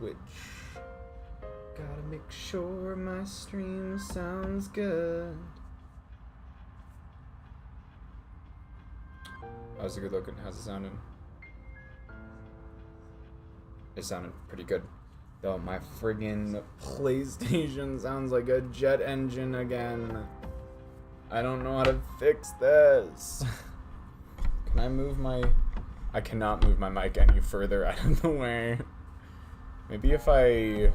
Twitch. Gotta make sure my stream sounds good. How's it good looking? How's it sounding? It sounded pretty good. Though my friggin' PlayStation sounds like a jet engine again. I don't know how to fix this. Can I move my... I cannot move my mic any further out of the way. Maybe if I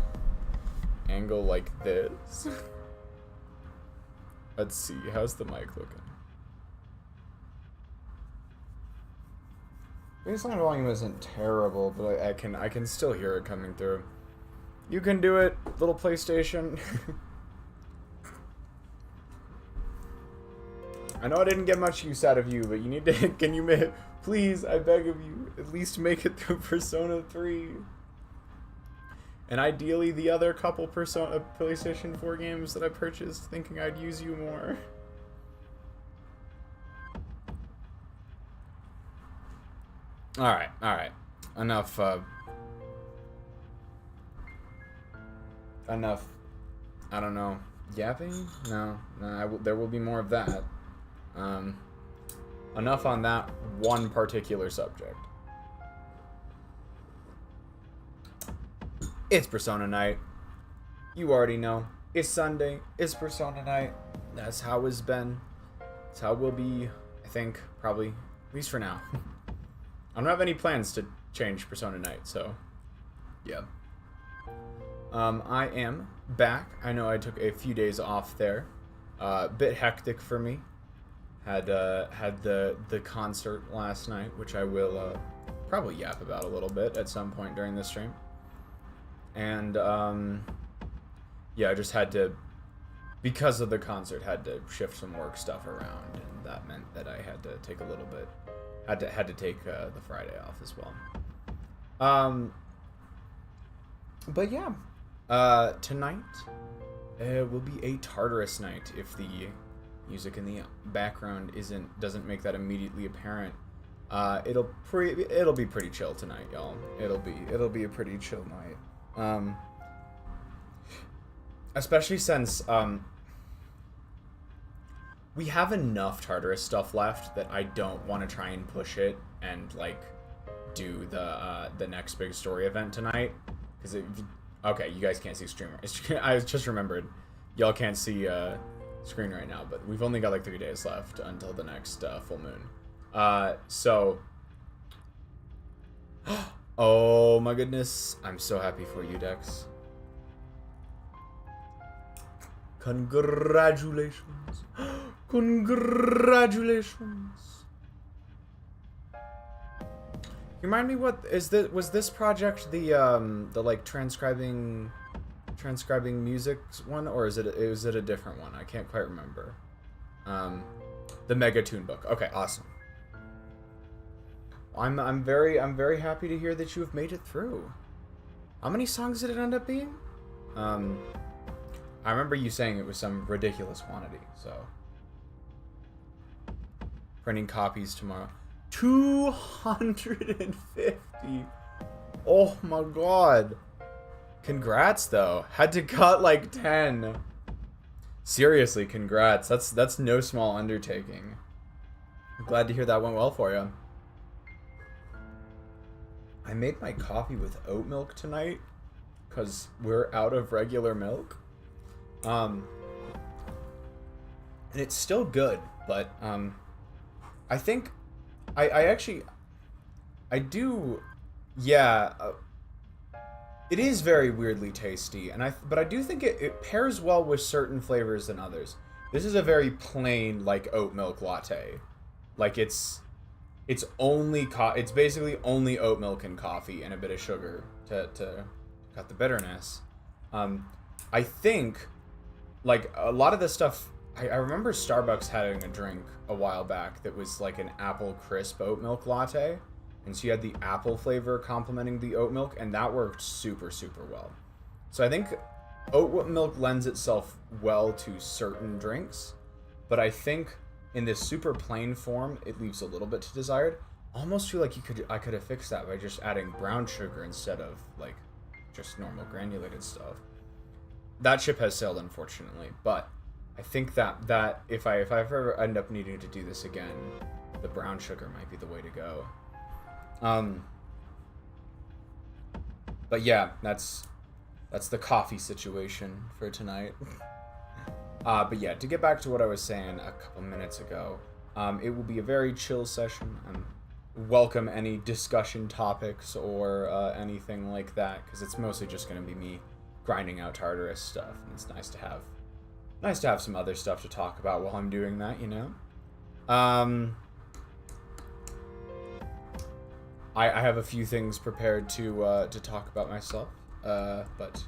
angle like this. Let's see, how's the mic looking? Baseline volume isn't terrible, but I can still hear it coming through. You can do it, little PlayStation. I know I didn't get much use out of you, but you need to, can you please, I beg of you, at least make it through Persona 3. And ideally the other couple PlayStation 4 games that I purchased thinking I'd use you more. Alright. Enough, enough, I don't know, yapping? No, there will be more of that. Enough on that one particular subject. It's Persona night. You already know. It's Sunday. It's Persona night. That's how it's been. It's how it will be, I think, probably, at least for now. I don't have any plans to change Persona night, so yeah. I am back. I know I took a few days off there. Bit hectic for me. Had the concert last night, which I will probably yap about a little bit at some point during this stream. And yeah, I just had to, because of the concert, had to shift some work stuff around, and that meant that I had to take a little bit, had to take the Friday off as well. But yeah, tonight will be a Tartarus night if the music in the background doesn't make that immediately apparent. It'll be pretty chill tonight, y'all. It'll be a pretty chill night. Especially since we have enough Tartarus stuff left that I don't want to try and push it and like do the next big story event tonight, because okay, you guys can't see streamer. I just remembered, y'all can't see screen right now, but we've only got like 3 days left until the next full moon. So oh my goodness, I'm so happy for you, Dex. Congratulations. Congratulations. Remind me, what is this? Was this project the like transcribing music one, or is it a different one? I can't quite remember. The Megatoon book. Okay, awesome. I'm very happy to hear that you have made it through. How many songs did it end up being? I remember you saying it was some ridiculous quantity, so. Printing copies tomorrow. 250! Oh my god. Congrats, though. Had to cut like 10. Seriously, congrats. That's no small undertaking. I'm glad to hear that went well for you. I made my coffee with oat milk tonight because we're out of regular milk. And it's still good, but I think I do, yeah. It is very weirdly tasty, but I do think it pairs well with certain flavors than others. This is a very plain like oat milk latte, like it's basically only oat milk and coffee and a bit of sugar to cut the bitterness. I think like a lot of this stuff, I remember Starbucks having a drink a while back that was like an apple crisp oat milk latte. And so you had the apple flavor complementing the oat milk, and that worked super, super well. So I think oat milk lends itself well to certain drinks, but I think in this super plain form, it leaves a little bit to desired. Almost feel like I could have fixed that by just adding brown sugar instead of like just normal granulated stuff. That ship has sailed, unfortunately, but I think that if I ever end up needing to do this again, the brown sugar might be the way to go. But yeah, that's the coffee situation for tonight. But yeah, to get back to what I was saying a couple minutes ago, it will be a very chill session. Welcome any discussion topics or anything like that, because it's mostly just going to be me grinding out Tartarus stuff, and it's nice to have some other stuff to talk about while I'm doing that, you know. I have a few things prepared to talk about myself, but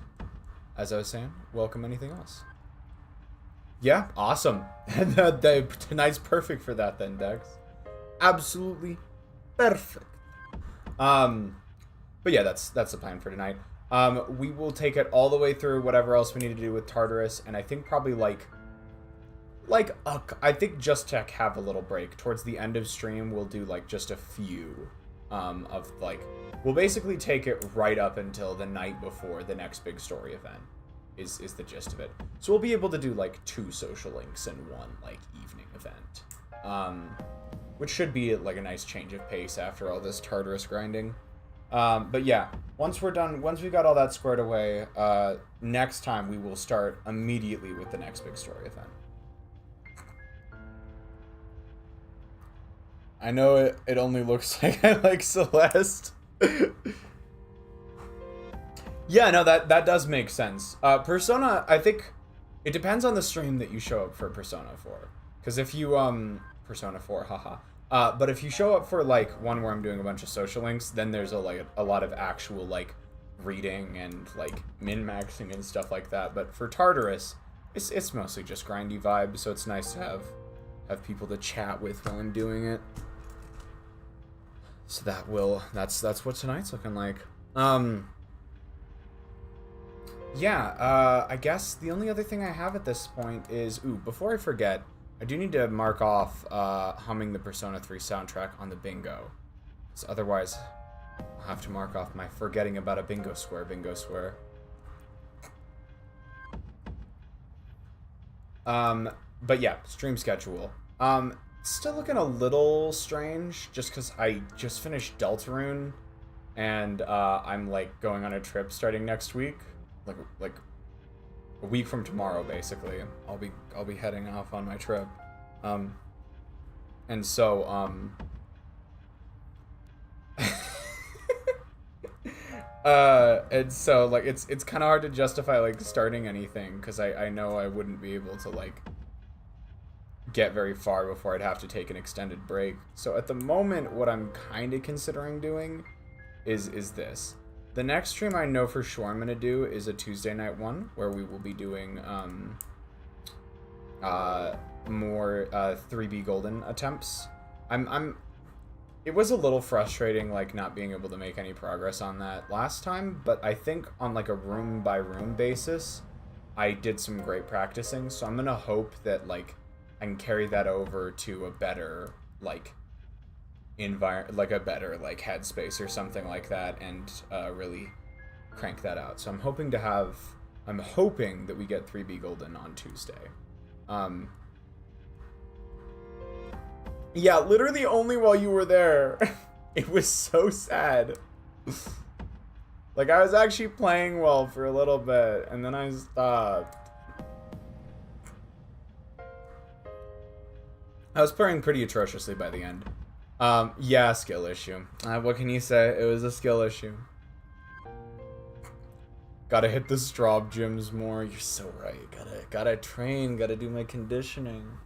as I was saying, welcome anything else. Yeah, awesome. Tonight's perfect for that then, Dex. Absolutely perfect. But yeah, that's the plan for tonight. We will take it all the way through whatever else we need to do with Tartarus, and I think probably I think just to have a little break towards the end of stream, we'll do like just a few of like, we'll basically take it right up until the night before the next big story event is the gist of it. So we'll be able to do like 2 social links and 1 like evening event, which should be like a nice change of pace after all this Tartarus grinding. But yeah, once we're done, once we got all that squared away, next time we will start immediately with the next big story event. I know it only looks like I like Celeste. Yeah, no, that does make sense. Persona, I think it depends on the stream that you show up for Persona 4. Because if you, Persona 4, haha. But if you show up for, like, one where I'm doing a bunch of social links, then there's a lot of actual, like, reading and, like, min-maxing and stuff like that. But for Tartarus, it's mostly just grindy vibes, so it's nice to have people to chat with while I'm doing it. So that's what tonight's looking like. Yeah, I guess the only other thing I have at this point is, before I forget, I do need to mark off humming the Persona 3 soundtrack on the bingo. So otherwise, I'll have to mark off my forgetting about a bingo square. But yeah, stream schedule. Still looking a little strange, just because I just finished Deltarune, and I'm like going on a trip starting next week, like a week from tomorrow, basically. I'll be heading off on my trip, and so like it's kind of hard to justify like starting anything, because I know I wouldn't be able to like get very far before I'd have to take an extended break. So at the moment, what I'm kind of considering doing is this. The next stream I know for sure I'm going to do is a Tuesday night one, where we will be doing more 3B Golden attempts. It was a little frustrating, like, not being able to make any progress on that last time, but I think on like a room by room basis, I did some great practicing, so I'm going to hope that like I can carry that over to a better, like, a better, like, headspace or something like that, and really crank that out. So I'm hoping that we get 3B Golden on Tuesday. Yeah, literally only while you were there. It was so sad. Like, I was actually playing well for a little bit, and then I stopped. I was playing pretty atrociously by the end. Yeah, skill issue. What can you say? It was a skill issue. Gotta hit the straw gyms more. You're so right. Gotta train. Gotta do my conditioning.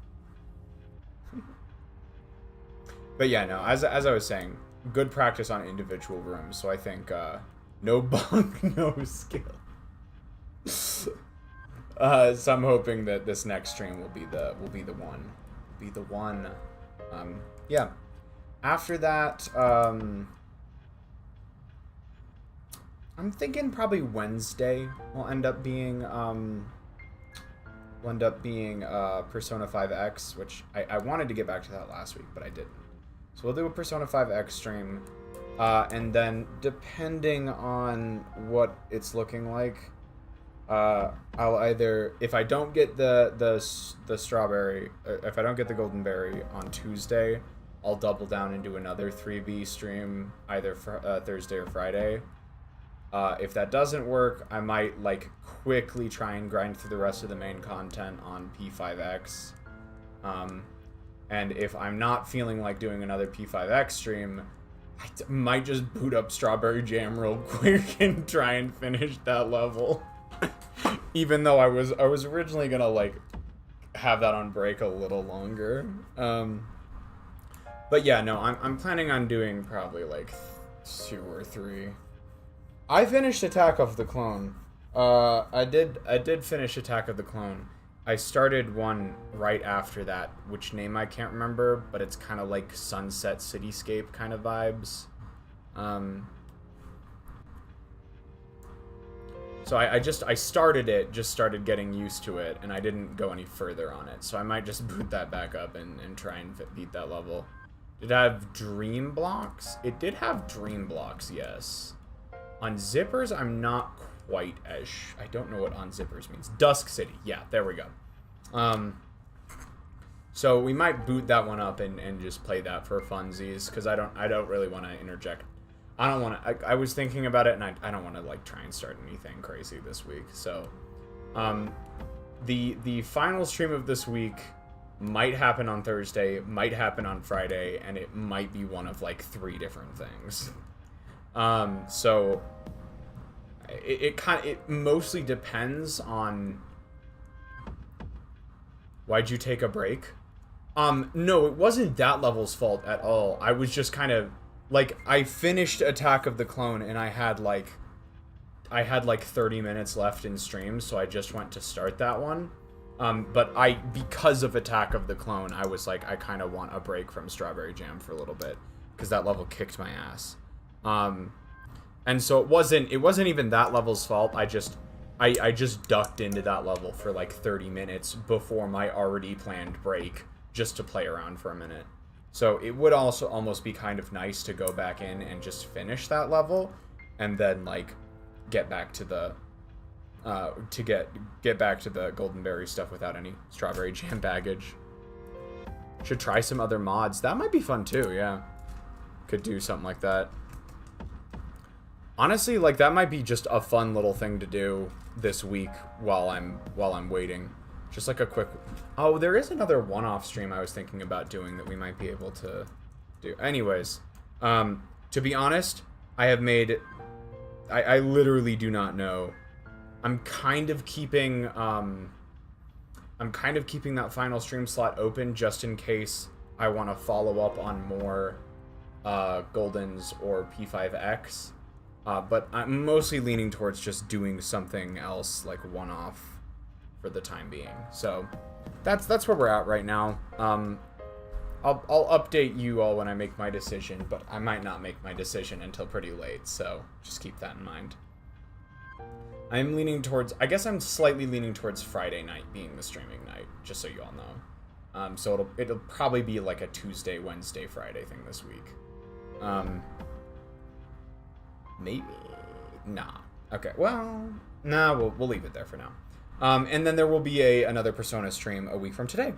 But yeah, no. As I was saying, good practice on individual rooms. So I think no bunk, no skill. So I'm hoping that this next stream will be the one. Yeah. After that, I'm thinking probably Wednesday will end up being Persona 5X, which I wanted to get back to that last week, but I didn't. So we'll do a Persona 5X stream, And then depending on what it's looking like, I'll either, if I don't get the strawberry, if I don't get the golden berry on Tuesday, I'll double down and do another 3B stream either for, Thursday or Friday. If that doesn't work, I might like quickly try and grind through the rest of the main content on P5X. And if I'm not feeling like doing another P5X stream, I might just boot up Strawberry Jam real quick and try and finish that level. Even though I was originally gonna like have that on break a little longer. But yeah, no, I'm planning on doing probably like 2 or 3. I finished Attack of the Clone. I did finish Attack of the Clone. I started one right after that, which name I can't remember, but it's kind of like Sunset Cityscape kind of vibes. So I started it, just started getting used to it, and I didn't go any further on it. So I might just boot that back up and try and beat that level. Did it have dream blocks? It did have dream blocks, yes. On zippers, I'm not quite as... I don't know what on zippers means. Dusk City. Yeah, there we go. So we might boot that one up and just play that for funsies, because I don't really want to interject. I don't want to... I was thinking about it, and I don't want to like try and start anything crazy this week. So the final stream of this week might happen on Thursday, might happen on Friday, and it might be one of like 3 different things. So it mostly depends on... Why'd you take a break? No, it wasn't that level's fault at all. I was just kind of like, I finished Attack of the Clone and I had like 30 minutes left in stream, so I just went to start that one. But because of Attack of the Clone, I was like, I kind of want a break from Strawberry Jam for a little bit, because that level kicked my ass. And so it wasn't even that level's fault. I just ducked into that level for like 30 minutes before my already planned break, just to play around for a minute. So it would also almost be kind of nice to go back in and just finish that level, and then like get back to the get back to the golden berry stuff without any Strawberry Jam baggage. Should try some other mods. That might be fun too, yeah. Could do something like that. Honestly, like that might be just a fun little thing to do this week while I'm waiting. Just like a quick... Oh, there is another one-off stream I was thinking about doing that we might be able to do. Anyways, to be honest, I have made... I literally do not know. I'm kind of keeping that final stream slot open just in case I want to follow up on more Goldens or P5X. But I'm mostly leaning towards just doing something else, like one-off, for the time being. So that's where we're at right now. I'll update you all when I make my decision, but I might not make my decision until pretty late, so just keep that in mind. I'm leaning towards... I guess I'm slightly leaning towards Friday night being the streaming night, just so you all know. So it'll probably be like a Tuesday, Wednesday, Friday thing this week. Maybe? Nah. Okay, well... Nah, we'll leave it there for now. And then there will be another Persona stream a week from today.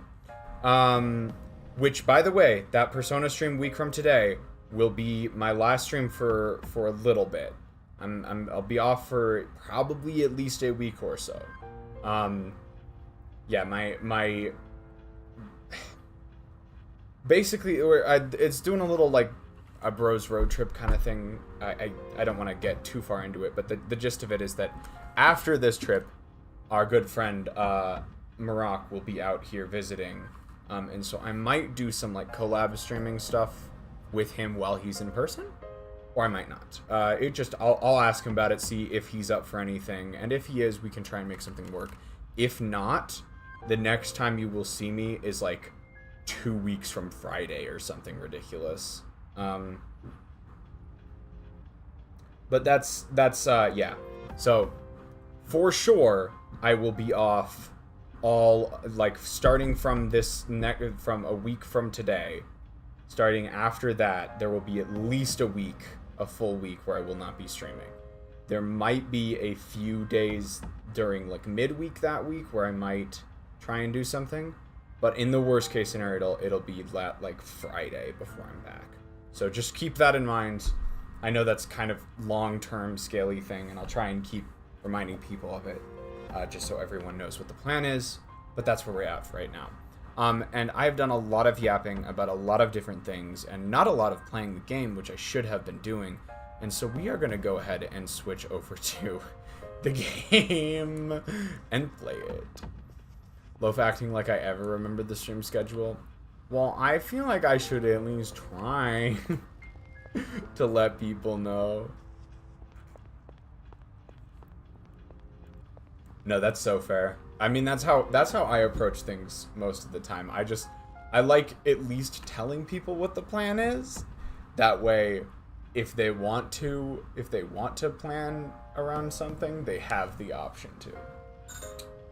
Which, by the way, that Persona stream week from today will be my last stream for a little bit. I'll be off for probably at least a week or so. Yeah, my basically it's doing a little like a bros road trip kind of thing. I don't want to get too far into it, but the gist of it is that after this trip, our good friend Maroc will be out here visiting, and so I might do some like collab streaming stuff with him while he's in person, or I might not. I'll ask him about it, see if he's up for anything, and if he is, we can try and make something work. If not, the next time you will see me is like 2 weeks from Friday or something ridiculous. But that's yeah. So for sure, I will be off all like starting from from a week from today. Starting after that, there will be at least a week a full week where I will not be streaming. There might be a few days during like midweek that week where I might try and do something, but in the worst case scenario, it'll be like Friday before I'm back. So just keep that in mind. I know that's kind of long-term scaly thing, and I'll try and keep reminding people of it, just so everyone knows what the plan is. But that's where we're at right now. And I've done a lot of yapping about a lot of different things, and not a lot of playing the game, which I should have been doing. And so we are going to go ahead and switch over to the game and play it. Loaf acting like I ever remembered the stream schedule. Well, I feel like I should at least try to let people know. No, that's so fair. I mean, that's how I approach things most of the time. I like at least telling people what the plan is. That way, if they want to plan around something, they have the option to.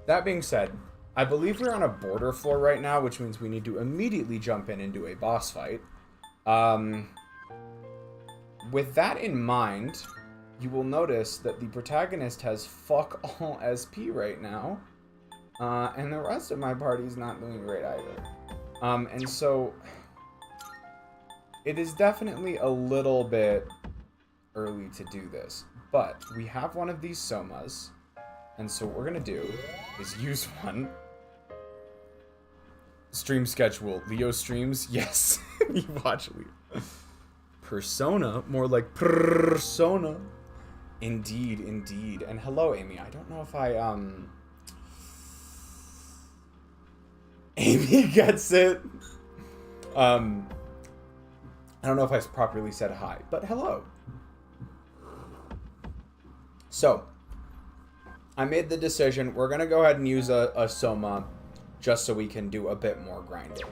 That being said, I believe we're on a border floor right now, which means we need to immediately jump in and do a boss fight. With that in mind, you will notice that the protagonist has fuck all SP right now. And the rest of my party's not doing great either. And so it is definitely a little bit early to do this, but we have one of these somas, and so what we're gonna do is use one. Stream schedule. Leo streams? Yes. You watch Leo. Persona? More like persona. Indeed, indeed. And hello, Amy. I don't know if Amy gets it. I don't know if I properly said hi, but hello. So, I made the decision. We're going to go ahead and use a Soma just so we can do a bit more grinding.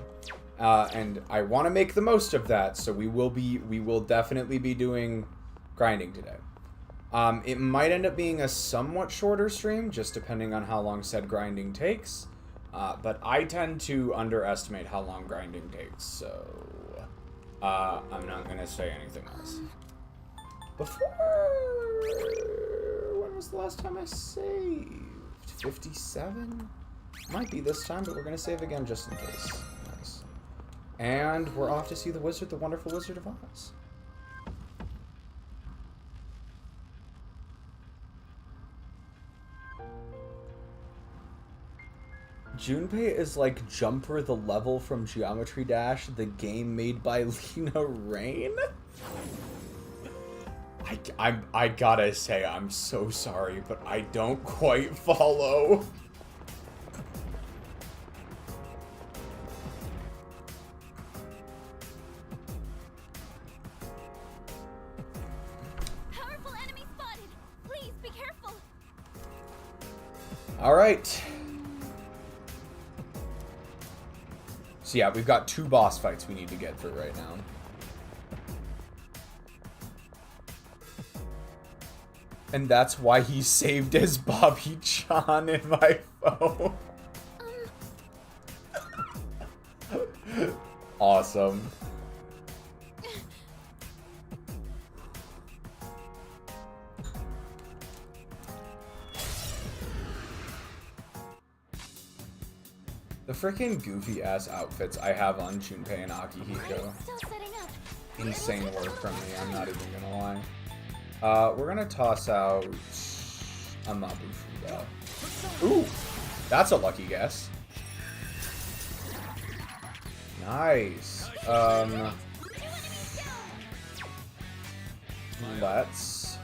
And I want to make the most of that, so we will definitely be doing grinding today. It might end up being a somewhat shorter stream, just depending on how long said grinding takes. But I tend to underestimate how long grinding takes, so I'm not going to say anything else. When was the last time I saved? 57? Might be this time, but we're going to save again just in case. Nice. And we're off to see the wizard, the wonderful Wizard of Oz. Junpei is like Jumper the level from Geometry Dash, the game made by Lena Rain? I gotta say, I'm so sorry, but I don't quite follow. Powerful enemy spotted. Please be careful. All right. So yeah, we've got 2 boss fights we need to get through right now. And that's why he saved as Bobby Chan in my phone. Awesome. The freaking goofy ass outfits I have on Junpei and Akihiko. Insane work from me, I'm not even gonna lie. We're gonna toss out a Mabufuda. Ooh, that's a lucky guess. Nice. Let's.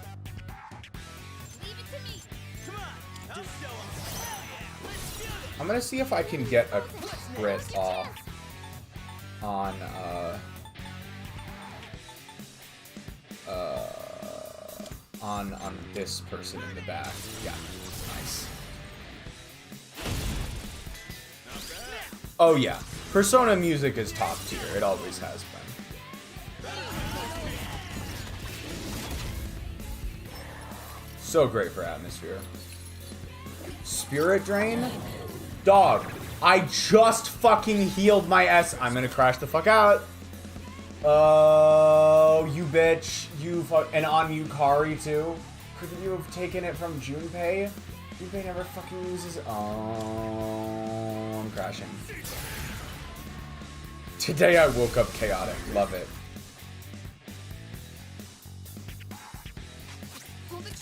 I'm gonna see if I can get a crit off on on this person in the back. Yeah, nice. Oh yeah, Persona music is top tier. It always has been. So great for atmosphere. Spirit Drain? Dog, I just fucking healed my S. I'm gonna crash the fuck out. Oh, you bitch. And on Yukari, too? Couldn't you have taken it from Junpei? Junpei never fucking uses... Oh, I'm crashing. Today I woke up chaotic. Love it.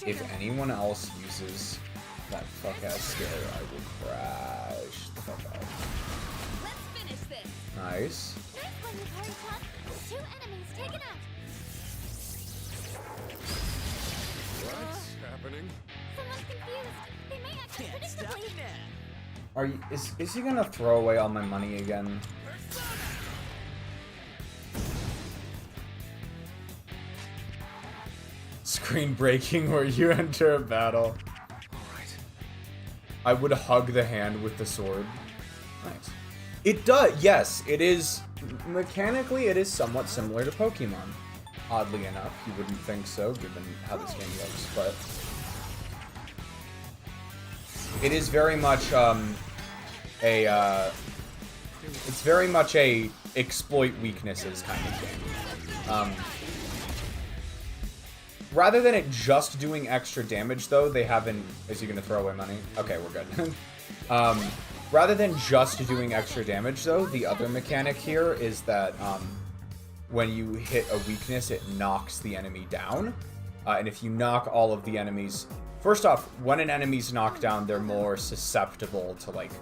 If anyone else uses that fuck-ass skill, I will crash the fuck out. Let's finish this. Nice. Nice one, Yukari Chan. 2 enemies taken out. What's happening? Someone's confused. They may act unpredictably. Are you, is he gonna throw away all my money again? Screen breaking where you enter a battle. Alright. I would hug the hand with the sword. Nice. It does, yes, it is, mechanically it is somewhat similar to Pokemon. Oddly enough, you wouldn't think so, given how this game looks, but... It is very much, it's very much a exploit weaknesses kind of game. Rather than it just doing extra damage, though, they haven't... Is he gonna throw away money? Okay, we're good. Rather than just doing extra damage, though, the other mechanic here is that when you hit a weakness, it knocks the enemy down. And if you knock all of the enemies... First off, when an enemy's knocked down, they're more susceptible to, like,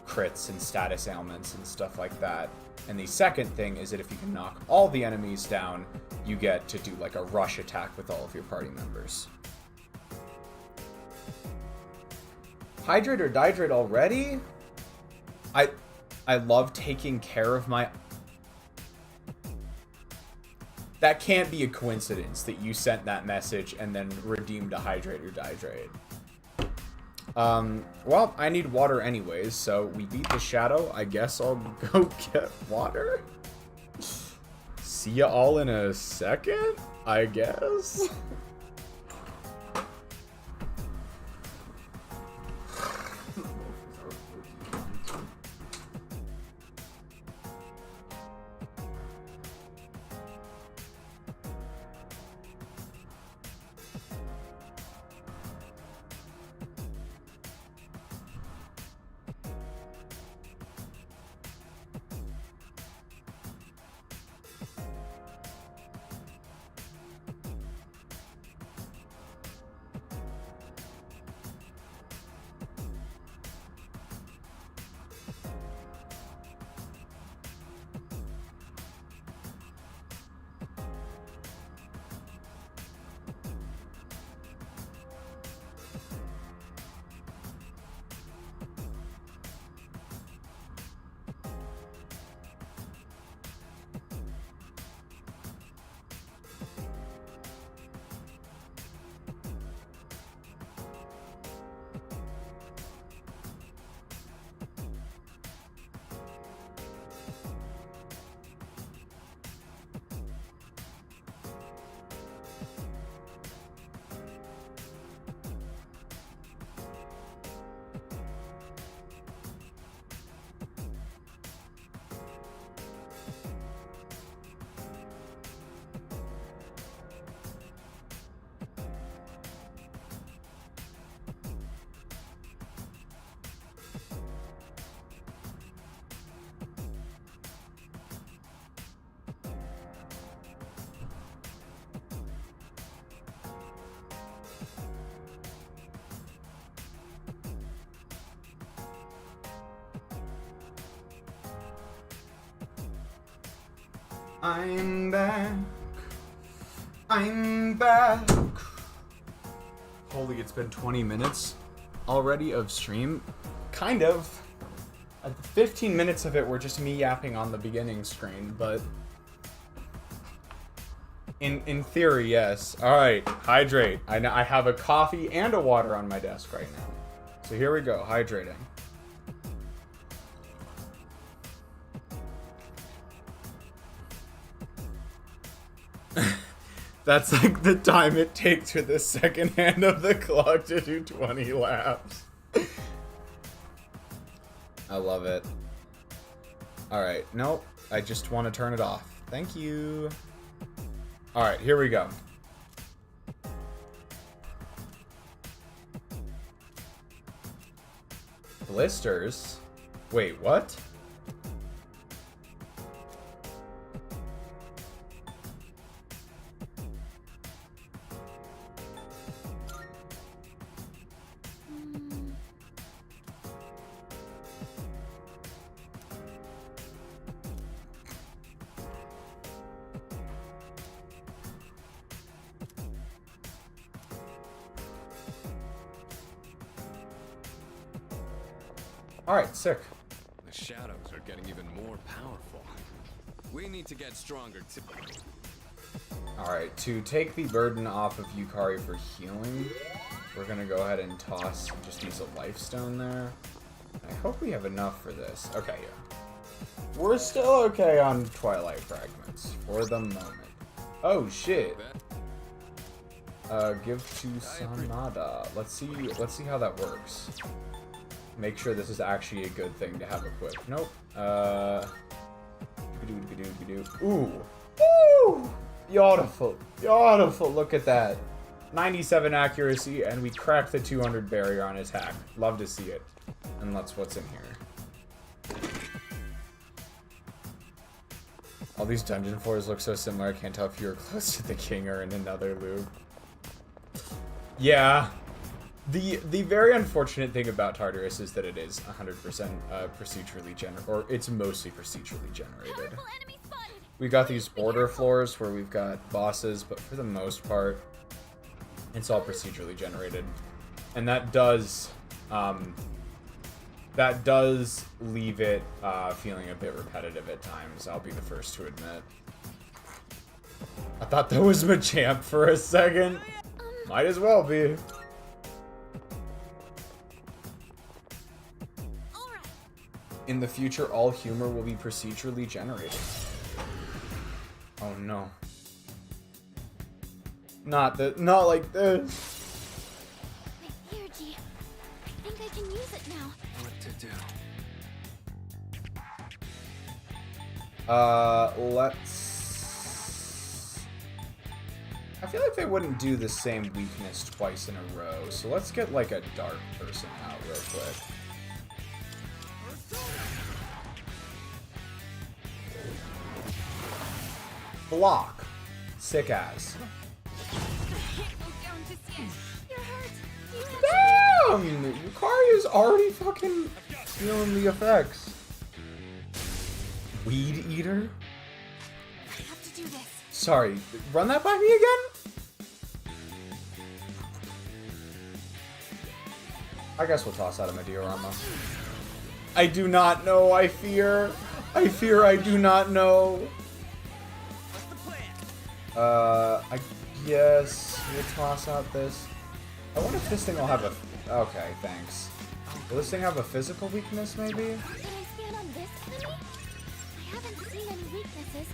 crits and status ailments and stuff like that. And the second thing is that if you can knock all the enemies down, you get to do, like, a rush attack with all of your party members. Hydrate or dihydrate already? I love taking care of my... That can't be a coincidence that you sent that message and then redeemed a hydrate or dihydrate. Well, I need water anyways, so we beat the shadow. I guess I'll go get water. See ya all in a second, I guess. I'm back. I'm back. Holy, it's been 20 minutes already of stream. Kind of. 15 minutes of it were just me yapping on the beginning screen, but... In theory, yes. Alright, hydrate. I have a coffee and a water on my desk right now. So here we go, hydrating. That's like the time it takes for the second hand of the clock to do 20 laps. I love it. Alright, nope. I just want to turn it off. Thank you. Alright, here we go. Blisters? Wait, what? Alright, sick. The shadows are getting even more powerful. We need to get stronger too. Alright, to take the burden off of Yukari for healing, we're gonna go ahead and toss, just use a life stone there. I hope we have enough for this. Okay, yeah. We're still okay on Twilight Fragments, for the moment. Oh, shit. Give to Sanada. Let's see how that works. Make sure this is actually a good thing to have equipped. Nope. Ooh. Ooh! Beautiful. Beautiful. Look at that. 97 accuracy, and we cracked the 200 barrier on attack. Love to see it. And that's what's in here. All these dungeon floors look so similar, I can't tell if you're close to the king or in another loop. Yeah. The very unfortunate thing about Tartarus is that it is 100% procedurally generated, or it's mostly procedurally generated. We got these order floors where we've got bosses, but for the most part, it's all procedurally generated, and that does leave it feeling a bit repetitive at times. I'll be the first to admit. I thought that was Machamp for a second. Might as well be. In the future, all humor will be procedurally generated. Oh no. Not like this. My energy. I think I can use it now. What to do? Let's... I feel like they wouldn't do the same weakness twice in a row, so let's get like a dark person out real quick. Block. Sick ass. Damn! Yukari is already fucking feeling the effects. Weed eater? I have to do this. Sorry, run that by me again? I guess we'll toss out a diorama. I do not know, I fear. I fear I do not know. I guess we'll toss out this. I wonder if this thing will have a... Okay, thanks. Will this thing have a physical weakness, maybe? Can I stand on this enemy? I haven't seen any weaknesses.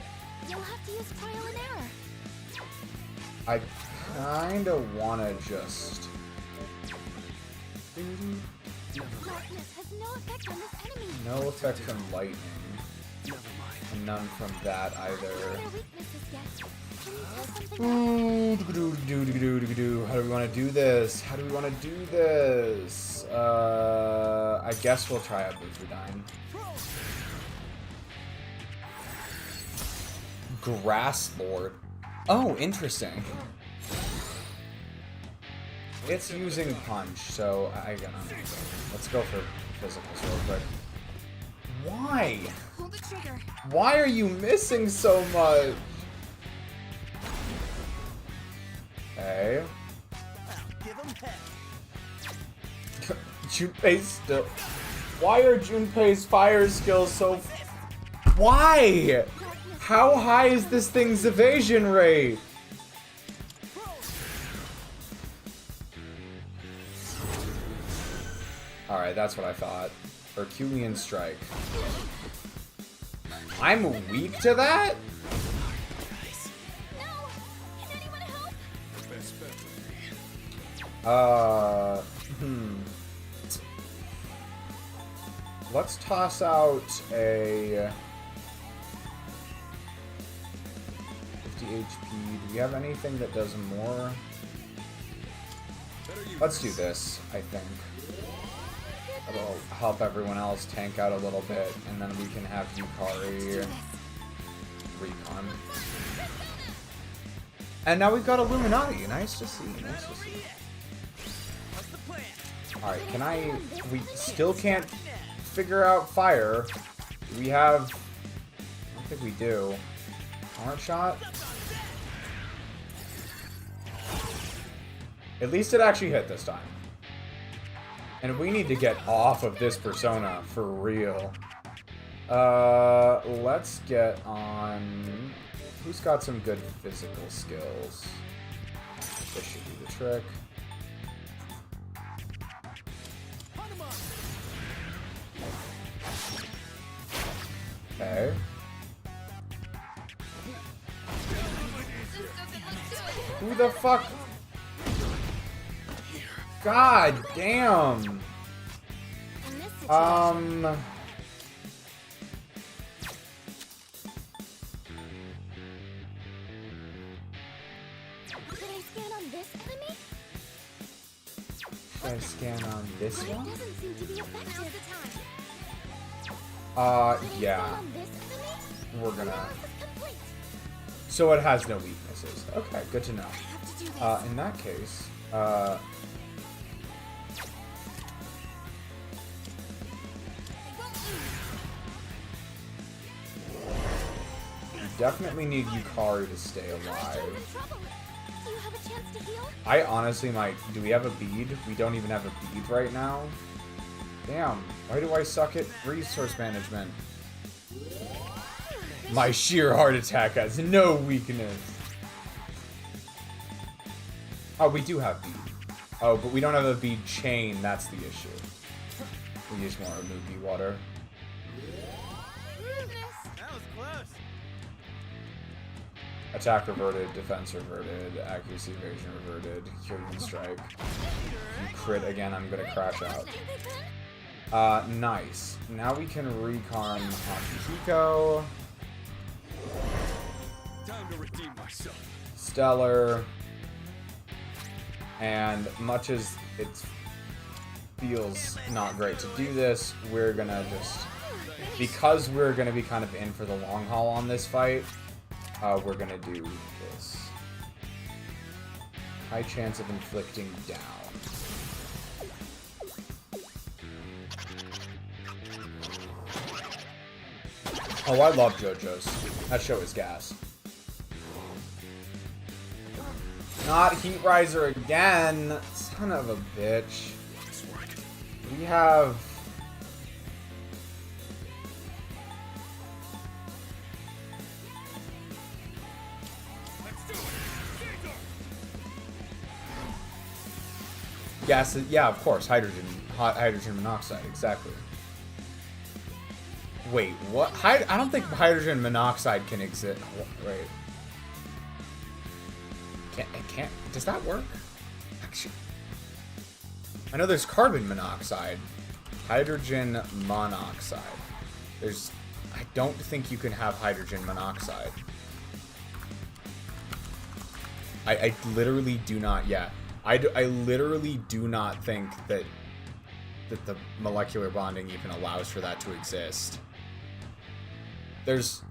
You'll have to use trial and error. I kinda wanna just... Darkness has no effect on this enemy. No effect from lightning. Never mind. And none from that either. Their weaknesses yet. Can you test something out? How do we want to do this? How do we want to do this? I guess we'll try out Buthodine. Grass Lord. Oh, interesting. It's using punch, so I don't know. Let's go for physicals real quick. Why? Pull the trigger. Why are you missing so much? Okay. Junpei's still... Why are Junpei's fire skills so... Why? How high is this thing's evasion rate? Alright, that's what I thought. Herculean Strike. I'm weak to that? No! Can anyone help? Best bet would be. Let's toss out a... HP. Do we have anything that does more? Let's do this, I think. It'll help everyone else tank out a little bit, and then we can have Yukari recon. And now we've got Illuminati. Nice to see. Nice to see. Alright, can I... We still can't figure out fire. We have... I don't think we do. Armor shot? At least it actually hit this time. And we need to get off of this persona for real. Let's get on... Who's got some good physical skills? This should be the trick. Okay. Who the fuck? God damn. Can I scan on this enemy? Should I scan on this It one? doesn't seem to be effective. Yeah. On this enemy? We're gonna... Analysis complete. So it has no weaknesses. Okay, good to know. I have to do this. In that case, you definitely need Yukari to stay I'm in alive. trouble. Do you have a chance to heal? I honestly might... Do we have a bead? We don't even have a bead right now. Damn, why do I suck at resource management? My sheer heart attack has no weakness. Oh, we do have bead. Oh, but we don't have a bead chain, that's the issue. We use more Mugi water. That was close. Attack reverted, defense reverted, accuracy evasion reverted, Kyrian strike. You crit again, I'm gonna crash out. Nice. Now we can recon Akihiko. Time to redeem myself. Stellar. And much as it feels not great to do this, we're gonna just... Because we're gonna be kind of in for the long haul on this fight, we're gonna do this. High chance of inflicting down. Oh, I love JoJo's. That show is gas. Not Heat Riser again! Son of a bitch. We have... Gas, yeah, of course, hydrogen monoxide, exactly. Wait, what? I don't think hydrogen monoxide can exist. Wait. It can't. Does that work? Actually, I know there's carbon monoxide. Hydrogen monoxide. There's... I don't think you can have hydrogen monoxide. I literally do not... Yeah. I literally do not think that the molecular bonding even allows for that to exist. There's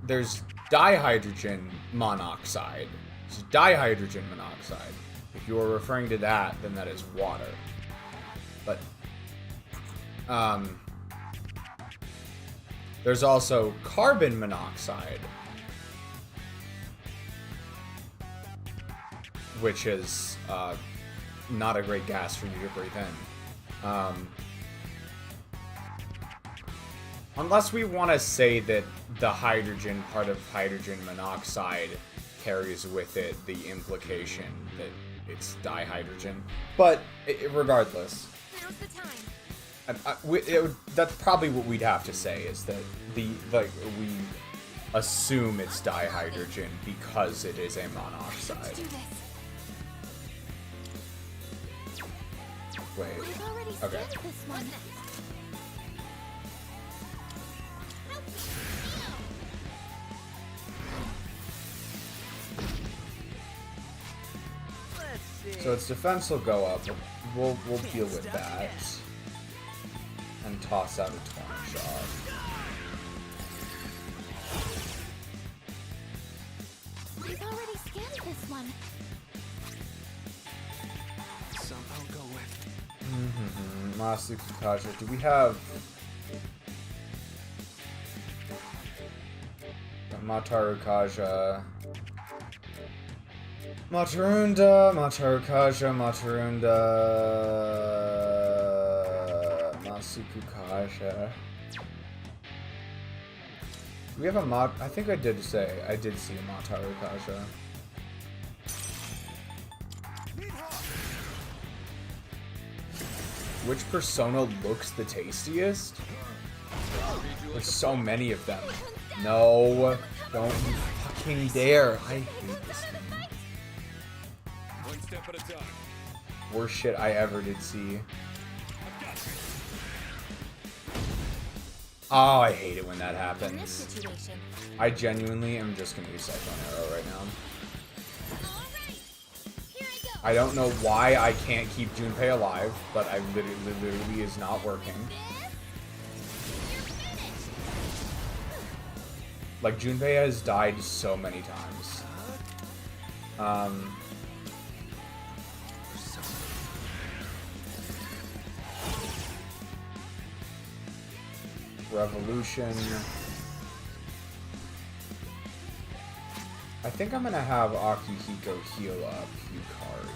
dihydrogen monoxide. It's dihydrogen monoxide. If you are referring to that, then that is water. But there's also carbon monoxide, which is not a great gas for you to breathe in. Unless we want to say that the hydrogen part of hydrogen monoxide carries with it the implication that it's dihydrogen. But regardless, Now's the time. that's probably what we'd have to say, is that we assume it's dihydrogen because it is a monoxide. Let's do this. Wait. We've already Okay. scanned this one. So its defense will go up. We'll deal with that. And toss out a 20 shot. We've already scanned this one. Somehow go with. Masuku Kaja. Do we have Mataru Kaja? Matarunda, Mataru Kaja, Matarunda, Masuku Kaja. Do we have a I think I did see a Mataru Kaja. Which persona looks the tastiest? There's so many of them. No, don't you fucking dare. I hate this thing. One step at a time. Worst shit I ever did see. Oh, I hate it when that happens. I genuinely am just gonna use Cyclone Arrow right now. I don't know why I can't keep Junpei alive, but I literally is not working. Like, Junpei has died so many times. Revolution. I think I'm gonna have Akihiko heal up Yukari.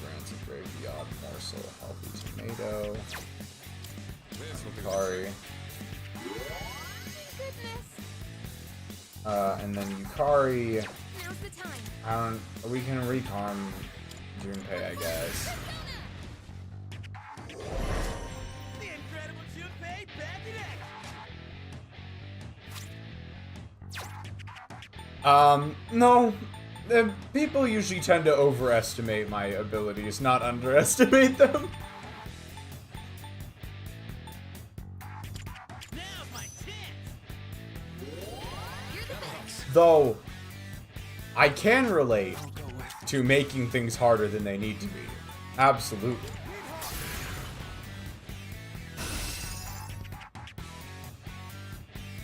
Rancid Graveyard, Morsel, Healthy Tomato. Yukari. And then Yukari. Now's the time. We can recon Junpei, I guess. The incredible Junpei back in action. No. People usually tend to overestimate my abilities, not underestimate them. Now's my chance. Though, I can relate to making things harder than they need to be. Absolutely.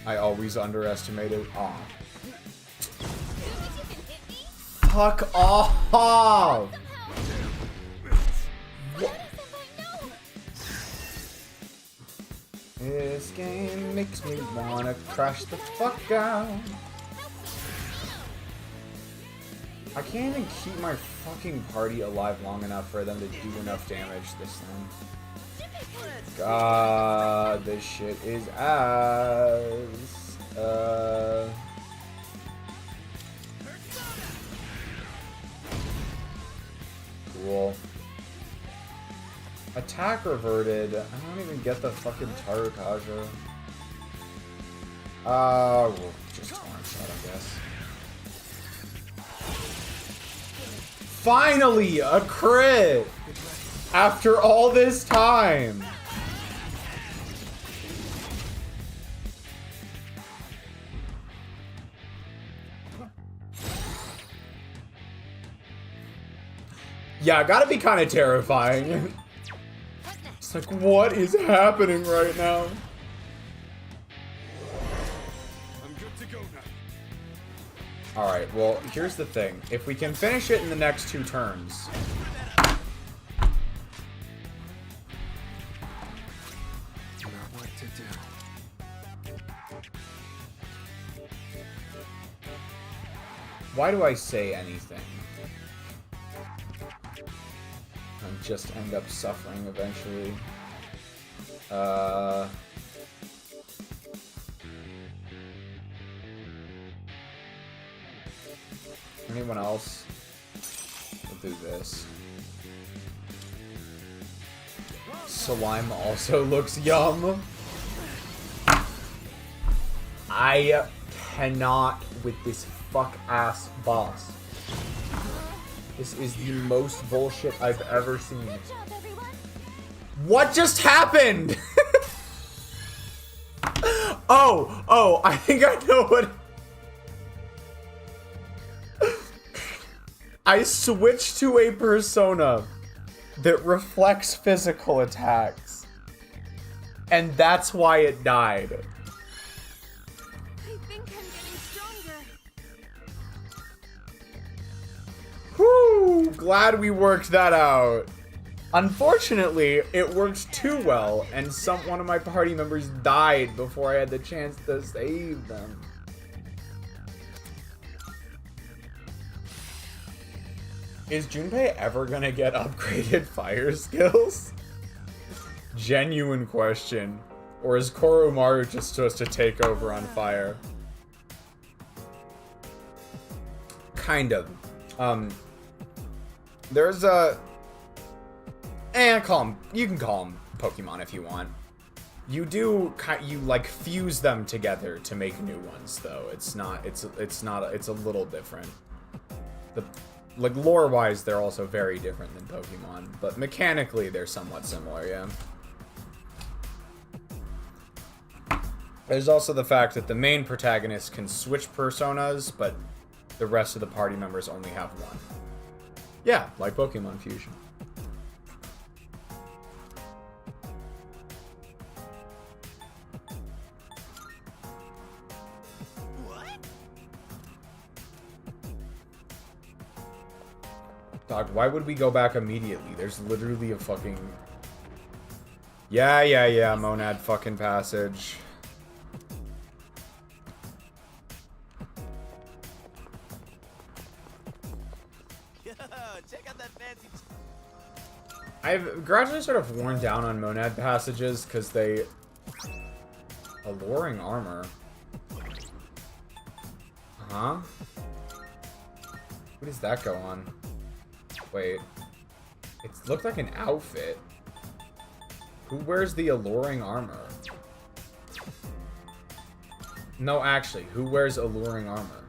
I always underestimated. Aw. Fuck off! What? This game makes me wanna crash the fuck out. I can't even keep my fucking party alive long enough for them to do enough damage this thing. God, this shit is ass. Cool. Attack reverted. I don't even get the fucking Tarukaja. We'll just torrent shot, I guess. Finally, a crit! After all this time! Yeah, gotta be kind of terrifying. It's like, what is happening right now? I'm good to go now. Alright, well, here's the thing. If we can finish it in the next 2 turns... Not what to do. Why do I say anything? And just end up suffering eventually. Anyone else? We'll do this. Slime also looks yum. I cannot with this fuck-ass boss. This is the most bullshit I've ever seen. Good job, everyone. What just happened? Oh, I think I know what... I switched to a persona that reflects physical attacks. And that's why it died. I think I'm getting stronger. Whew, glad we worked that out. Unfortunately, it worked too well, and one of my party members died before I had the chance to save them. Is Junpei ever gonna get upgraded fire skills? Genuine question. Or is Koromaru just supposed to take over on fire? Kind of. There's a... you can call them Pokemon if you want. You do, you like fuse them together to make new ones though. It's a little different. Like lore-wise, they're also very different than Pokemon, but mechanically they're somewhat similar, yeah. There's also the fact that the main protagonist can switch personas, but the rest of the party members only have one. Yeah, like Pokemon Fusion. Dog, why would we go back immediately? There's literally a fucking... Yeah, monad fucking passage. Yo, check out that fancy... I've gradually sort of worn down on monad passages because they... Alluring armor. Huh? What does that go on? Wait. It looked like an outfit. Who wears the alluring armor? No, actually, who wears alluring armor?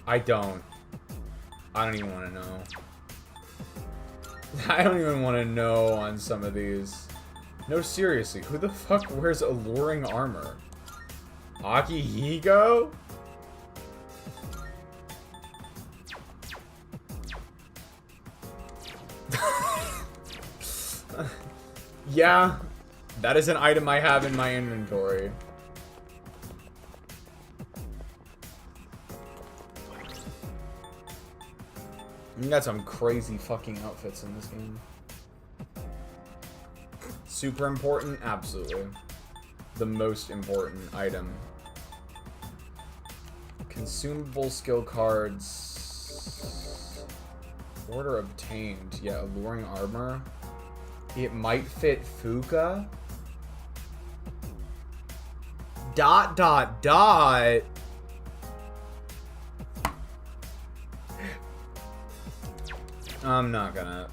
I don't even want to know. I don't even want to know on some of these. No, seriously, who the fuck wears alluring armor? Akihiko? Yeah, that is an item I have in my inventory. You got some crazy fucking outfits in this game. Super important? Absolutely. The most important item. Consumable skill cards. Order obtained. Yeah, alluring armor. It might fit Fuka. ... I'm not gonna.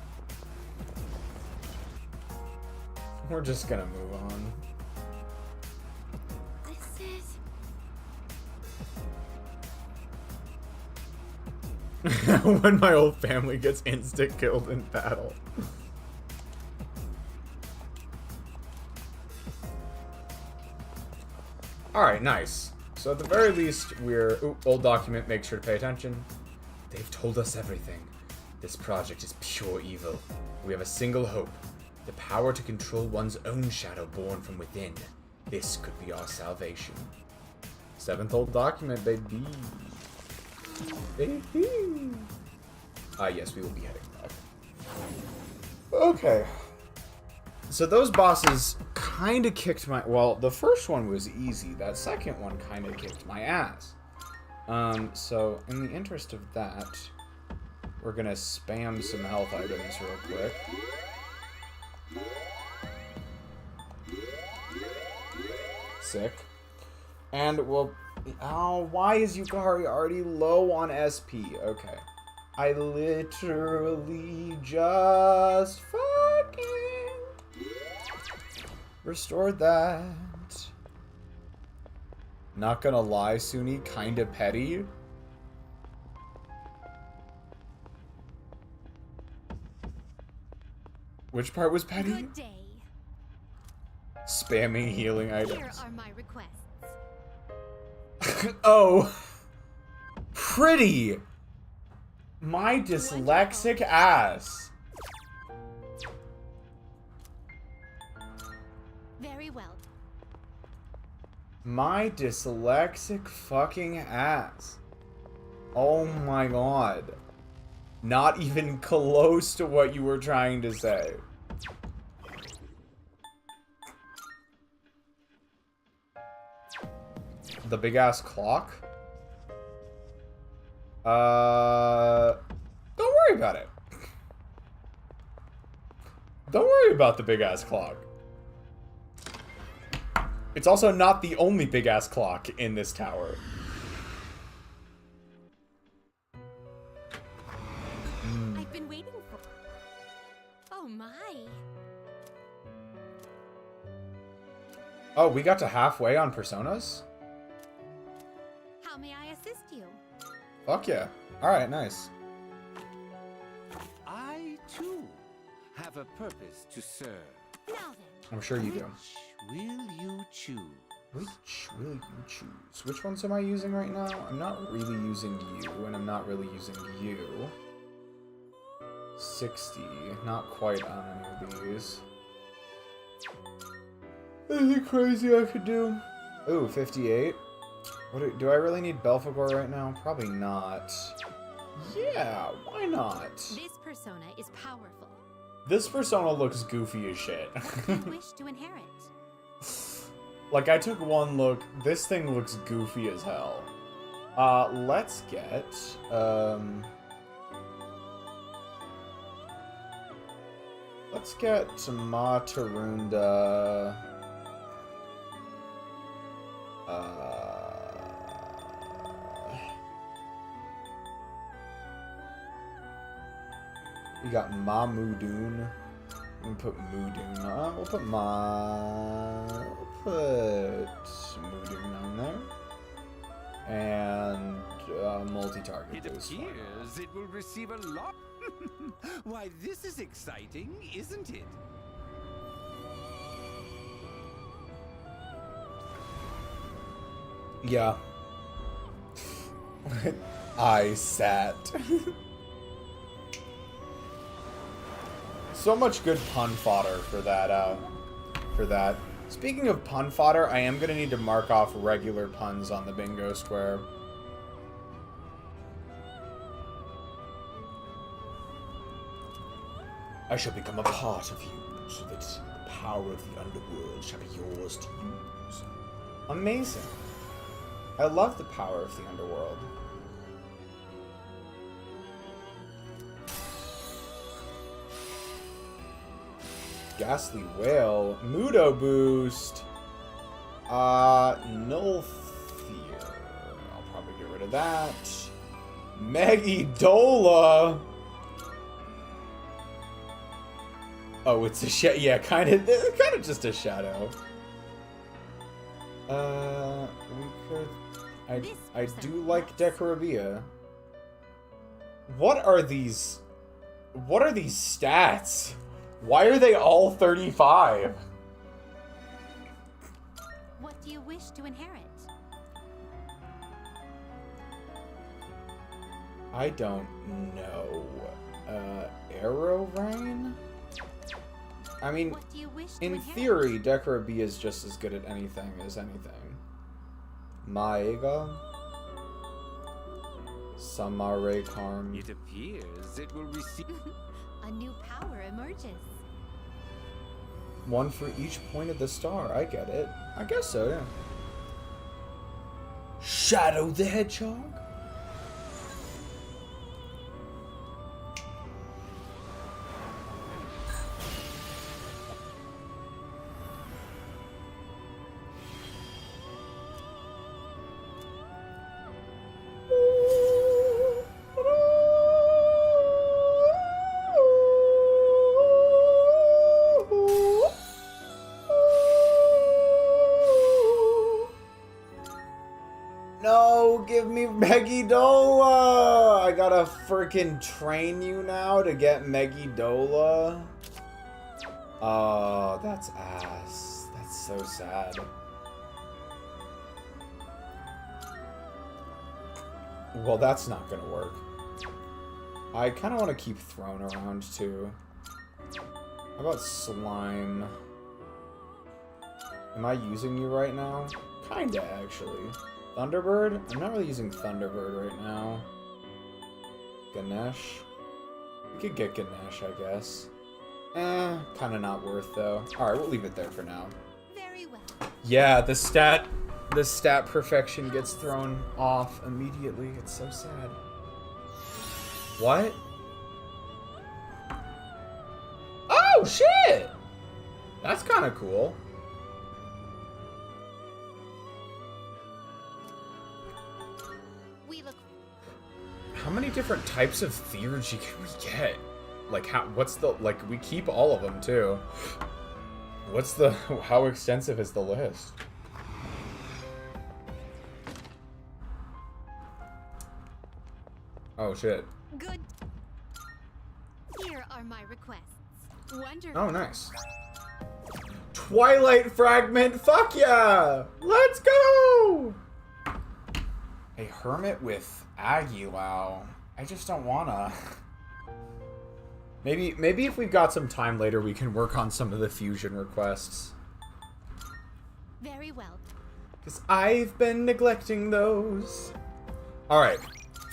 We're just gonna move on. This is... When my whole family gets insta-killed in battle. Alright, nice. So at the very least, we're... Ooh, old document, make sure to pay attention. They've told us everything. This project is pure evil. We have a single hope. The power to control one's own shadow born from within. This could be our salvation. 7th old document, baby. Baby. Yes, we will be heading back. Okay. So those bosses kind of kicked my... Well, the first one was easy. That second one kind of kicked my ass. So in the interest of that, we're gonna spam some health items real quick. Sick. And we'll... Oh, why is Yukari already low on SP? Okay. I literally just fucking restored that. Not gonna lie, Suny, kinda petty. Which part was petty? Good day. Spamming healing items. Here are my requests. Oh. pretty. My dyslexic ass. Very well. My dyslexic fucking ass. Oh my god. Not even close to what you were trying to say. The big ass clock? Don't worry about it. Don't worry about the big ass clock. It's also not the only big ass clock in this tower. I've been waiting for. Oh my. Oh, we got to halfway on personas? How may I assist you? Fuck yeah. Alright, nice. I, too, have a purpose to serve. Now then. I'm sure you do. Which will you choose? Which will you choose? Which ones am I using right now? I'm not really using you, and I'm not really using you. 60. Not quite on any of these. Anything crazy I could do? Ooh, 58. Do I really need Belphegor right now? Probably not. Yeah, why not? This persona is powerful. This persona looks goofy as shit. You wish to inherit. Like, I took one look. This thing looks goofy as hell. Let's get, let's get Matarunda. We got Mamudoon. We'll put Mudoon on. We'll put Mudoon on there. And multi-target. It appears it will receive a lot. Why, this is exciting, isn't it? Yeah. I sat. So much good pun fodder for that, Speaking of pun fodder, I am gonna need to mark off regular puns on the bingo square. I shall become a part of you, so that the power of the underworld shall be yours to use. Amazing. I love the power of the underworld. Ghastly Whale. Mudo Boost. Null Fear. I'll probably get rid of that. Megidola. Oh, it's a shadow. Yeah, kind of just a shadow. We could. I do like Decorabia. What are these stats? Why are they all 35? What do you wish to inherit? I don't know. Arrow Rain? I mean, What do you wish to in inherit? theory, Decorabia is just as good at anything as anything. Maega? Samare Karm. It appears it will receive... A new power emerges. One for each point of the star. I get it. I guess so, yeah. Shadow the Hedgehog? No, give me Megidola! I gotta freaking train you now to get Megidola. Oh, that's ass. That's so sad. Well, that's not gonna work. I kind of want to keep Throne around, too. How about Slime? Am I using you right now? Kinda, actually. Thunderbird? I'm not really using Thunderbird right now. Ganesh? We could get Ganesh, I guess. Kinda not worth, though. Alright, we'll leave it there for now. Very well. Yeah, the stat perfection gets thrown off immediately. It's so sad. What? Oh, shit! That's kind of cool. We look. How many different types of theurgy can we get? Like, what's the, like, we keep all of them, too. How extensive is the list? Oh, shit. Good. Here are my requests. Wonderful. Oh, nice. Twilight Fragment, fuck yeah! Let's go! A hermit with Aguilau. I just don't wanna. Maybe if we've got some time later, we can work on some of the fusion requests. Very well. Because I've been neglecting those. Alright.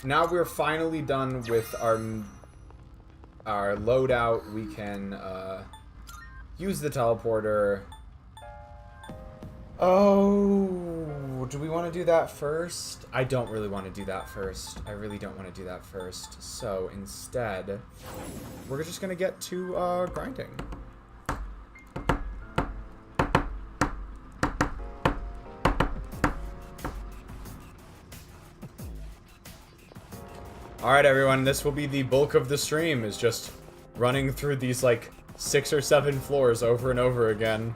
Now we're finally done with our loadout. We can use the teleporter. Oh, do we want to do that first? I don't really want to do that first. I really don't want to do that first. So instead, we're just going to get to grinding. Alright everyone, this will be the bulk of the stream, is just running through these like 6 or 7 floors over and over again.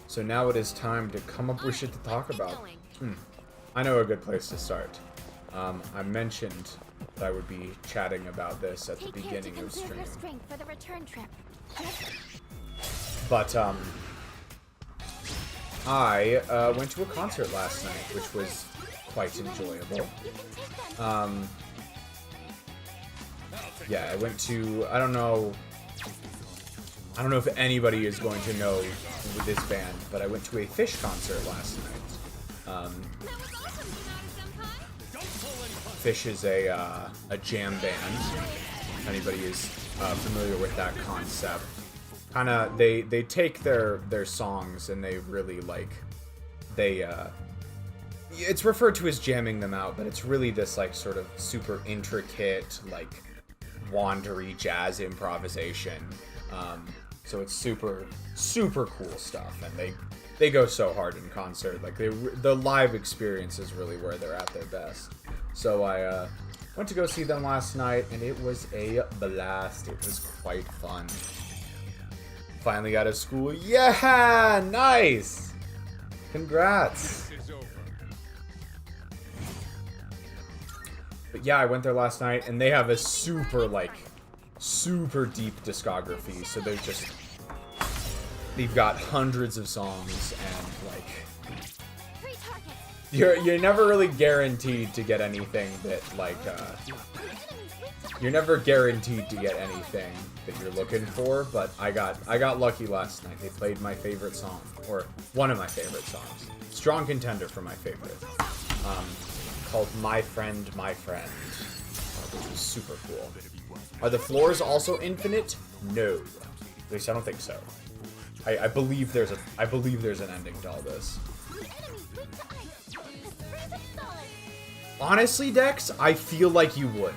So now it is time to come up with shit to talk about. I know a good place to start. I mentioned that I would be chatting about this at the beginning of stream. Her strength for the return trip. But, I went to a concert last night, which was quite enjoyable. Yeah, I went to, I don't know if anybody is going to know with this band, but I went to a Fish concert last night. Fish is a jam band, if anybody is familiar with that concept. Kinda, they take their songs and they really, like, it's referred to as jamming them out, but it's really this, like, sort of super intricate, like, wandery jazz improvisation. So it's super, super cool stuff, and they go so hard in concert. Like, the live experience is really where they're at their best. So I went to go see them last night, and it was a blast. It was quite fun. Finally out of school. Yeah! Nice! Congrats! But yeah, I went there last night, and they have a super, like, super deep discography. So they've got hundreds of songs, and, like, you're never really guaranteed to get anything that, like, you're never guaranteed to get anything that you're looking for, but I got lucky last night. They played my favorite song, or one of my favorite songs. Strong contender for my favorite. Called My Friend, My Friend. Which was super cool. Are the floors also infinite? No. At least I don't think so. I believe there's an ending to all this. Honestly, Dex, I feel like you would.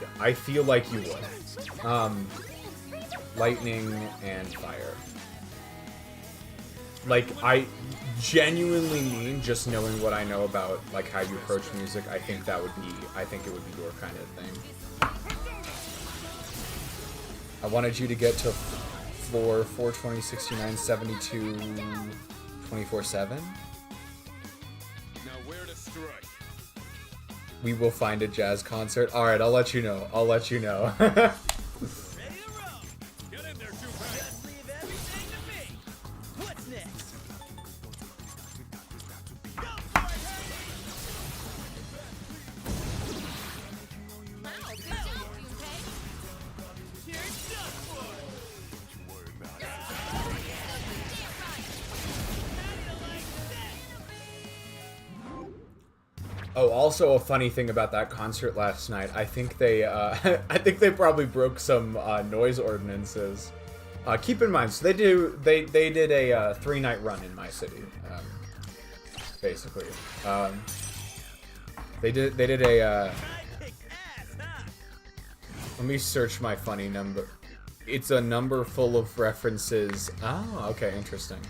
Lightning and fire. Like, I genuinely mean, just knowing what I know about, like, how you approach music, I think it would be your kind of thing. I wanted you to get to floor 420, 69, 72, 24/7. Now where to strike? We will find a jazz concert. Alright, I'll let you know. Ready to roll. Get in there, Two-Pack. Just leave everything to me. What's next? Oh, also a funny thing about that concert last night. I think they, I think they probably broke some noise ordinances. Keep in mind, so they did a 3-night run in my city, basically. They did a. Let me search my funny number. It's a number full of references. Oh, okay, interesting.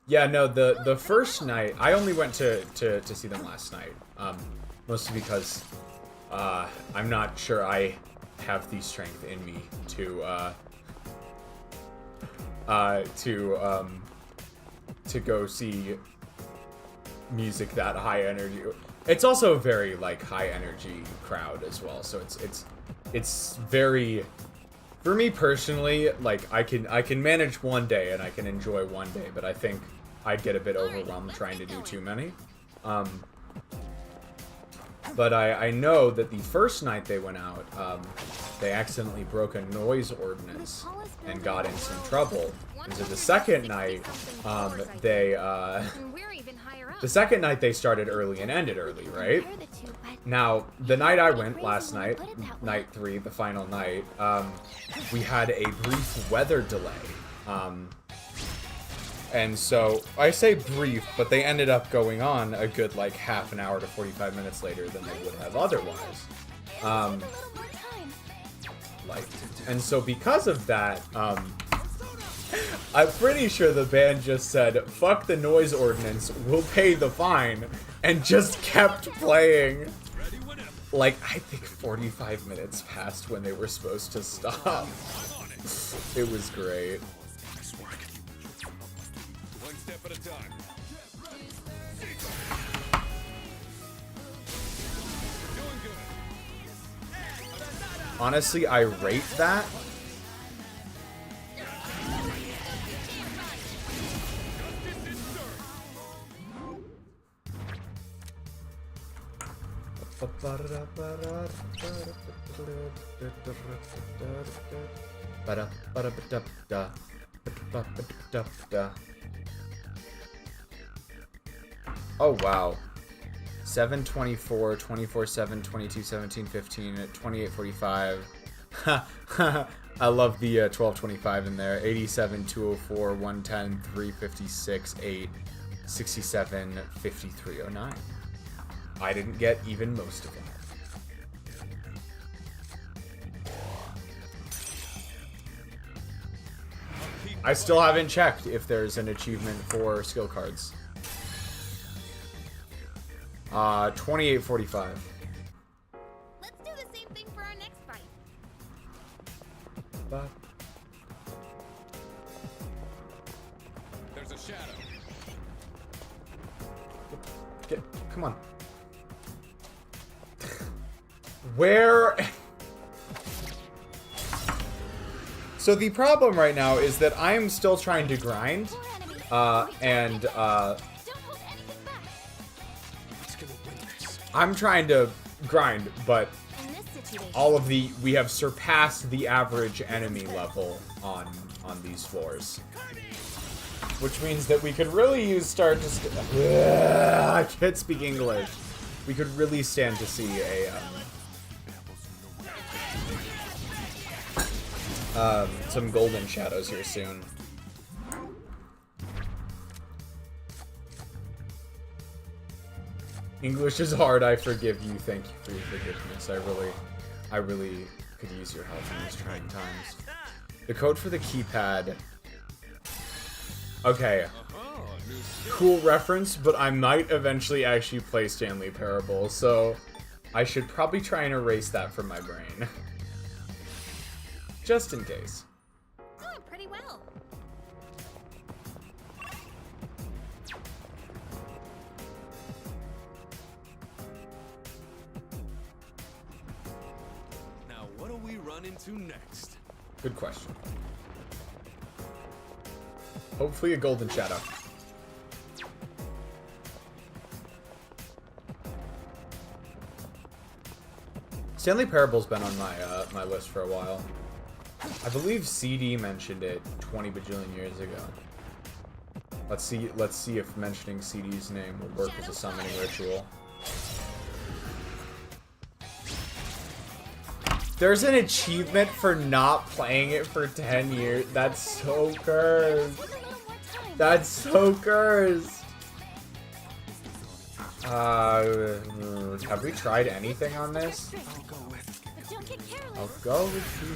Yeah, no, the first night, I only went to see them last night. Mostly because I'm not sure I have the strength in me to go see music that high energy. It's also a very like high energy crowd as well, so it's very, for me personally, like I can manage one day and I can enjoy one day, but I think I'd get a bit overwhelmed trying to do too many. But I know that the first night they went out, they accidentally broke a noise ordinance and got in some trouble. And so the second night, they started early and ended early, right? Now, the night I went last night, night 3, the final night, we had a brief weather delay. And so, I say brief, but they ended up going on a good, like, half an hour to 45 minutes later than they would have otherwise. And so because of that, I'm pretty sure the band just said, fuck the noise ordinance, we'll pay the fine, and just kept playing. Like, I think 45 minutes passed when they were supposed to stop. It was great. One step at a time. Doing good. Honestly, I rate that. Oh wow. 7:24, 24/7, 22:17, 15 at 28:45. I love the 12:25 in there. 87, 204, 110, 356, 8, 67, 53:09. I didn't get even most of it. I still haven't checked if there's an achievement for skill cards. 28:45. Let's do the same thing for our next fight. But There's a shadow. come on. Where? So the problem right now is that I'm still trying to grind, and I'm trying to grind, but we have surpassed the average enemy level on these floors, which means that we could really use I can't speak English. We could really stand to see some golden shadows here soon. English is hard, I forgive you, thank you for your forgiveness. I really could use your help in these trying times. The code for the keypad. Okay. Cool reference, but I might eventually actually play Stanley Parable, so I should probably try and erase that from my brain. Just in case. Doing pretty well. Now, what do we run into next? Good question. Hopefully a golden shadow. Stanley Parable's been on my my list for a while. I believe CD mentioned it 20 bajillion years ago. Let's see if mentioning CD's name will work as a summoning ritual. There's an achievement for not playing it for 10 years. That's so cursed. That's so cursed. Have we tried anything on this? I'll go with you.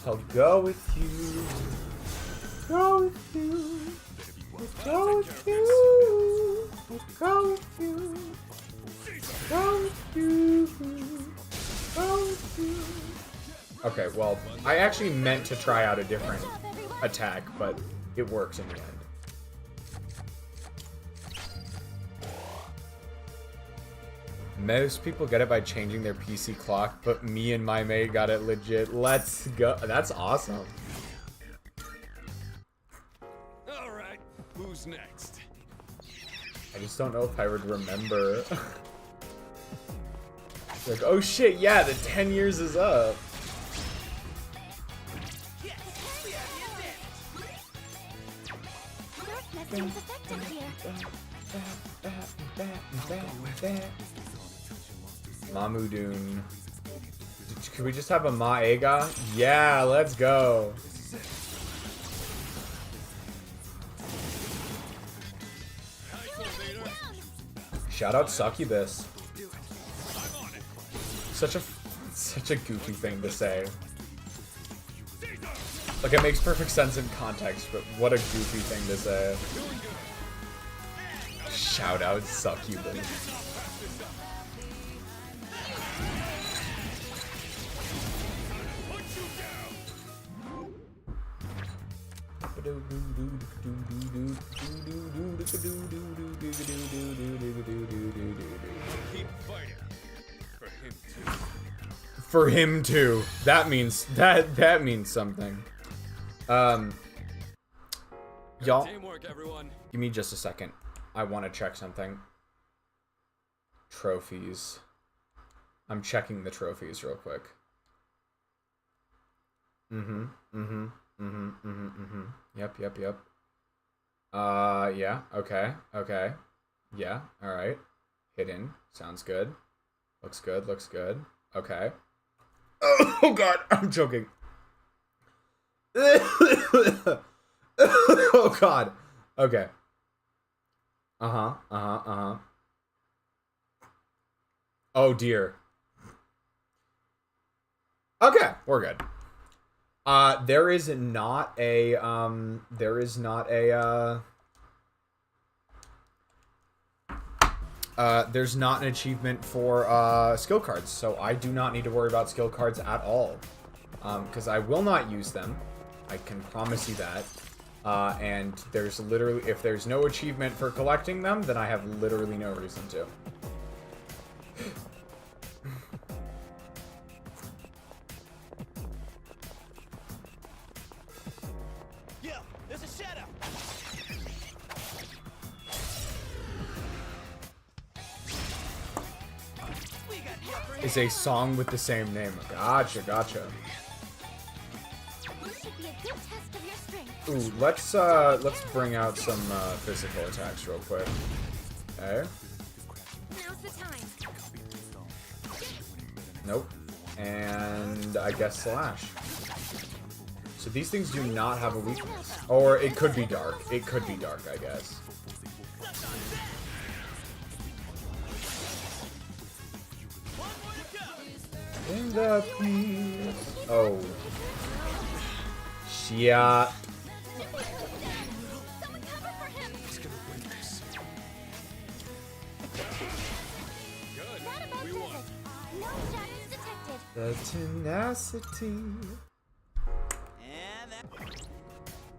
I'll go with you. Go with you. Go with you. Go with you. Go with you. Go with you. Okay, well, I actually meant to try out a different attack, but it works in the end. Most people get it by changing their PC clock, but me and my maid got it legit. Let's go. That's awesome. All right, who's next? I just don't know if I would remember. Like, oh shit, yeah, the 10 years is up. Mamudoon. Could we just have a Maega? Yeah, let's go. Shout out Succubus. Such a goofy thing to say. Like, it makes perfect sense in context, but what a goofy thing to say. Shout out Succubus. For him too. That means that means something. Y'all, give me just a second. I want to check something. Trophies. I'm checking the trophies real quick. Yep. Yeah, okay. Yeah, alright. Hidden. Sounds good. Looks good. Okay. Oh god, I'm joking. Oh god. Okay. Oh dear. Okay, we're good. There's not an achievement for skill cards, so I do not need to worry about skill cards at all, because I will not use them. I can promise you that. And there's literally, if there's no achievement for collecting them, then I have literally no reason to. Is a song with the same name. Gotcha. Ooh, let's bring out some physical attacks real quick. Okay. Now's the time. Nope. And I guess slash. So these things do not have a weakness. Or it could be dark. I guess. In the peace. Oh. Shit. Someone cover for him. Right about does it. No shadows detected. The tenacity.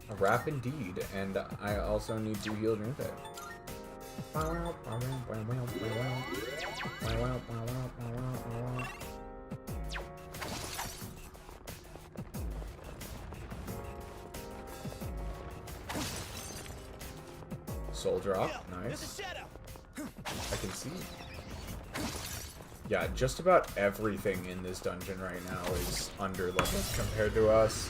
A rap indeed, and I also need to heal drink it. Soul drop, nice. I can see. Yeah, just about everything in this dungeon right now is under leveled compared to us.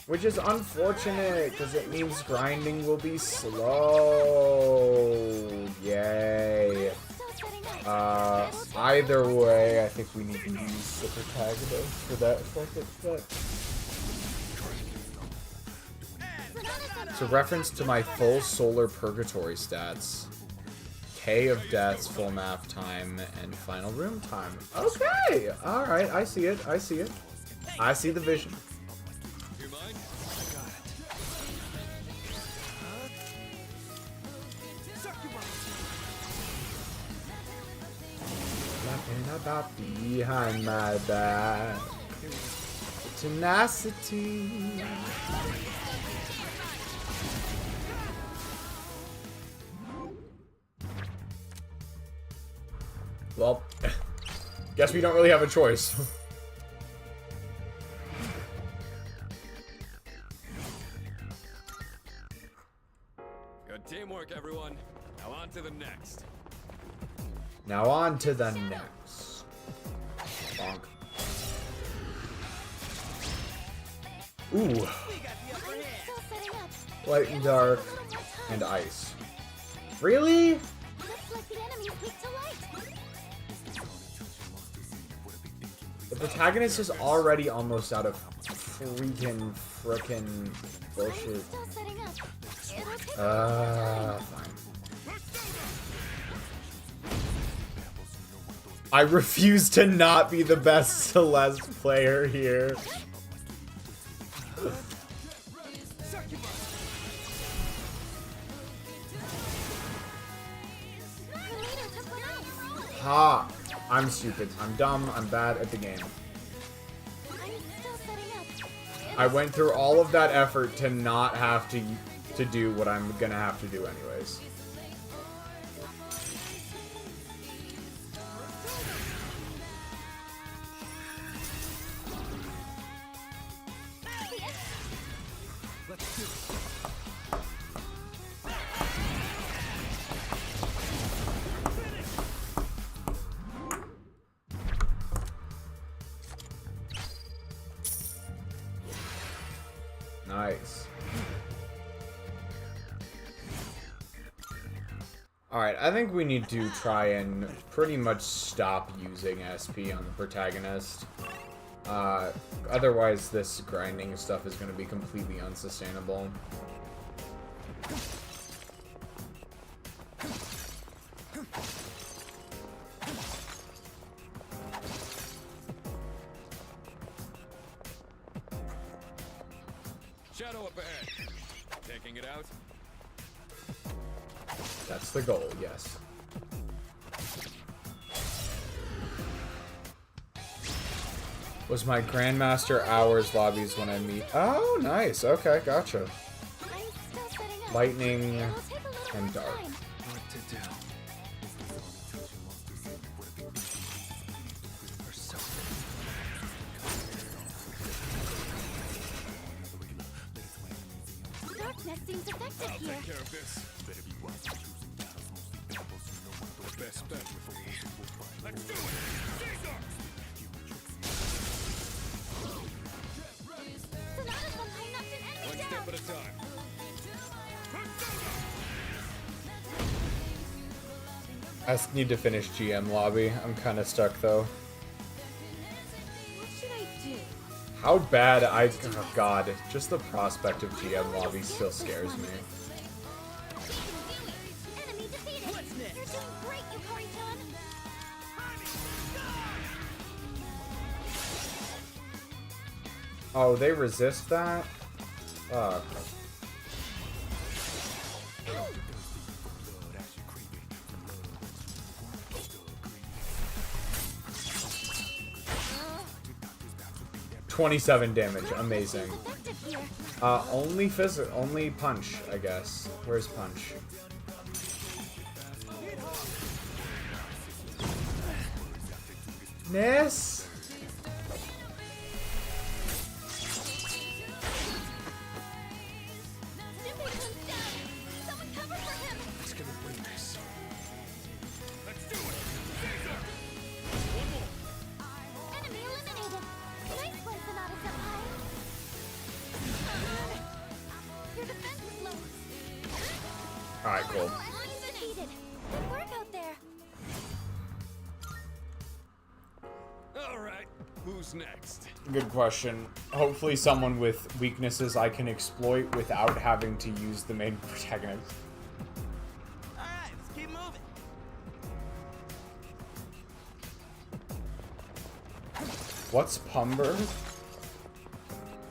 Which is unfortunate, because it means grinding will be slow. Yay. Either way, I think we need to use the protagonist for that second step. It's a reference to my full solar purgatory stats. K of deaths, full map time, and final room time. Okay! Alright, I see it. I see it. I see the vision. You mind? Laughing about behind my back. Tenacity. Well, guess we don't really have a choice. Good teamwork, everyone. Now on to the next. Now on to the next. Bonk. Ooh. I'm still setting up. Light and dark and ice. Really? Looks like the enemy's weak to light. The protagonist is already almost out of frickin' bullshit. Still setting up. It'll take Fine. I refuse to not be the best Celeste player here. Ha! I'm stupid. I'm dumb. I'm bad at the game. I'm still setting up. I went through all of that effort to not have to do what I'm gonna have to do anyways. Nice. Alright, I think we need to try and pretty much stop using SP on the protagonist. Otherwise this grinding stuff is going to be completely unsustainable. Shadow up ahead. Taking it out. That's the goal, yes. Was my Grandmaster hours lobbies when I meet... Oh, nice. Okay, gotcha. I'm still setting up. Lightning It'll take a little and more dark. time. What to do? Darkness seems effective I'll here. take care of this. The best bet. Let's do it. Caesar! Sonata's somehow knocked an enemy One down. step at a time. I need to finish GM lobby. I'm kind of stuck, though. What should I do? How bad I... Oh, God. Just the prospect of GM lobby still scares me. Enemy defeated. What's next? You're doing great, Yukari-chan. Oh, they resist that? Fuck. Uh, 27 damage. Amazing. seems effective here. Only punch, I guess. Where's punch? Miss? Simpson's down. Someone cover for him. Who's gonna win this? Let's do it. Caesar! One more. Enemy eliminated. Nice one, Sonata Senpai. Alright, cool. Defeated. Good work out there. All right, who's next? Good question. Hopefully someone with weaknesses I can exploit without having to use the main protagonist. Alright, let's keep moving. What's Pumber?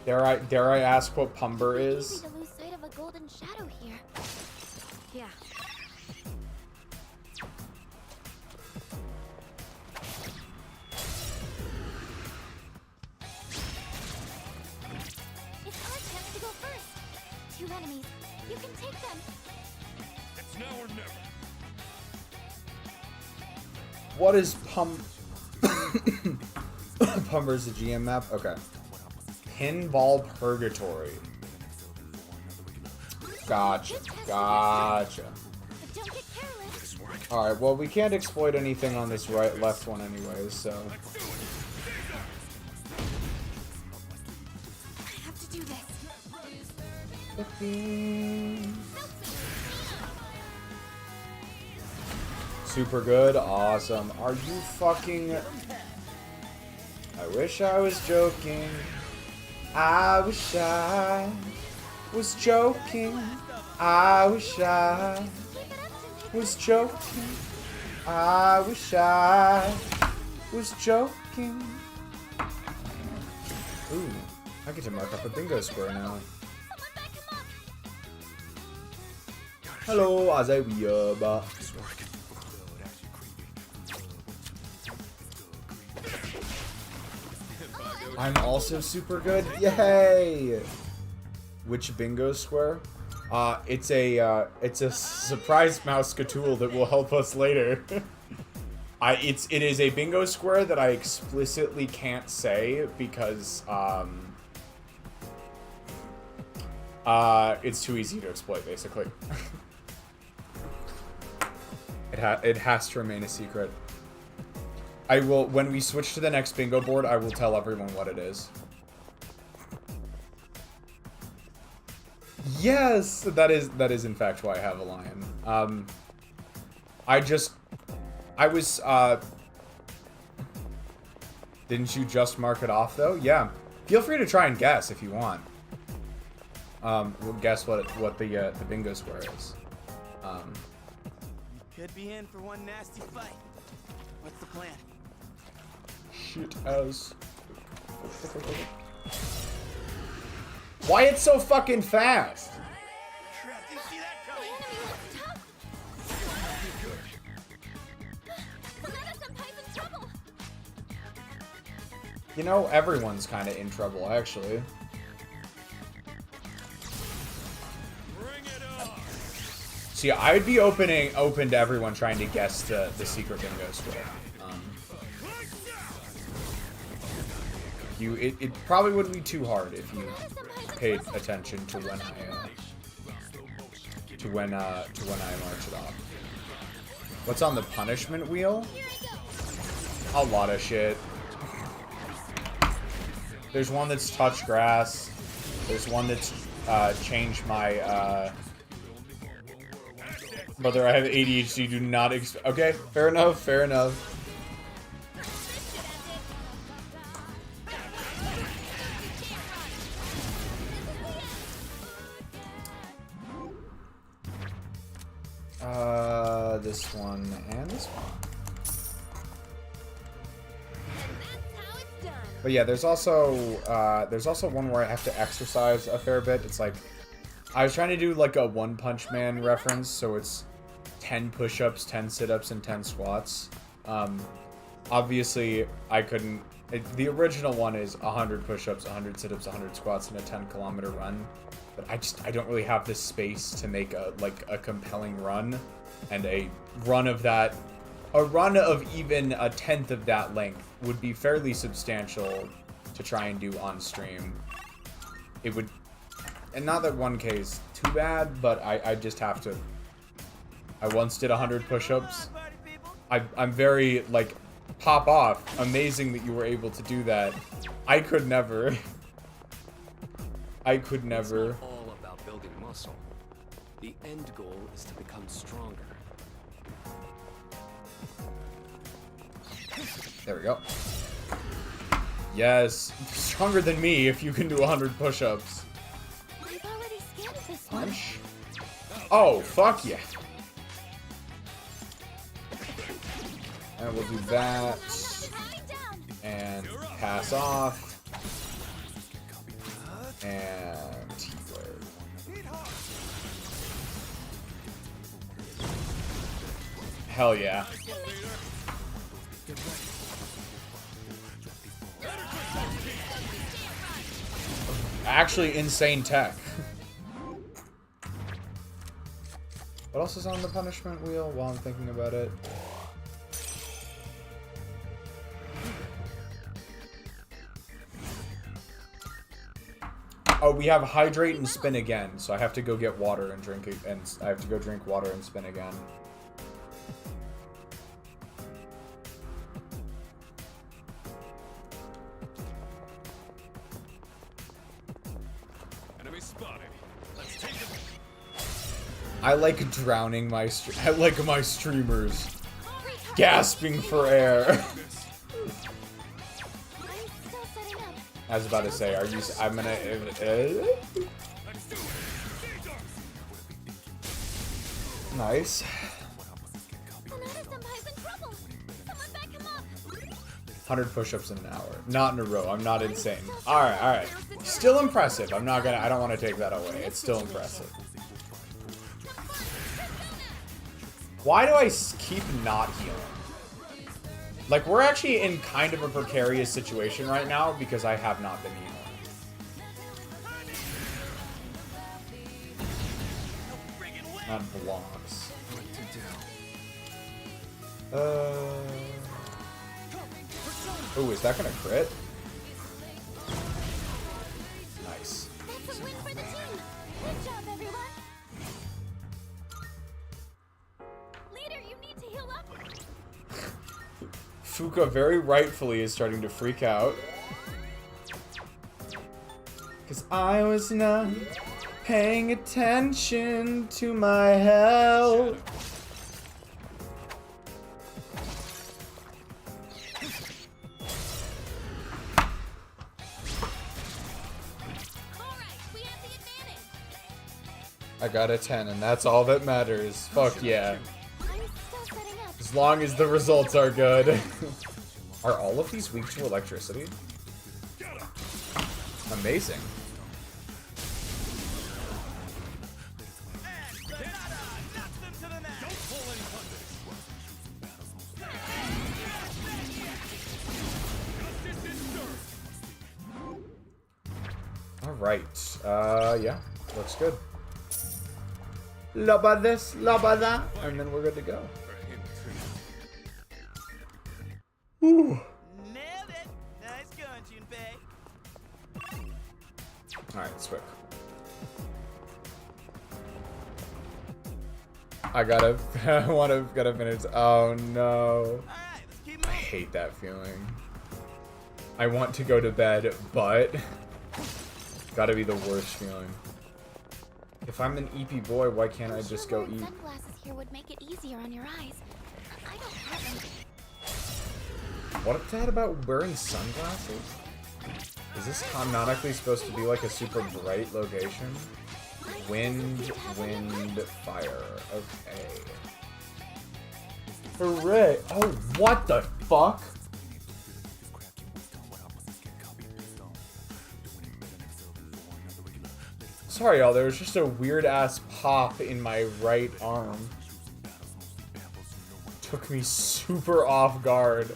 Dare I ask what Pumber is? Easy to lose sight of a golden shadow here. Yeah. It's our chance to go first. 2 enemies. You can take them. It's now or never. What is Pumber's the GM map? Okay. Pinball Purgatory. Gotcha. Gotcha. But don't get careless. Alright, well, we can't exploit anything on this left one anyways, so... I have to do this. Super good, awesome. Are you fucking... I wish I was joking. I wish I was joking. I wish I was joking. I wish I was joking. Ooh, I get to mark up a bingo square now. Someone back him up. Hello, Azayaba. I'm also super good. Yay! Which bingo square? It's a surprise mouse tool that will help us later. It is a bingo square that I explicitly can't say because it's too easy to exploit, basically. It has to remain a secret. I will, when we switch to the next bingo board, I will tell everyone what it is. Yes, that is in fact why I have a lion. Didn't you just mark it off though? Yeah. Feel free to try and guess if you want. We'll guess what the bingo square is. Could be in for one nasty fight. What's the plan? Shit as. Why it's so fucking fast? Crap, didn't see that The coming. enemy looks tough. Senpai-sen's in trouble. You know, everyone's kind of in trouble, actually. Bring it on. See, I'd be open to everyone trying to guess the secret bingo square. It probably wouldn't be too hard if you paid attention to when I march it off. What's on the punishment wheel? A lot of shit. There's one that's touch grass. There's one that's changed my brother, I have ADHD, do not okay, fair enough, fair enough. This one and this one. But yeah, there's also one where I have to exercise a fair bit. It's like I was trying to do like a One Punch Man reference, so it's 10 push-ups, 10 sit-ups, and 10 squats. Obviously, I couldn't. The original one is 100 push-ups, 100 sit-ups, 100 squats, and a 10-kilometer run. But I don't really have the space to make a compelling run, and a run of even a tenth of that length would be fairly substantial to try and do on stream. It would, and not that 1K is too bad, but I just have to. I once did 100 push-ups. I'm very like, pop off. Amazing that you were able to do that. I could never. I could never. It's not all about building muscle. The end goal is to become stronger. There we go. Yes, stronger than me if you can do 100 push-ups. I've already scanned this one. Punch. Oh, fuck yeah. And we'll do that. And pass off. And T-word. Hell yeah. Actually insane tech. What else is on the punishment wheel while I'm thinking about it? Oh, we have hydrate and spin again, so I have to go get water and drink it, and I have to go drink water and spin again. Enemy spotted. Let's take them. I like drowning my my streamers gasping for air. I'm still setting up. I was about to say, are you? I'm gonna. Nice. Sonata-senpai's in trouble. Someone back him up. 100 push-ups in an hour. Not in a row. I'm not insane. All right, all right. Still impressive. I'm not gonna. I don't want to take that away. It's still impressive. Why do I keep not healing? Like, we're actually in kind of a precarious situation right now because I have not been healing. Not blocks. Oh, is that gonna crit? Nice. That's a win for the team. Good job, everyone. Leader, you need to heal up. Fuka very rightfully is starting to freak out. Cause I was not paying attention to my health. I got a 10 and that's all that matters. Fuck yeah. I'm still setting up. As long as the results are good. Are all of these weak to electricity? Amazing. Alright. Yeah. Looks good. Loba this, loba that. And then we're good to go. Ooh. Nailed it. Nice going, Junpei. Alright, Swick. I gotta finish. Oh no. All right, let's keep I moving. hate that feeling. I want to go to bed, but gotta be the worst feeling. If I'm an EP boy, why can't I just go wearing eat? Sunglasses here would make it easier on your eyes. I don't have them. What's that about wearing sunglasses? Is this canonically supposed to be like a super bright location? Wind, fire. Okay. Hooray! Oh, what the fuck? Sorry, y'all. There was just a weird ass pop in my right arm. Took me super off guard.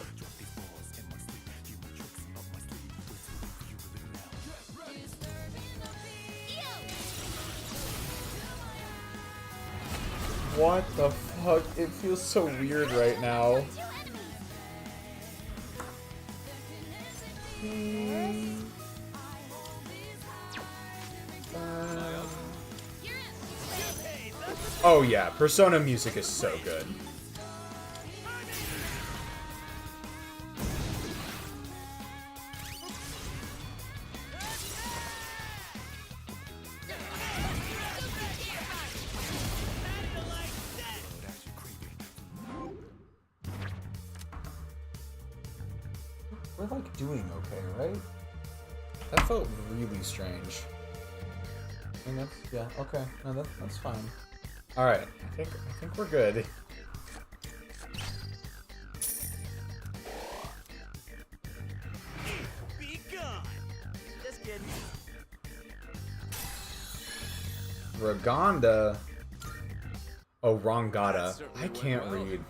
What the fuck? It feels so weird right now. Oh yeah, Persona music is so good. We're like doing okay, right? That felt really strange. I mean, that's, yeah, okay. No, that's fine. Alright, I think we're good. Be gone. Just kidding. Ragonda. Oh, Rongada. I can't read.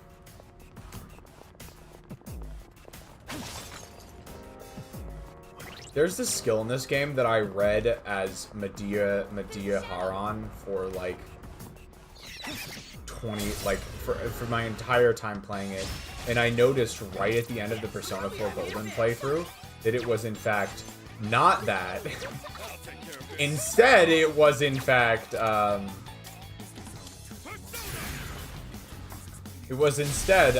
There's this skill in this game that I read as Medea Haran for like 20, like for my entire time playing it, and I noticed right at the end of the Persona 4 Golden playthrough that it was in fact not that. Instead, it was in fact it was instead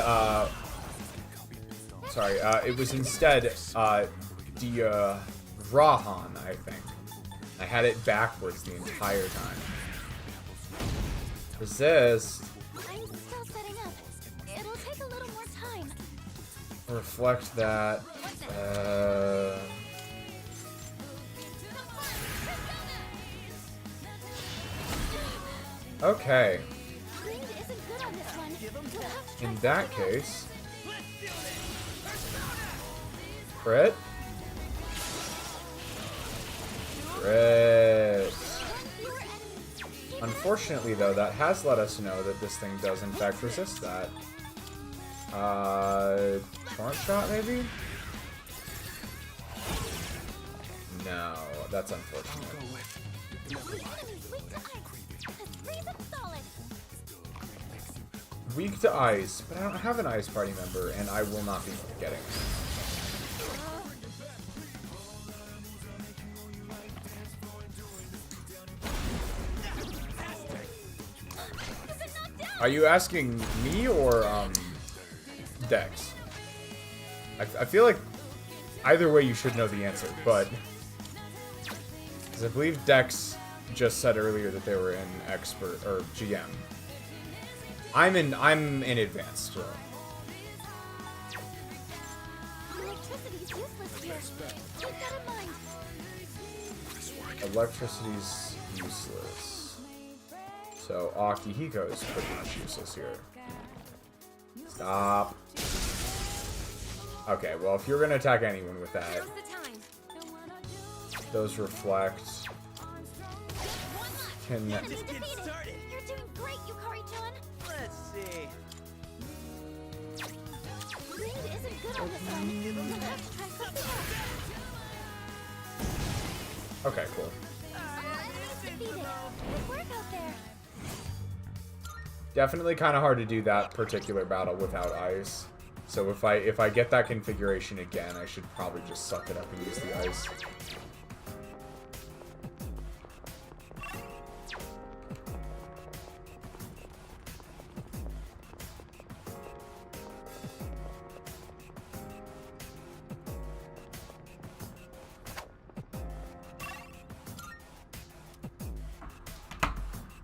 Dia Rahan, I think. I had it backwards the entire time. Resist. I'm still setting up. It'll take a little more time. Reflect that. Okay. Wind isn't good on this one. You'll have to try In that case. Crit. Crit. Unfortunately, though, that has let us know that this thing does in fact resist that. Torrent shot, maybe? No, that's unfortunate. Weak to ice, but I don't have an ice party member, and I will not be getting it. Are you asking me or, Dex? I feel like either way you should know the answer, but... Because I believe Dex just said earlier that they were in expert, or GM. I'm in advanced still. Electricity's useless here. Keep that in mind. Electricity's useless. So Akihiko is pretty much useless here. Stop. Okay, well, if you're gonna attack anyone with that, those reflect. Can. Just getting started. You're doing great, Yukari-chan. Let's see. Wind isn't good on this one. You'll have to try something else. Okay, cool. Defeated. Good work out there. Definitely kind of hard to do that particular battle without ice. So if I get that configuration again, I should probably just suck it up and use the ice.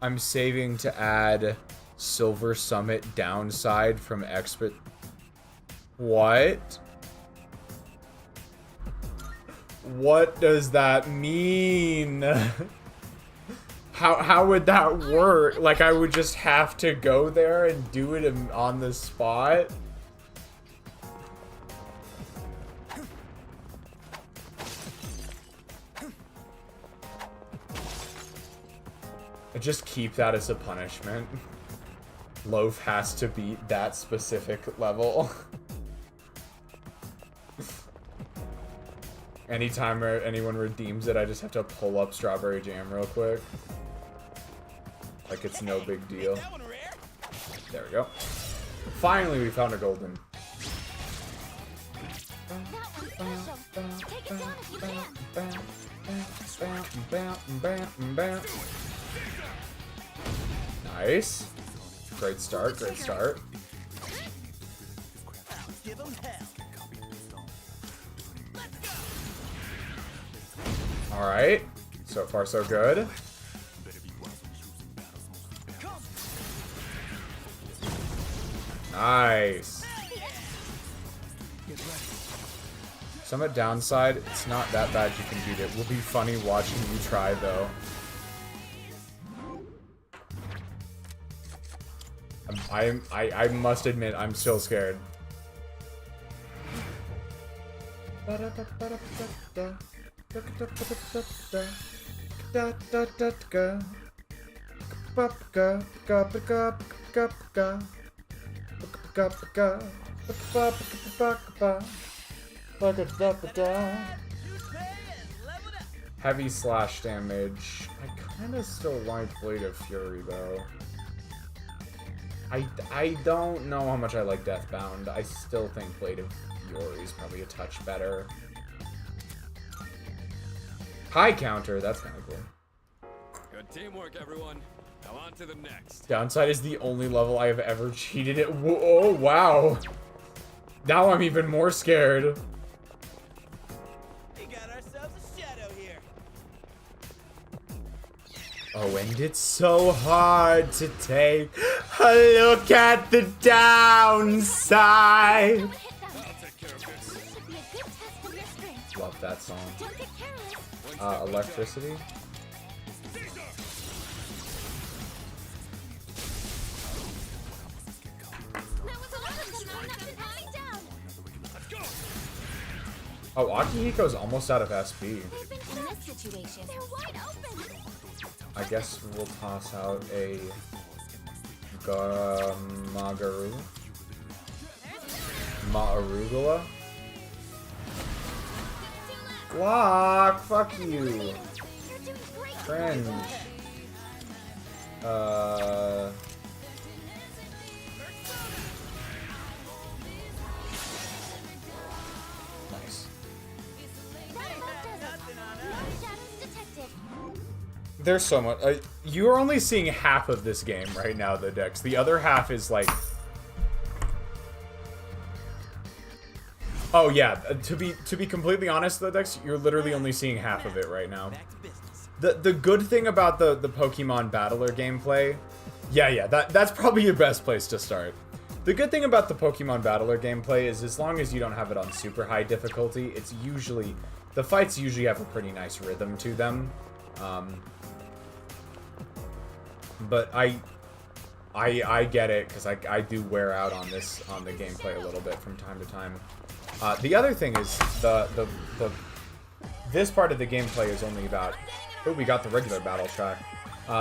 I'm saving to add Silver Summit downside from Expert. What? What does that mean? How would that work? Like, I would just have to go there and do it on the spot? I just keep that as a punishment. Loaf has to beat that specific level. Anytime anyone redeems it, I just have to pull up Strawberry Jam real quick. Like it's no big deal. There we go. Finally, we found a golden. Take it down if you can. Nice. Great start, great start. Give 'em hell. Alright. So far, so good. Nice. Somewhat downside, it's not that bad you can beat it. Will be funny watching you try though. I must admit, I'm still scared. Heavy slash damage. I kind of still like Blade of Fury though. I don't know how much I like Deathbound. I still think Blade of Fury is probably a touch better. High counter, that's kind of cool. Good teamwork, everyone. Now on to the next. Downside is the only level I have ever cheated at. Whoa, oh, wow. Now I'm even more scared. We got ourselves a shadow here. Oh, and it's so hard to take a look at the downside. Hit them. This should be a good test of your strength. Love that song. Don't get careless. Electricity. That was a lot of them. I'm not coming down. Oh, Akihiko's almost out of SP. They've been in this situation. They're wide open. I guess we'll toss out a Magaru. Maarugula? Block! Fuck you! You're doing great. Cringe. Nice. That about does it. No shadows detected. There's so much. You are only seeing half of this game right now, the Dex. The other half is like... Oh yeah, to be completely honest, the Dex, you're literally only seeing half of it right now. Back to business. The good thing about the Pokemon Battler gameplay... Yeah, that's probably your best place to start. The good thing about the Pokemon Battler gameplay is as long as you don't have it on super high difficulty, it's usually... The fights usually have a pretty nice rhythm to them. But I get it, because I do wear out on the gameplay a little bit from time to time. The other thing is this part of the gameplay is only about... Oh, we got the regular battle track.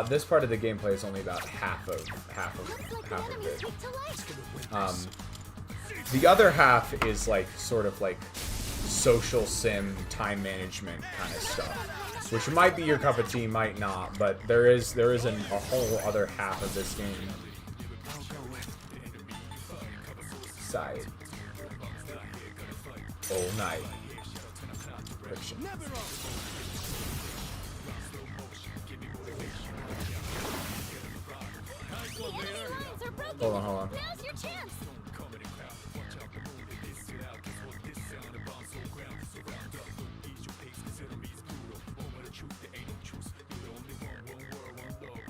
This part of the gameplay is only about half of it. The other half is like sort of like social sim time management kind of stuff, which might be your cup of tea, might not, but there is a whole other half of this game. Side. All night. Friction. Hold on. Now's your chance.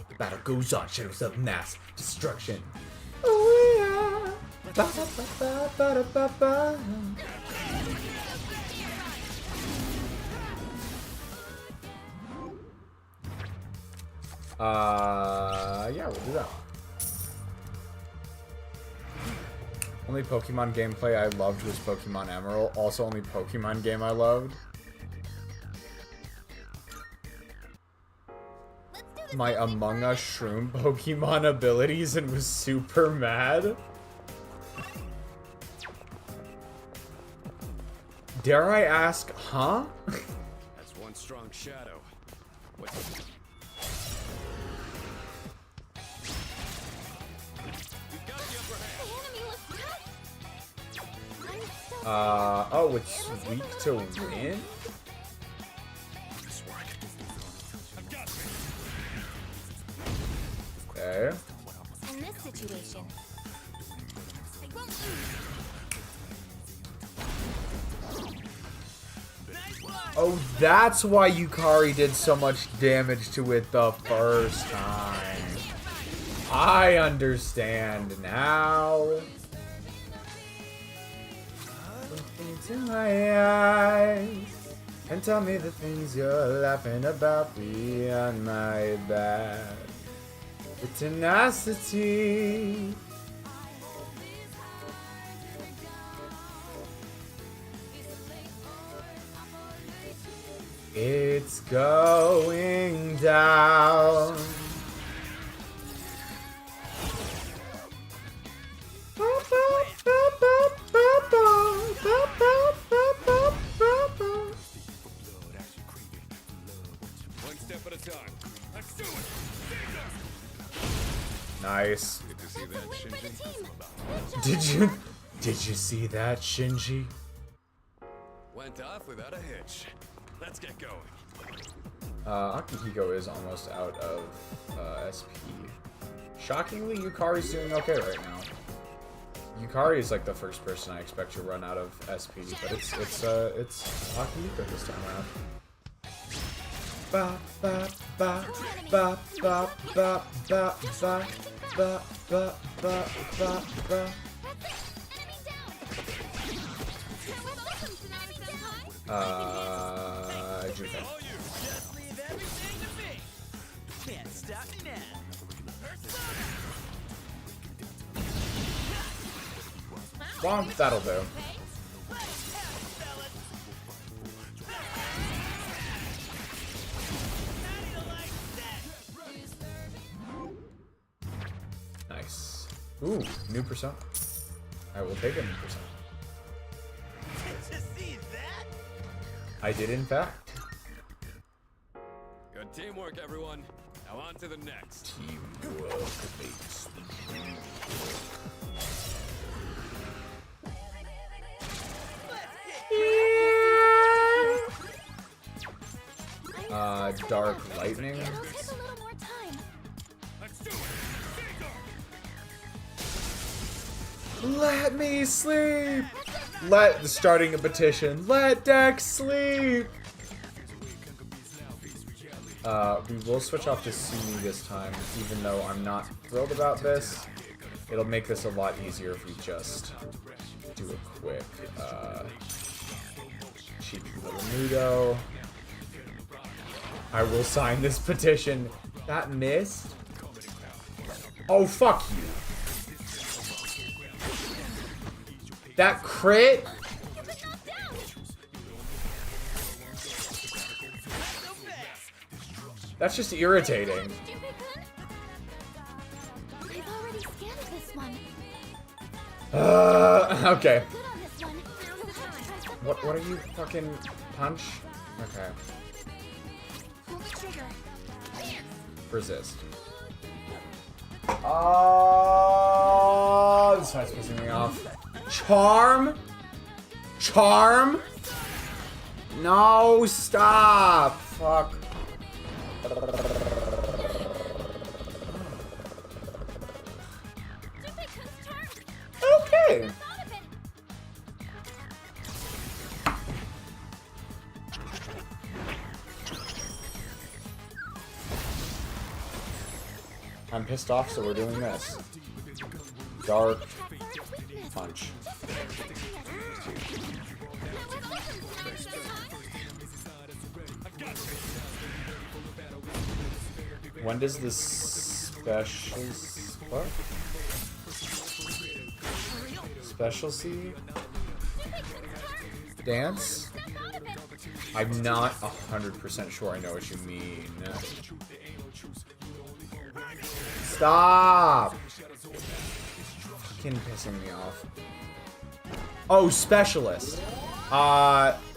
The battle goes on, shadows of mass destruction. Oh yeah. Ba, ba, ba, ba, ba, ba. Yeah, we'll do that. Only Pokemon gameplay I loved was Pokemon Emerald. Also, only Pokemon game I loved. My Among Us Shroom Pokemon abilities and was super mad. Dare I ask, huh? That's one strong shadow. Wait. Oh, it's weak to win? Okay. In this situation, I won't lose. Oh, that's why Yukari did so much damage to it the first time. I understand now. into my eyes and tell me the things you're laughing about beyond my back. The tenacity. It's going down. One step at a time. Let's do it. Nice. Good to see that, Win for the Shinji. team. Good job. Did you see that, Shinji? Went off without a hitch. Let's get going. Akihiko is almost out of SP. Shockingly, Yukari's doing okay right now. Yukari is like the first person I expect to run out of SP, but it's Akihiko this time around. Ba ba ba ba ba ba ba ba ba ba ba ba ba. Juke. Just leave everything to me. Can't stop me now. Well, that'll do. Nice. Ooh, new persona. I will take a new persona. Did you see that? I did, in fact. Good teamwork, everyone. Now on to the next. Teamwork makes the dream Dark lightning. It'll take a little more time. Let's do it. Let me sleep. Starting a petition. Let Dex sleep. We will switch off to Suny this time, even though I'm not thrilled about this. It'll make this a lot easier if we just do a quick cheap little nudo. I will sign this petition. That missed? Oh, fuck you. That crit? That's just irritating. I've already scanned this one. Okay. Good on this one. Now's the time to try something What are else. you, fucking punch? Okay. Pull the trigger. Resist. Oh, this fight's pissing me off. Charm? Charm? No, stop. Fuck. Okay. I'm pissed off, so we're doing this. Dark punch. When does this special what? Specialty dance? I'm not 100% sure I know what you mean. Stop! Fucking pissing me off. Oh, specialist.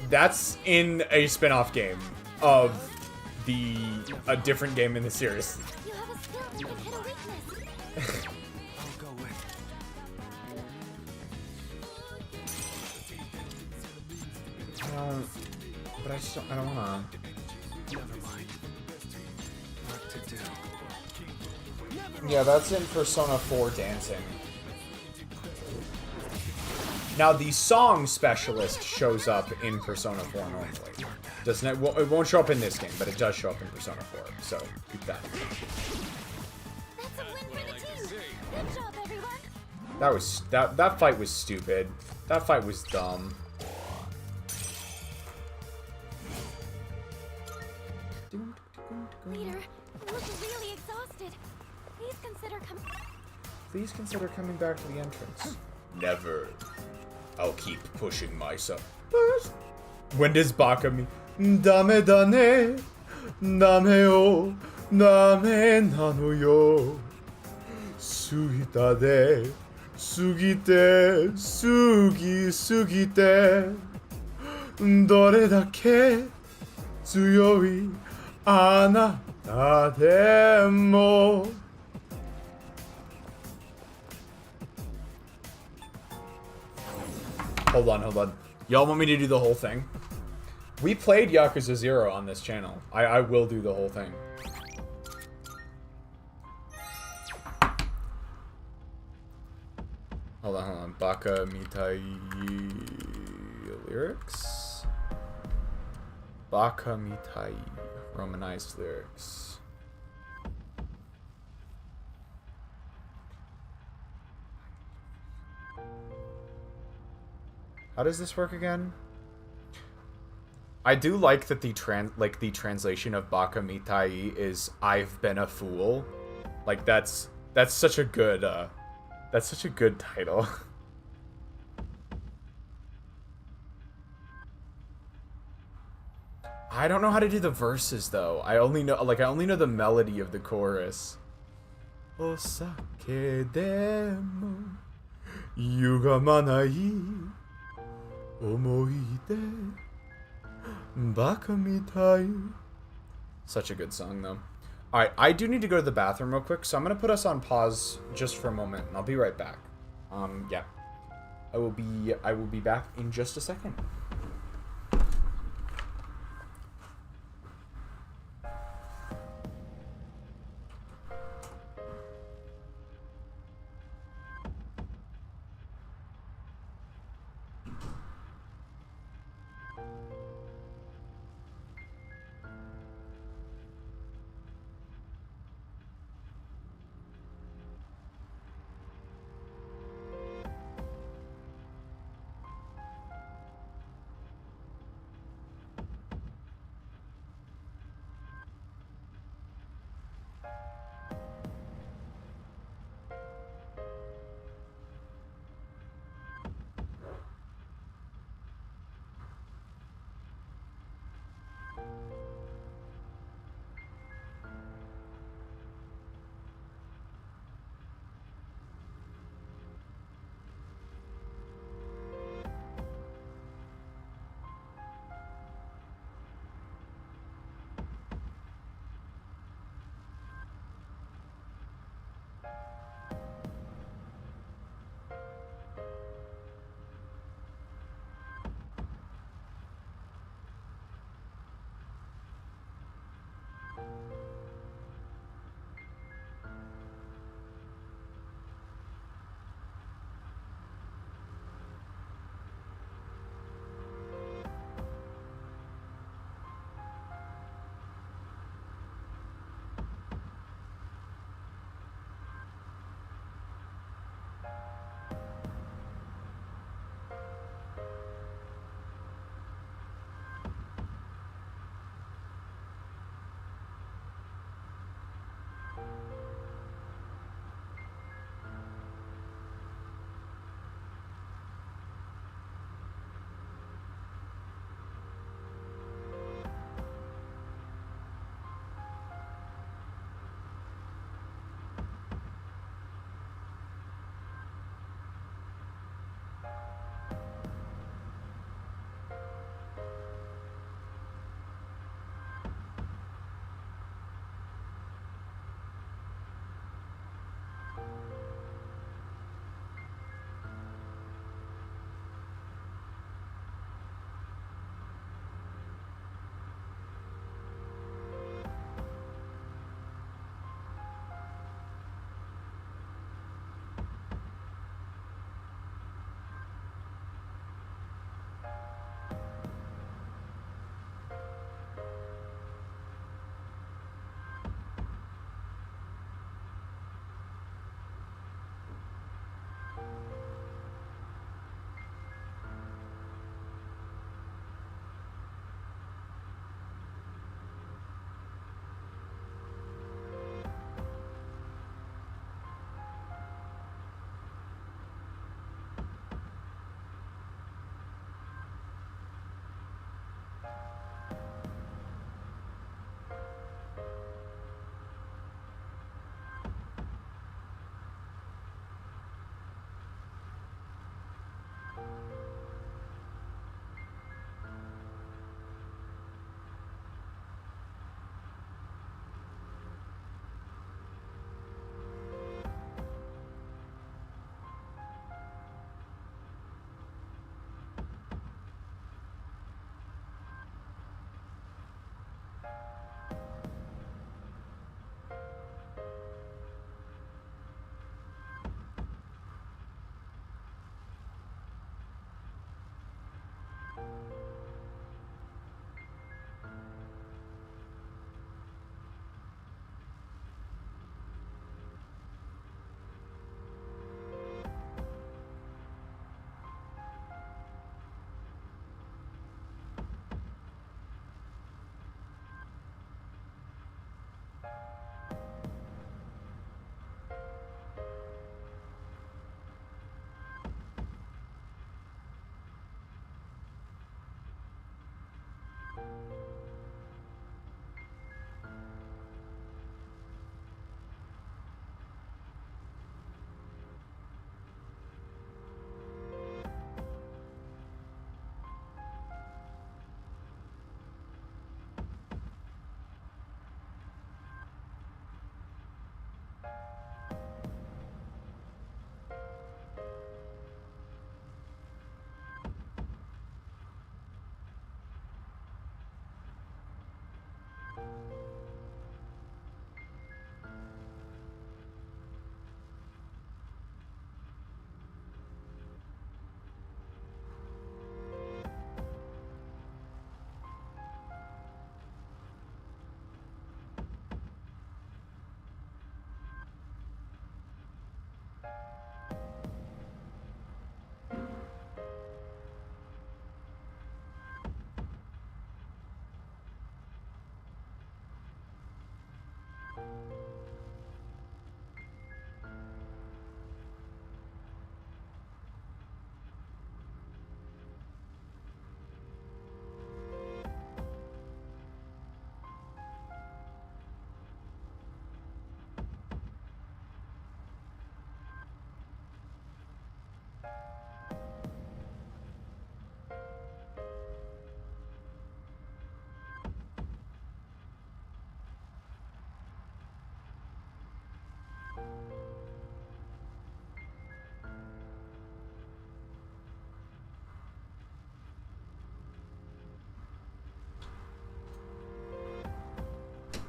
That's in a spin-off game of a different game in the series. You have a skill that can hit a weakness. I'll go with. But I just don't, I don't wanna. Never mind. What to do? Yeah, that's in Persona 4 dancing. Now the song specialist shows up in Persona 4 normally. Doesn't it? Well, it won't show up in this game, but it does show up in Persona 4. So keep that. That's a win for the team. Good job, everyone. That fight was stupid. That fight was dumb. Leader, you look really exhausted. Please consider coming back to the entrance. Never. I'll keep pushing myself. When does Baka me? Dame dane, dame yo, dame nano yo. Sugita de, sugite, sugite. Dore dake tsuyoi anata demo. Hold on. Y'all want me to do the whole thing? We played Yakuza 0 on this channel. I will do the whole thing. Hold on. Baka Mitai lyrics? Baka Mitai. Romanized lyrics. How does this work again? I do like that the translation of Baka Mitai is I've been a fool. Like that's such a good title. I don't know how to do the verses though. I only know the melody of the chorus. Osake demo yugamanai omoide baka mitai. Such a good song though. Alright, I do need to go to the bathroom real quick, so I'm gonna put us on pause just for a moment and I'll be right back. Yeah. I will be back in just a second.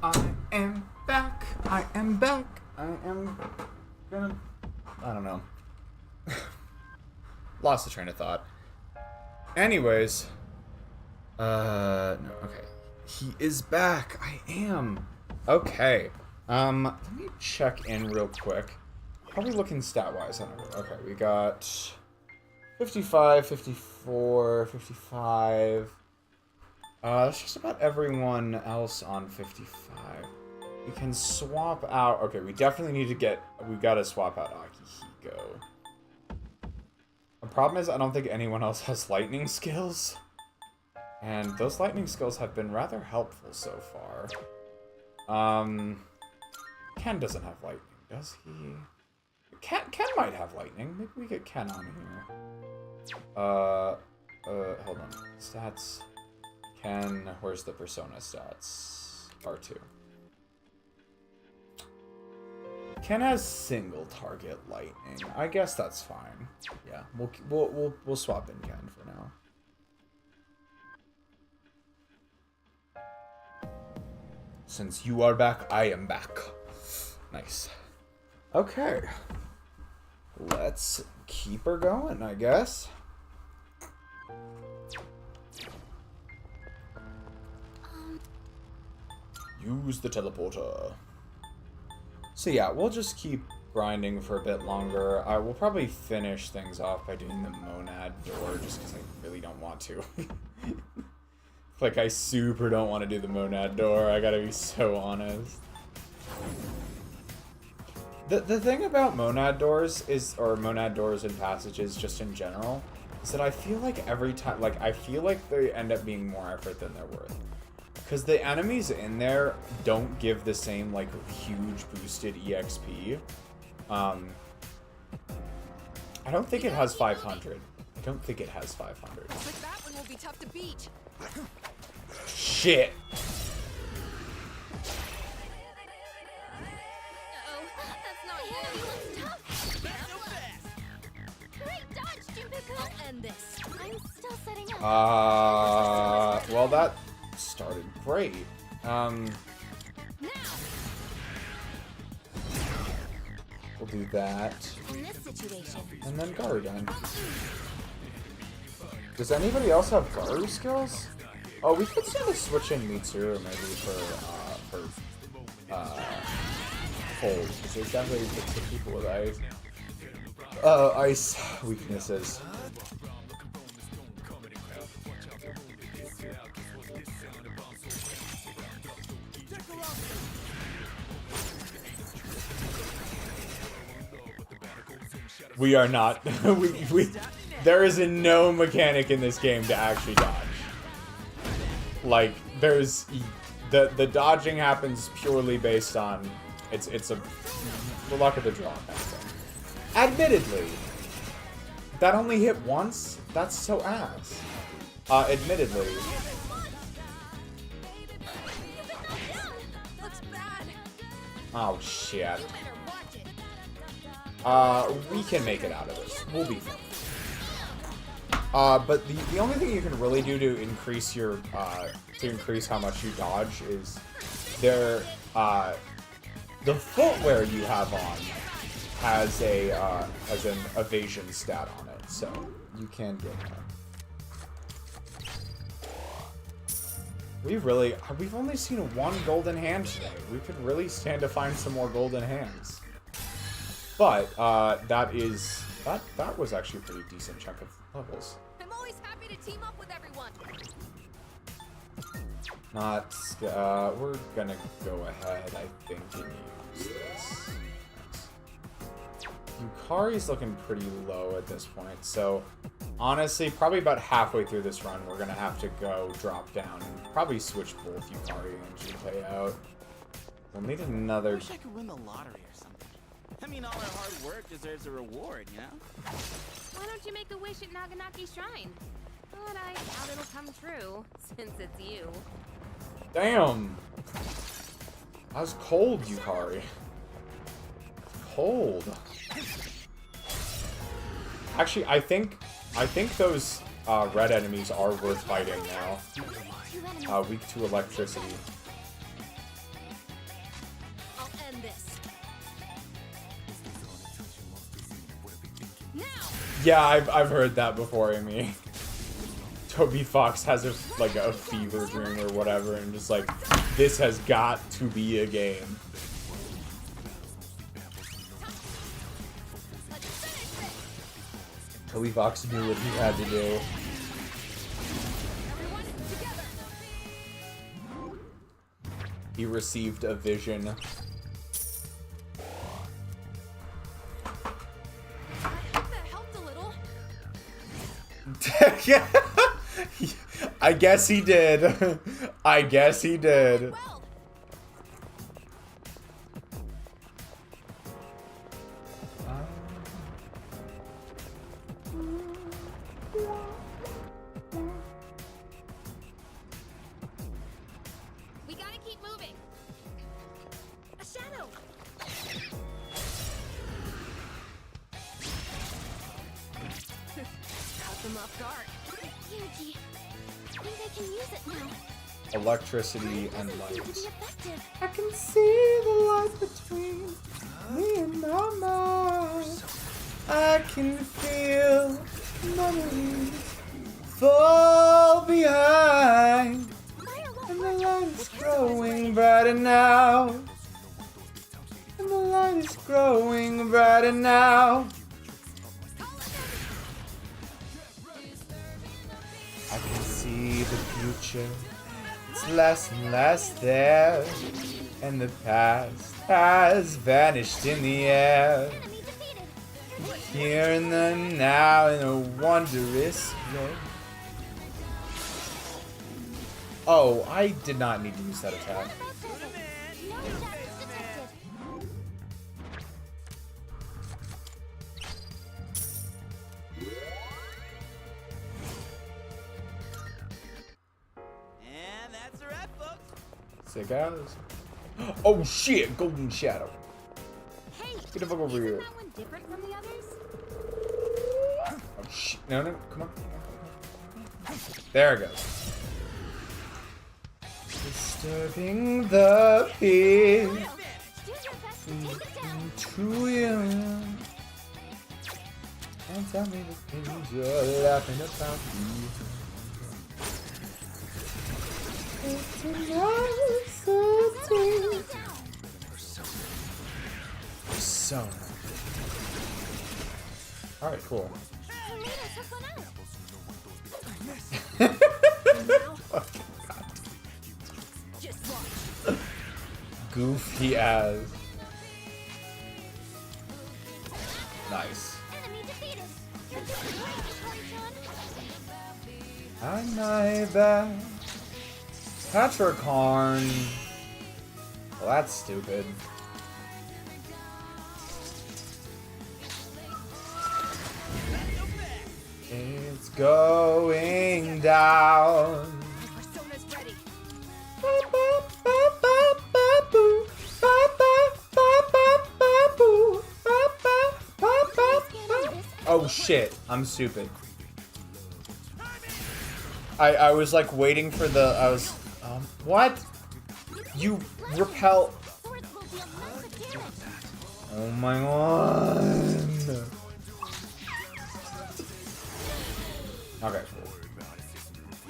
I am back. I am back. I am gonna... I don't know. Lost the train of thought. Anyways. No, okay. He is back. I am. Okay. Let me check in real quick. How are we looking stat-wise? Okay, we got 55, 54, 55. That's just about everyone else on 55. We can swap out... Okay, we definitely need to get... We gotta swap out Akihiko. The problem is I don't think anyone else has lightning skills. And those lightning skills have been rather helpful so far. Ken doesn't have lightning, does he? Ken might have lightning. Maybe we get Ken on here. Hold on. Stats. Ken, where's the persona stats? R2. Ken has single target lightning. I guess that's fine. Yeah, we'll swap in Ken for now. Since you are back, I am back. Nice. Okay. Let's keep her going, I guess. Use the teleporter. So yeah, we'll just keep grinding for a bit longer. I will probably finish things off by doing the monad door, just because I really don't want to. Like, I super don't want to do the monad door, I gotta be so honest. The thing about monad doors is, or monad doors and passages just in general, is that I feel like every time, like, I feel like they end up being more effort than they're worth. Because the enemies in there don't give the same, like, huge boosted EXP. I don't think it has 500. I don't think it has 500. But that one will be tough to beat. Shit. Oh, that's not you. Tough. Great dodge, Jumiko. I'll end this. I'm still setting up. Well, that started great. Now. We'll do that. In this situation. And then Garudan. Does anybody else have Garu skills? Oh, we could sort of switch in Mitsuru maybe for cold, because there's definitely some people with ice weaknesses. We are not. There is no mechanic in this game to actually dodge. Like, there's the dodging happens purely based on it's the luck of the draw kind of thing. Admittedly, that only hit once. That's so ass. Admittedly. Looks bad. Oh shit. You better watch it. We can make it out of this. We'll be fine. But the only thing you can really do to increase your to increase how much you dodge is there the footwear you have on has an evasion stat on it, so you can get that. We've only seen one golden hand today. We could really stand to find some more golden hands. But that was actually a pretty decent chunk of levels. I'm always happy to team up with everyone. We're gonna go ahead, I think, and use this. Yukari's looking pretty low at this point, so honestly, probably about halfway through this run, we're gonna have to go drop down and probably switch both Yukari and Junpei out. We'll need another. I wish I could win the lottery or something. I mean, all our hard work deserves a reward, you know? Why don't you make a wish at Naganaki Shrine? But I doubt it'll come true, since it's you. Damn! That was cold, Yukari. Cold. Actually, I think those red enemies are worth fighting now. Weak to electricity. end this. Now. Yeah, I've heard that before, Amy. Toby Fox has a fever dream or whatever, and just like, this has got to be a game. Toby Fox knew what he had to do. Everyone together. He received a vision. I hope that helped a little. I guess he did. I guess he did. Well, we gotta keep moving. A shadow. Caught them off guard. Yuji, I think I can use it now. Electricity and Doesn't seem to light. be effective. I can see the light between me and my mind. I can feel memories fall behind. Fire won't And the work. light is growing brighter now. And the light is growing brighter now. I can see the future. It's less and less there. And the past has vanished in the air. Enemy defeated. Here and then now in a wondrous way. Oh, I did not need to use that attack. What about this? No shadows detected. And that's a wrap, folks. Sick ass. Oh shit, golden shadow. Hey, Get the fuck over isn't here. that one different from the others? Oh shit. No, no, come on. There it goes. Disturbing the peace Do your best to take it down. to you. And tell me the things you're laughing about. It's a nice thing. So. Alright, cool. Selena took one out. Just watch. Goofy as. Nice. Enemy defeated. You're doing great, Tori-chan. On my back. Petricorn. Well, that's stupid. It's going down. Persona's ready. Oh shit, I'm stupid. I was like waiting for the, what? You repel. Swords will deal massive damage. Oh my god. Okay, cool.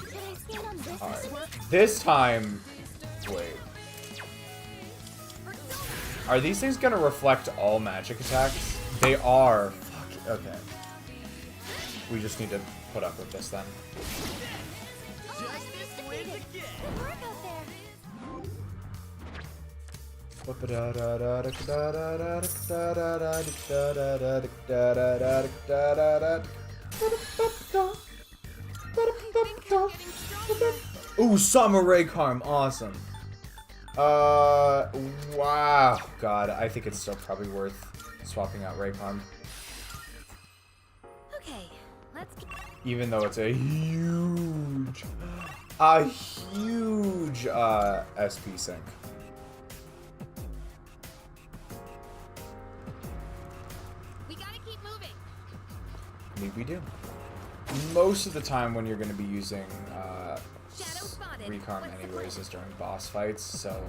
Should I stand on this? Alright. This time, wait. Are these things gonna reflect all magic attacks? They are. Fuck. Okay. We just need to put up with this then. Justice wins again. Good work out there. Ooh, Summer Ray Karm, awesome. Wow. God, I think it's still probably worth swapping out Ray Karm. Okay, let's get... Even though it's a huge SP sync. We gotta keep moving. I mean, we do. Most of the time when you're going to be using Shadow spotted. Recarm What's the anyways is during boss fights, so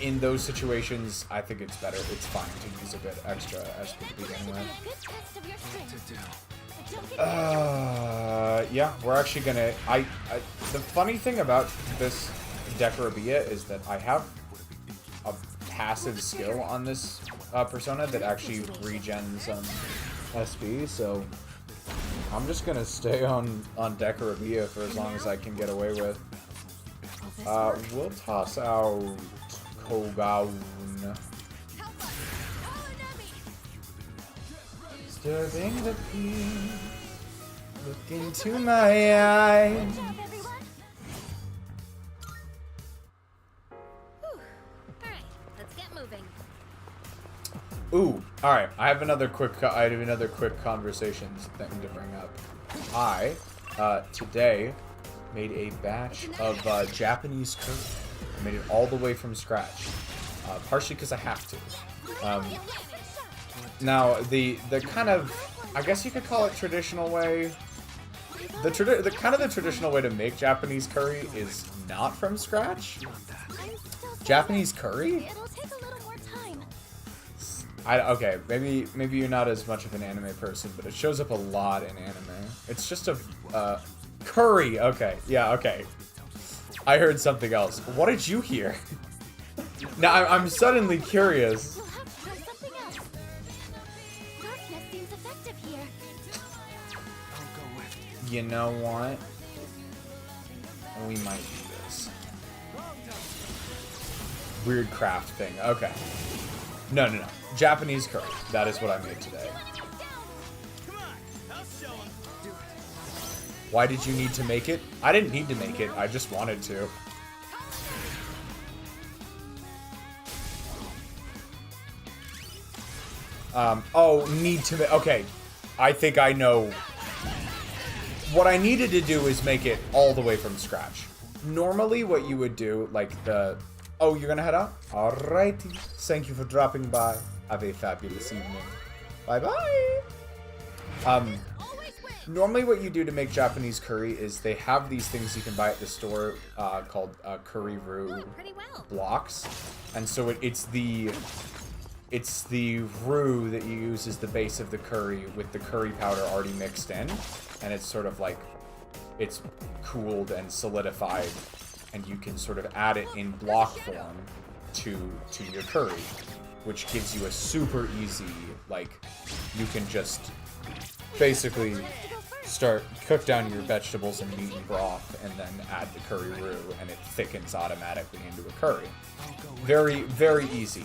in those situations, I think it's better. It's fine to use a bit extra SP to begin with. A good test of your strength. But don't get Yeah, we're actually gonna. The funny thing about this Decorabia is that I have a passive skill on this persona that actually regens SP, so I'm just gonna stay on Decorabia for as long as I can get away with. We'll toss out Kogaun. Disturbing the peace. Look into my eyes. good job, everyone. Alright, let's get moving. Ooh, all right. I have another quick conversation thing to bring up. I today made a batch of Japanese curry. I made it all the way from scratch, partially because I have to. Now the kind of, I guess you could call it traditional way. The traditional way to make Japanese curry is not from scratch. Japanese curry? It'll take a little more time. Okay, maybe you're not as much of an anime person, but it shows up a lot in anime. It's just a curry. Okay, yeah, okay. I heard something else. What did you hear? Now I'm suddenly curious. We'll have to try something else. Darkness seems effective here. You know what? We might do this. Weird craft thing. Okay. No. Japanese curry. That is what I made today. Come on, I'll show 'em. Do it. Why did you need to make it? I didn't need to make it. I just wanted to. Oh, need to make... Okay. I think I know. What I needed to do is make it all the way from scratch. Normally, what you would do, like the... Oh, you're gonna head out? Alrighty. Thank you for dropping by. Have a fabulous evening. Bye-bye. Normally what you do to make Japanese curry is they have these things you can buy at the store called curry roux Pretty well. blocks. And so it's the roux that you use as the base of the curry with the curry powder already mixed in. And it's sort of like, it's cooled and solidified, and you can sort of add it in block form to your curry, which gives you a super easy, like, you can just basically cook down your vegetables and meat and broth, and then add the curry roux, and it thickens automatically into a curry. Very, very easy.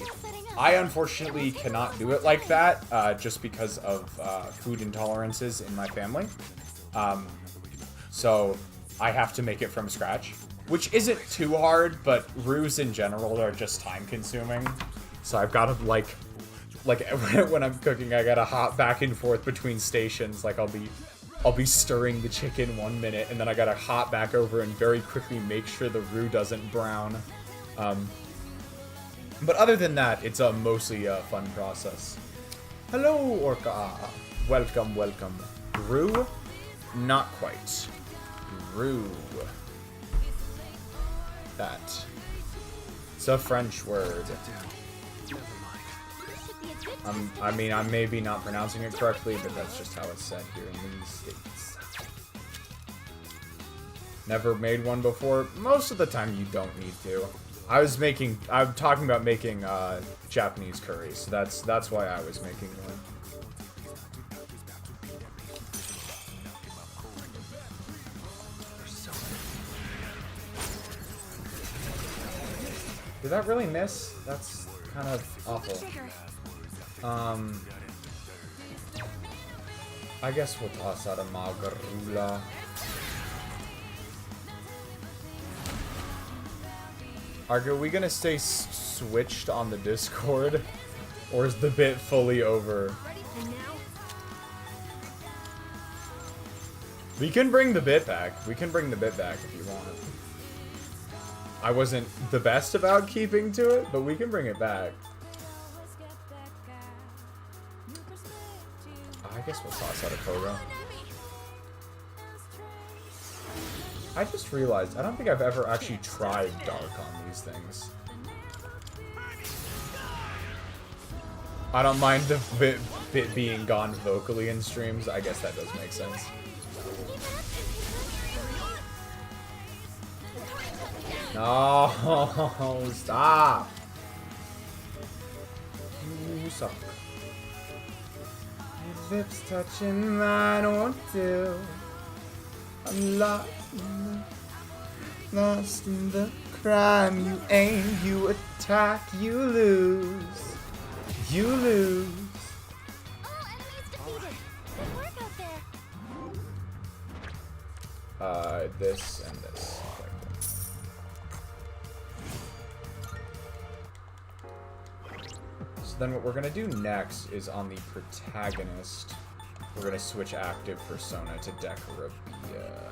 I unfortunately cannot do it like that, just because of food intolerances in my family. So I have to make it from scratch, which isn't too hard, but roux in general are just time consuming. So I've got to like when I'm cooking, I gotta hop back and forth between stations. Like I'll be stirring the chicken 1 minute, and then I gotta hop back over and very quickly make sure the roux doesn't brown. But other than that, it's a mostly fun process. Hello, Orca. Welcome. Roux? Not quite. Roux. That. It's a French word. I mean, I may be not pronouncing it correctly, but that's just how it's said here in these states. Never made one before. Most of the time, you don't need to. I'm talking about making Japanese curry, so that's why I was making one. Did that really miss? That's kind of awful. I guess we'll toss out a Magarula. Are we gonna stay switched on the Discord? Or is the bit fully over? We can bring the bit back. If you want. I wasn't the best about keeping to it, but we can bring it back. I guess we'll toss out a Koga. I just realized, I don't think I've ever actually tried dark on these things. I don't mind the bit being gone vocally in streams. I guess that does make sense. No, stop. You suck. Your lips touching mine won't do. I'm lost in the crime. You aim, you attack, you lose. You lose. Oh, enemies defeated. Good work out there. This and this. So then what we're gonna do next is on the protagonist, we're gonna switch active persona to Decorabia.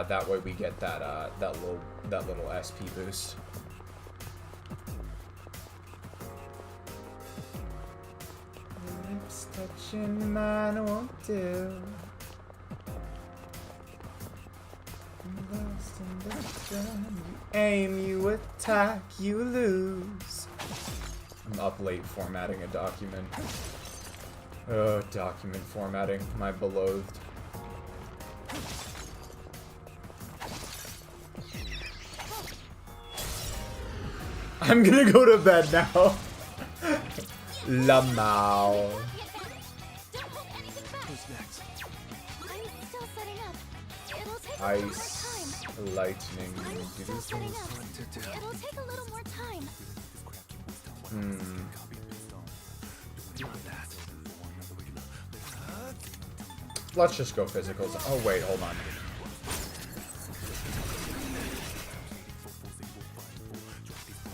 That way we get that little SP boost. Lips touching mine won't do. I'm lost in the sun. You aim, you attack, you lose. I'm up late formatting a document. Oh, document formatting, my beloved. I'm gonna go to bed now. Lamau. Don't hold anything back. Who's next? I'm still setting up. It'll take a little more Ice, time. lightning, I'm do still these setting things? up. It'll take a little more time. Let's just go physicals. Oh wait, hold on.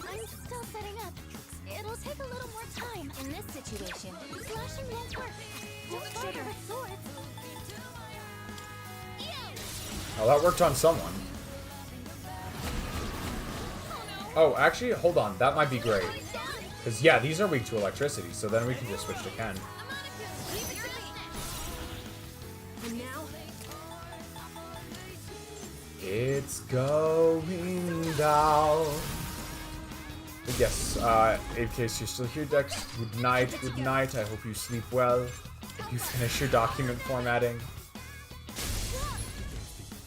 I'm still setting up. It'll take a little more time. In this situation, slashing won't work. Don't try to hurt swords. Oh, that worked on someone. Oh, actually, hold on. That might be great. Because, yeah, these are weak to electricity, so then we can just switch to Ken. And now, It's going down. But yes, in case you're still here, Dex, good night, good night. I hope you sleep well. Hope you finish your document formatting.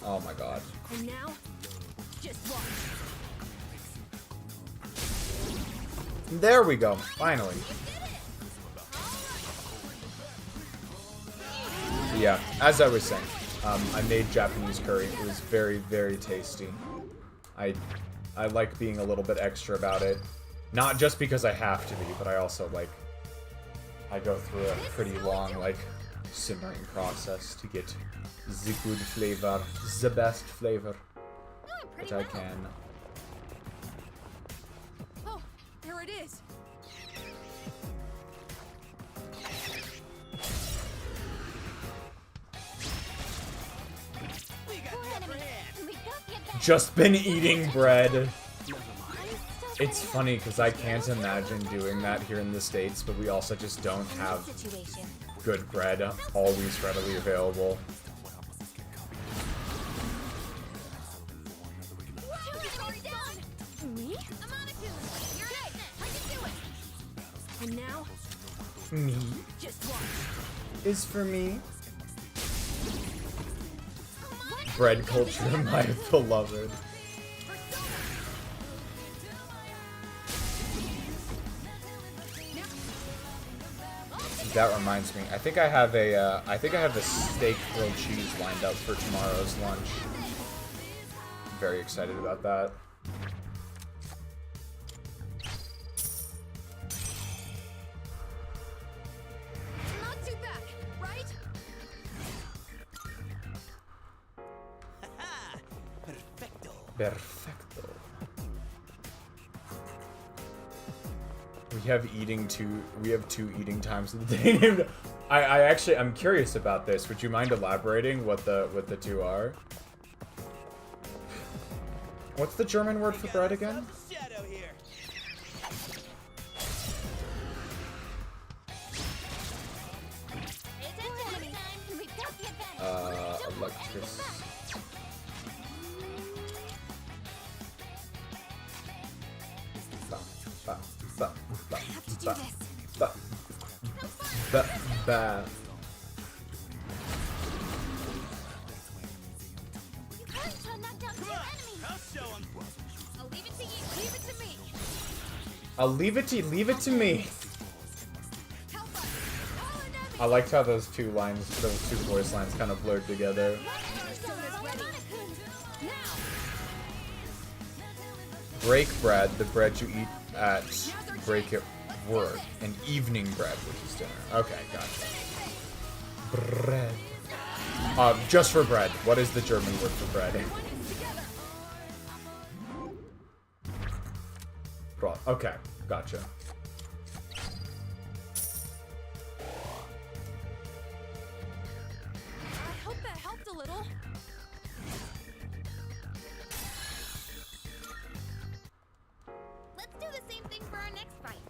Oh my god. and now, just watch. There we go, finally. Yeah, as I was saying, I made Japanese curry. It was very, very tasty. I like being a little bit extra about it. Not just because I have to be, but I also like... I go through a pretty long, like, simmering process to get the good flavor, the best flavor that I can. Oh, there it is. Just been eating bread. I'm still It's funny because I can't imagine doing that here in the States, but we also just don't have situation. good bread always readily available. Me? And now, Me just watch. is for me. Bread culture, my beloved. That reminds me. I think I have a steak grilled cheese lined up for tomorrow's lunch. I'm very excited about that. Not too bad, right? Perfecto. Perfecto. We have two eating times of the day. I'm curious about this. Would you mind elaborating what the two are? What's the German word for bread again? Shadow here. Electric. bath. Yukari-chan knocked out 2 enemies. I'll show 'em. I'll leave it to you. Leave it to me. I'll leave it to me. Help us. Oh, no. I liked how those two voice lines kind of blurred together. Break bread, the bread you eat at break at work, and evening bread, which is dinner. Okay, gotcha. Bread. Just for bread. What is the German word for bread? Okay, gotcha. I hope that helped a little. Let's do the same thing for our next fight.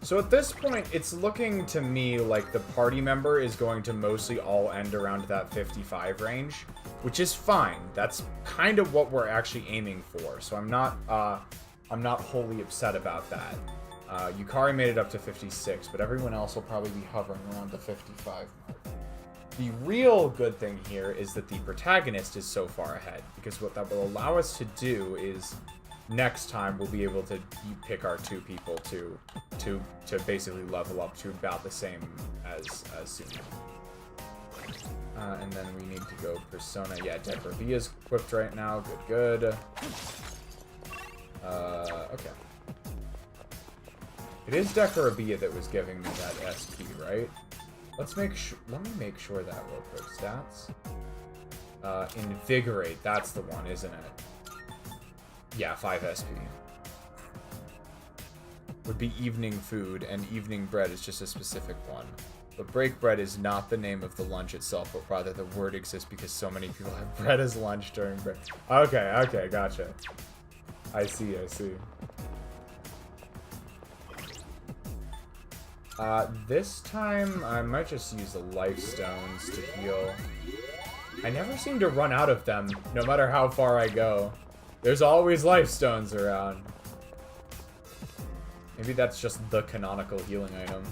So at this point, it's looking to me like the party member is going to mostly all end around that 55 range, which is fine. That's kind of what we're actually aiming for. So I'm not wholly upset about that. Yukari made it up to 56, but everyone else will probably be hovering around the 55 mark. The real good thing here is that the protagonist is so far ahead, because what that will allow us to do is next time we'll be able to pick our 2 people to basically level up to about the same as Suny. And then we need to go Persona. Yeah, Decorabi is equipped right now. Good. Okay. It is Decorabi that was giving me that SP, right? Let me make sure that real quick. Stats. Invigorate, that's the one, isn't it? Yeah, 5 SP. Would be evening food, and evening bread is just a specific one. But break bread is not the name of the lunch itself, but rather the word exists because so many people have bread as lunch during break. Okay, gotcha. I see. This time, I might just use the life stones to heal. I never seem to run out of them, no matter how far I go. There's always life stones around. Maybe that's just the canonical healing item.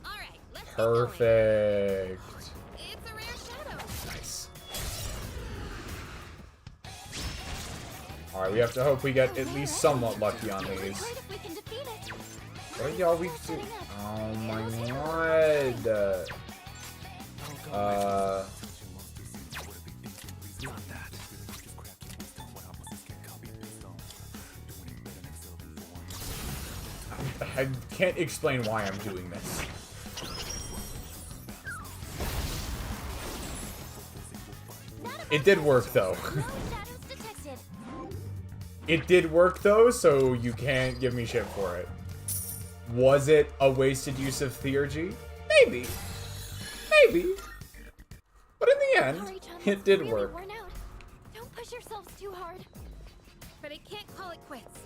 Alright, let's get Perfect. It's a rare shadow. Nice. Alright, we have to hope we get at least somewhat lucky on these. Great if we can defeat it. What are y'all weak to? Oh my god. I can't explain why I'm doing this. It did work though. No shadows detected. It did work though, so you can't give me shit for it. Was it a wasted use of theurgy? Maybe. But in the end, Yukari-chan it looks did really work. worn out. Don't push yourselves too hard. But I can't call it quits.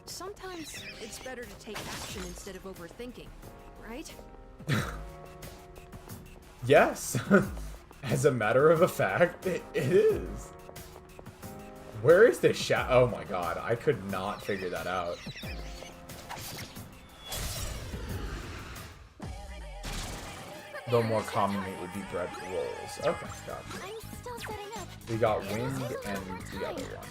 Sometimes it's better to take action instead of overthinking, right? Yes. As a matter of a fact, it is. Where is this oh my god, I could not figure that out. Though more commonly it would be bread rolls. Okay, gotcha. I'm still setting up. We got wind and the other one.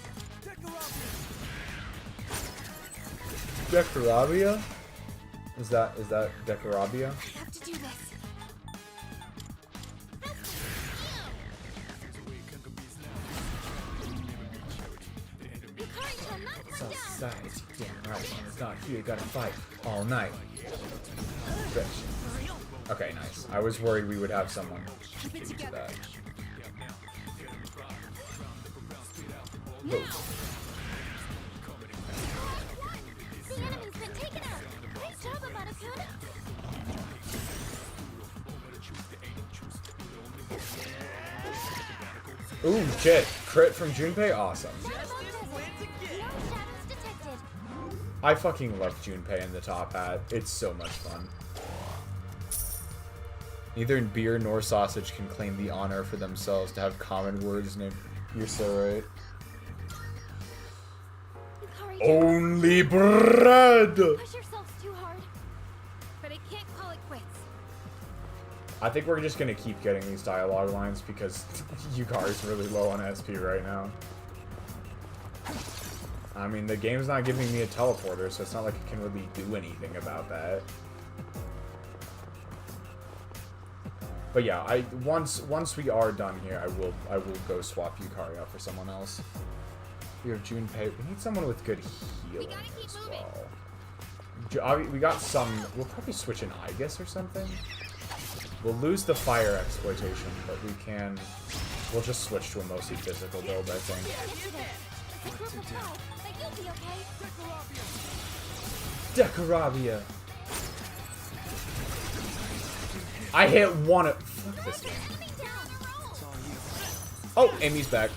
Decorabia? Is that Decorabia? I have to do this. Yukari-chan knocked one down. Society, damn right. It's not here, you gotta fight all night. Stretch. Okay, nice. I was worried we would have someone to do that. Whoa. The enemy's been taken out. Nice job, Amada-kun. Ooh, shit. Crit from Junpei? Awesome. No shadows detected. I fucking love Junpei in the top hat. It's so much fun. Neither beer nor sausage can claim the honor for themselves to have common words named. You're so right. Yukari, Only bread! push yourselves too hard. But I can't call it quits. I think we're just gonna keep getting these dialogue lines because Yukari's really low on SP right now. I mean, the game's not giving me a teleporter, so it's not like it can really do anything about that. But yeah, once we are done here, I will go swap Yukari out for someone else. We have Junpei. We need someone with good healing gotta keep as moving. well. We got some. We'll probably switch an Aegis or something. We'll lose the fire exploitation, but we can. We'll just switch to a mostly physical build, I think. It's a group of five, but you'll be okay. Decoravia. I hit one. Fuck this game. Coming down. Oh, Amy's back.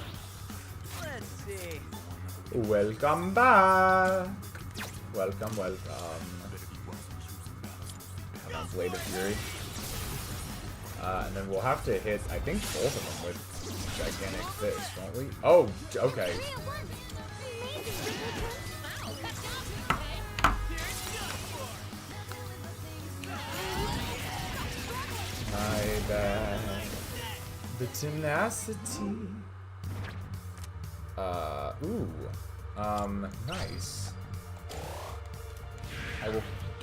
Let's see. Welcome back. Welcome. Come on, Blade of Fury. And then we'll have to hit, I think, both of them with gigantic fist, won't we? Oh, okay. 3 at once. Amazing. Wow, that sounds okay. My bad. The tenacity. Nice.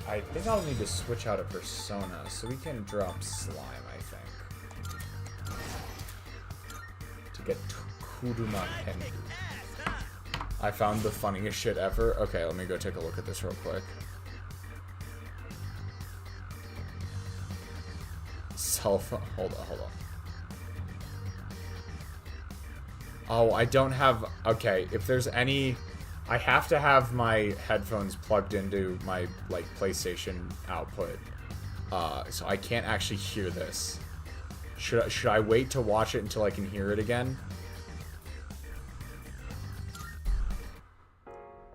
I think I'll need to switch out a persona so we can drop slime, I think. To get Kuruma Kendu. I found the funniest shit ever. Okay, let me go take a look at this real quick. Hold on. Oh, I don't have... Okay, if there's any... I have to have my headphones plugged into my, like, PlayStation output. So I can't actually hear this. Should I wait to watch it until I can hear it again?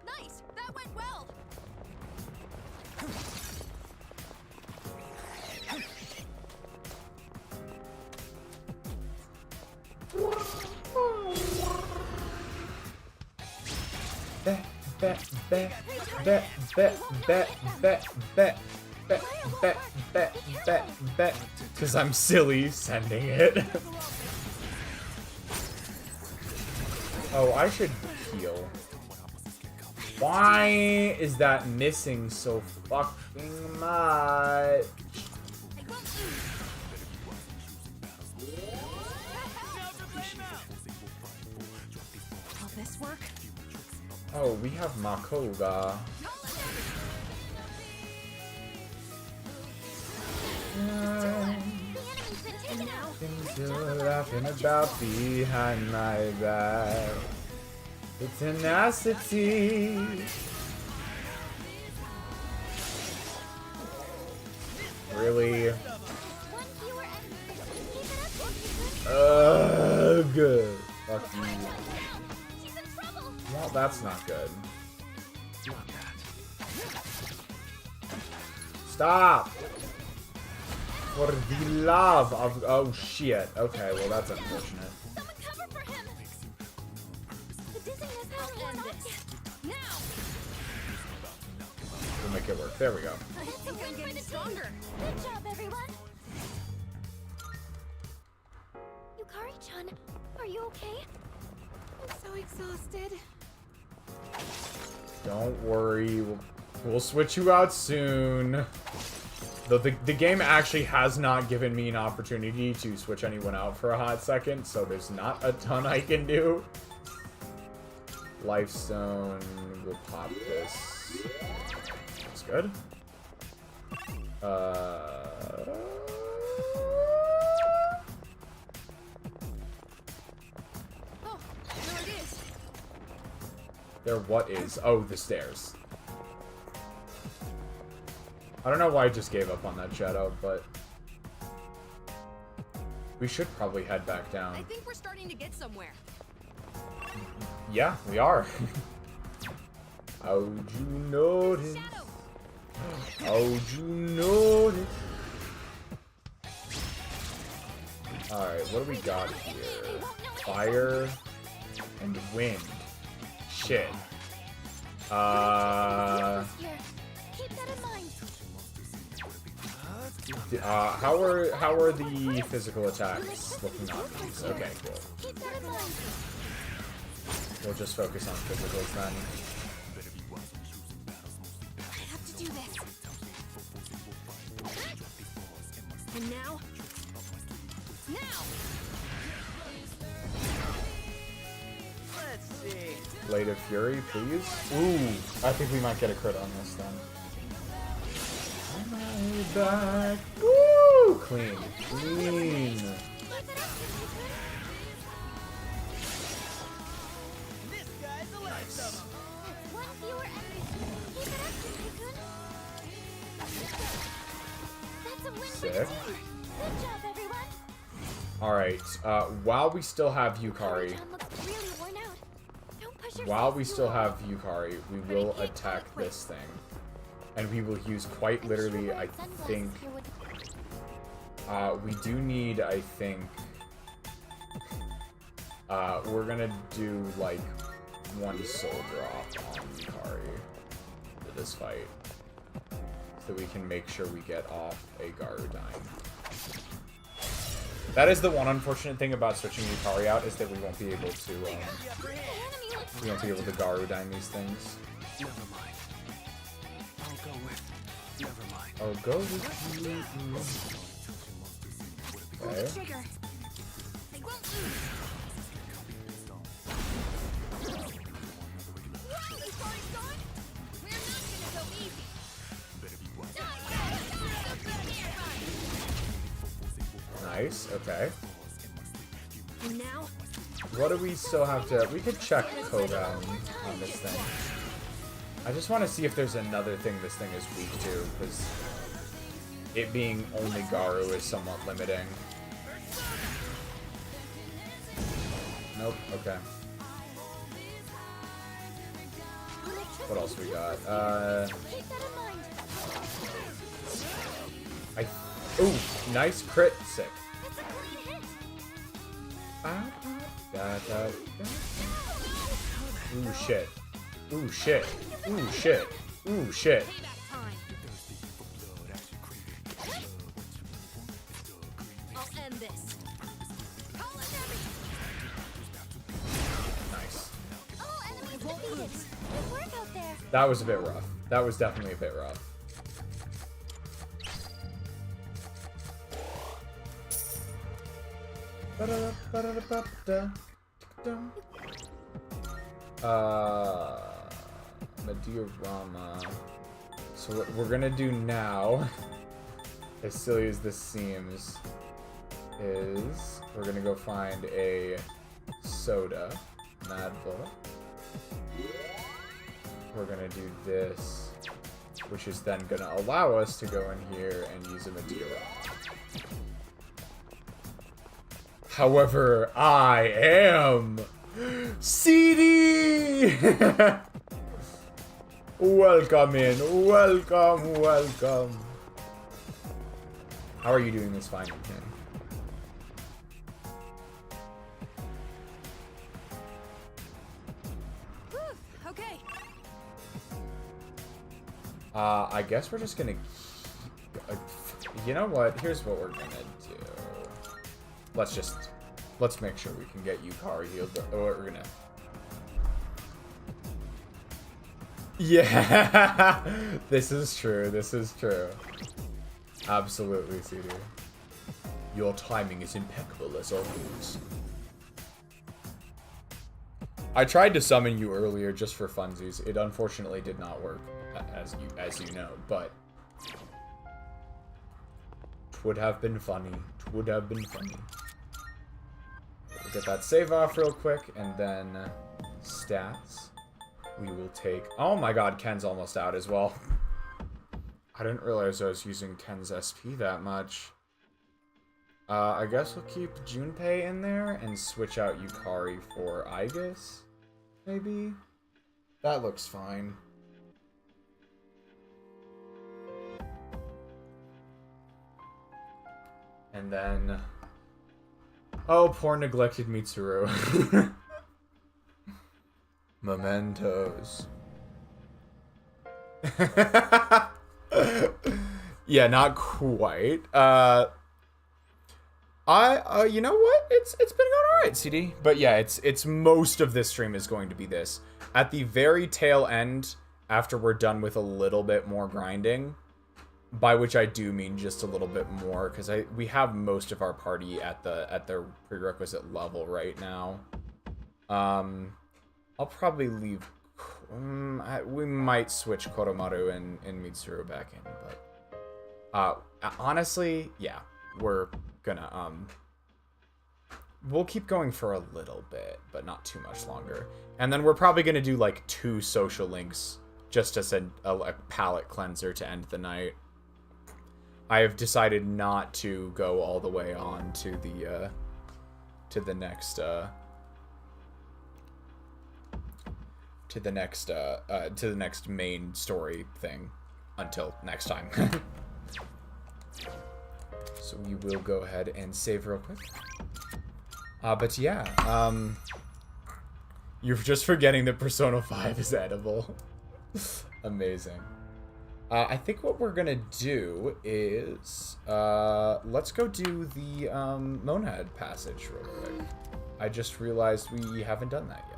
Nice, that went well. Bet. Because I'm silly sending it. Oh, I should heal. Why is that missing so fucking much? Will this work? Oh, we have Makoga. The enemy's been taken out. Things you're laughing about behind my back. The tenacity. Really? One fewer enemy. Keep it up. Ugh. Fuck you. She's in trouble. Well, that's not good. Stop! For the love of... Oh, shit. Okay, well, that's unfortunate. Someone cover for him. The dizziness hasn't worn off yet. Now, We'll make it work. There we go. That's a win for the getting team. stronger. Good job, everyone. Yukari-chan, are you okay? I'm so exhausted. Don't worry. We'll switch you out soon. Though the game actually has not given me an opportunity to switch anyone out for a hot second, so there's not a ton I can do. Lifestone. We'll pop this. That's good. oh, there it is. There what is? Oh, the stairs. I don't know why I just gave up on that shadow, but... We should probably head back I down. think we're starting to get somewhere. Yeah, we are. How'd you notice? Shadow. How'd you notice? Alright, what do we got here? Fire and wind. Shit. Keep that in mind. How are the physical attacks looking on these? Okay, cool. Keep that in mind. We'll just focus on physicals then. I have to do this. And now? Now! Let's see. Blade of Fury, please. Ooh, I think we might get a crit on this then. Back. Woo! Clean. Clean. Keep it up, This guy's a lifesaver. one fewer enemy. Keep it up, Kinky-kun. That's a win Sick. for the team. Good job, everyone. Alright, while we still have Yukari, John looks really worn out. Don't push yourself while we too still hard. have Yukari, we will attack this thing. And we will use quite literally, I think, we do need, I think, we're gonna do, like, one soul drop on Yukari for this fight. So we can make sure we get off a Garudine. That is the one unfortunate thing about switching Yukari out, is that we won't be able to, we won't be able to Garudine these things. Never mind. I'll go with. Never mind. I'll go with you. Okay. Trigger. They won't lose. Wow, this party's gone. We're not gonna go easy. Nice, okay. And now? What do we still have to... We could check cooldown on this thing. I just want to see if there's another thing this thing is weak to, because it being only Garu is somewhat limiting. Nope, okay. What else we got? Keep that in mind. Ooh, nice crit, sick. It's a clean hit. Ooh, shit. Ooh, shit. Ooh, shit. Ooh, shit. Payback time. I'll end this. Call it enemy. Nice. All enemies defeated. Good work out there. That was a bit rough. That was definitely a bit rough. Mediorama. So what we're gonna do now, as silly as this seems, is we're gonna go find a soda, Madville. We're gonna do this, which is then gonna allow us to go in here and use a Mediorama. However, I am CD. Welcome in, welcome, welcome. How are you doing this fine evening? Okay. I guess we're just gonna. You know what? Here's what we're gonna do. Let's make sure we can get Yukari healed. Or we're gonna. Yeah, this is true. This is true. Absolutely, CD. Your timing is impeccable as always. I tried to summon you earlier just for funsies. It unfortunately did not work, as you know, but would have been funny. Would have been funny. We'll get that save off real quick, and then stats. We will take... Oh my god, Ken's almost out as well. I didn't realize I was using Ken's SP that much. I guess we'll keep Junpei in there and switch out Yukari for Aegis, maybe? That looks fine. And then Oh, poor neglected Mitsuru. Mementos. Yeah, not quite. You know what? It's been going alright, CD. But yeah, it's most of this stream is going to be this. At the very tail end, after we're done with a little bit more grinding, by which I do mean just a little bit more, because we have most of our party at their prerequisite level right now. I'll probably leave. We might switch Koromaru and Mitsuru back in, but honestly, yeah, we're gonna we'll keep going for a little bit, but not too much longer. And then we're probably gonna do like 2 social links just as a palate cleanser to end the night. I have decided not to go all the way on to the next main story thing until next time. So we will go ahead and save real quick. But yeah, you're just forgetting that Persona 5 is edible. Amazing. I think what we're gonna do is let's go do the Monad passage real quick. I just realized we haven't done that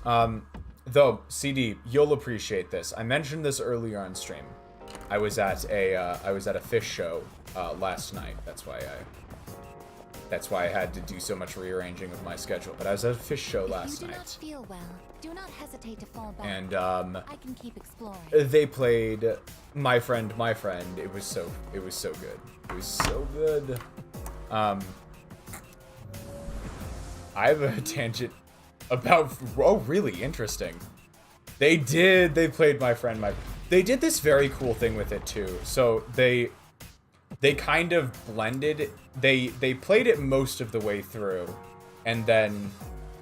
yet. Though, CD, you'll appreciate this. I mentioned this earlier on stream. I was at a fish show last night. That's why I had to do so much rearranging of my schedule. But I was at a fish show last night. If you do not feel well, do not hesitate to fall back. And I can keep exploring. they played My Friend. It was so good. It was so good. I have a tangent about. Oh, really interesting. They played My Friend. They did this very cool thing with it too. So they kind of blended. They played it most of the way through, and then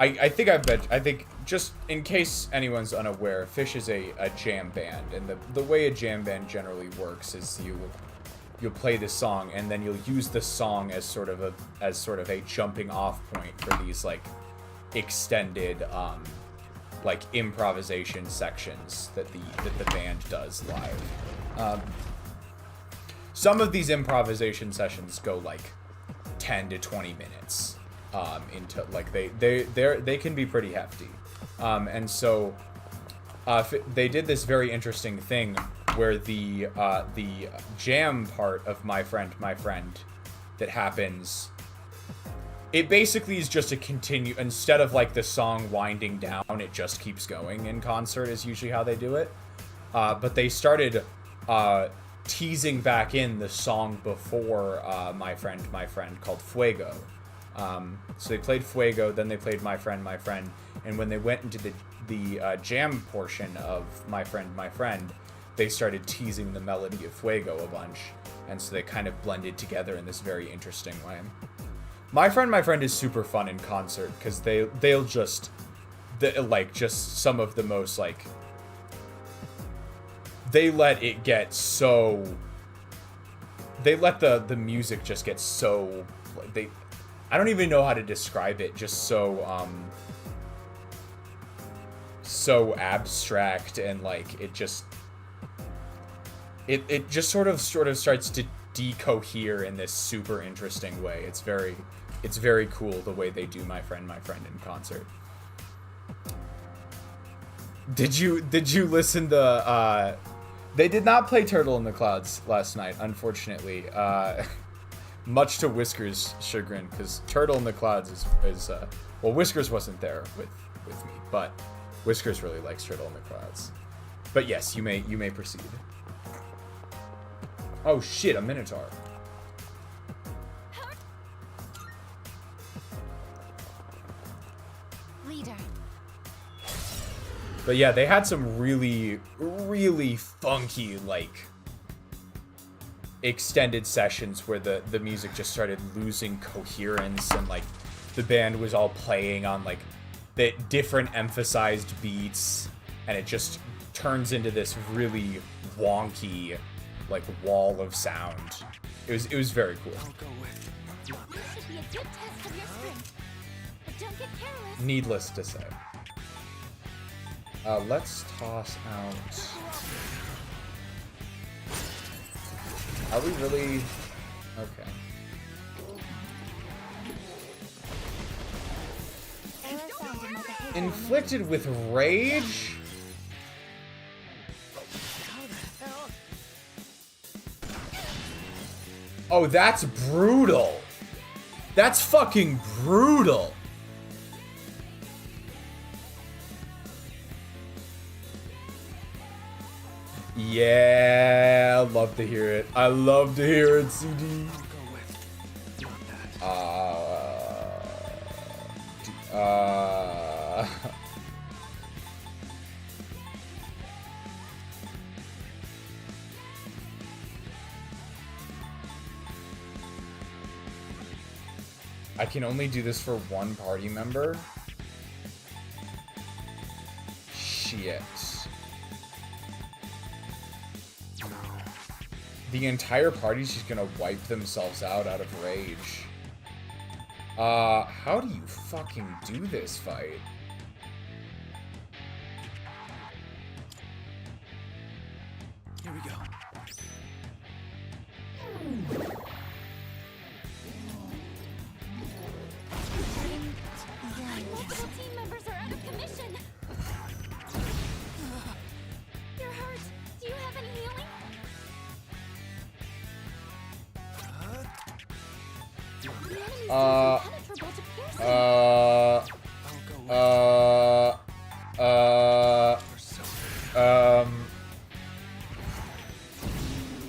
I think just in case anyone's unaware, Fish is a jam band, and the way a jam band generally works is you'll play the song, and then you'll use the song as sort of a jumping off point for these like extended like improvisation sections that the band does live. Some of these improvisation sessions go like 10 to 20 minutes into like they can be pretty hefty. And so they did this very interesting thing where the jam part of My Friend that happens, it basically is just a continue. Instead of like the song winding down, it just keeps going in concert is usually how they do it. But they started teasing back in the song before My Friend called Fuego. So they played Fuego, then they played My Friend, and when they went into the jam portion of My Friend, they started teasing the melody of Fuego a bunch, and so they kind of blended together in this very interesting way. My Friend is super fun in concert because they'll just some of the most like. They let the music just get so I don't even know how to describe it, just so abstract, and like it just sort of starts to decohere in this super interesting way. It's very cool the way they do My Friend in concert. Did you listen to they did not play Turtle in the Clouds last night, unfortunately. Much to Whiskers' chagrin, because Turtle in the Clouds is well, Whiskers wasn't there with me, but Whiskers really likes Turtle in the Clouds. But yes, you may proceed. Oh shit, a Minotaur. Leader. But yeah, they had some really, really funky, like, extended sessions where the music just started losing coherence, and like the band was all playing on like the different emphasized beats, and it just turns into this really wonky like wall of sound. It was very cool. I'll go with should be a good test of your strength. But don't get careless. Needless to say. Let's toss out... Are we really... Okay. Inflicted with rage? Oh, that's brutal. That's fucking brutal. Yeah, love to hear it. I love to hear it, CD. I can only do this for one party member? Shit. The entire party's just gonna wipe themselves out of rage. How do you fucking do this fight? Here we go. Multiple team members are out of commission. You're hurt. Do you have any healing? The enemy's impenetrable to piercing.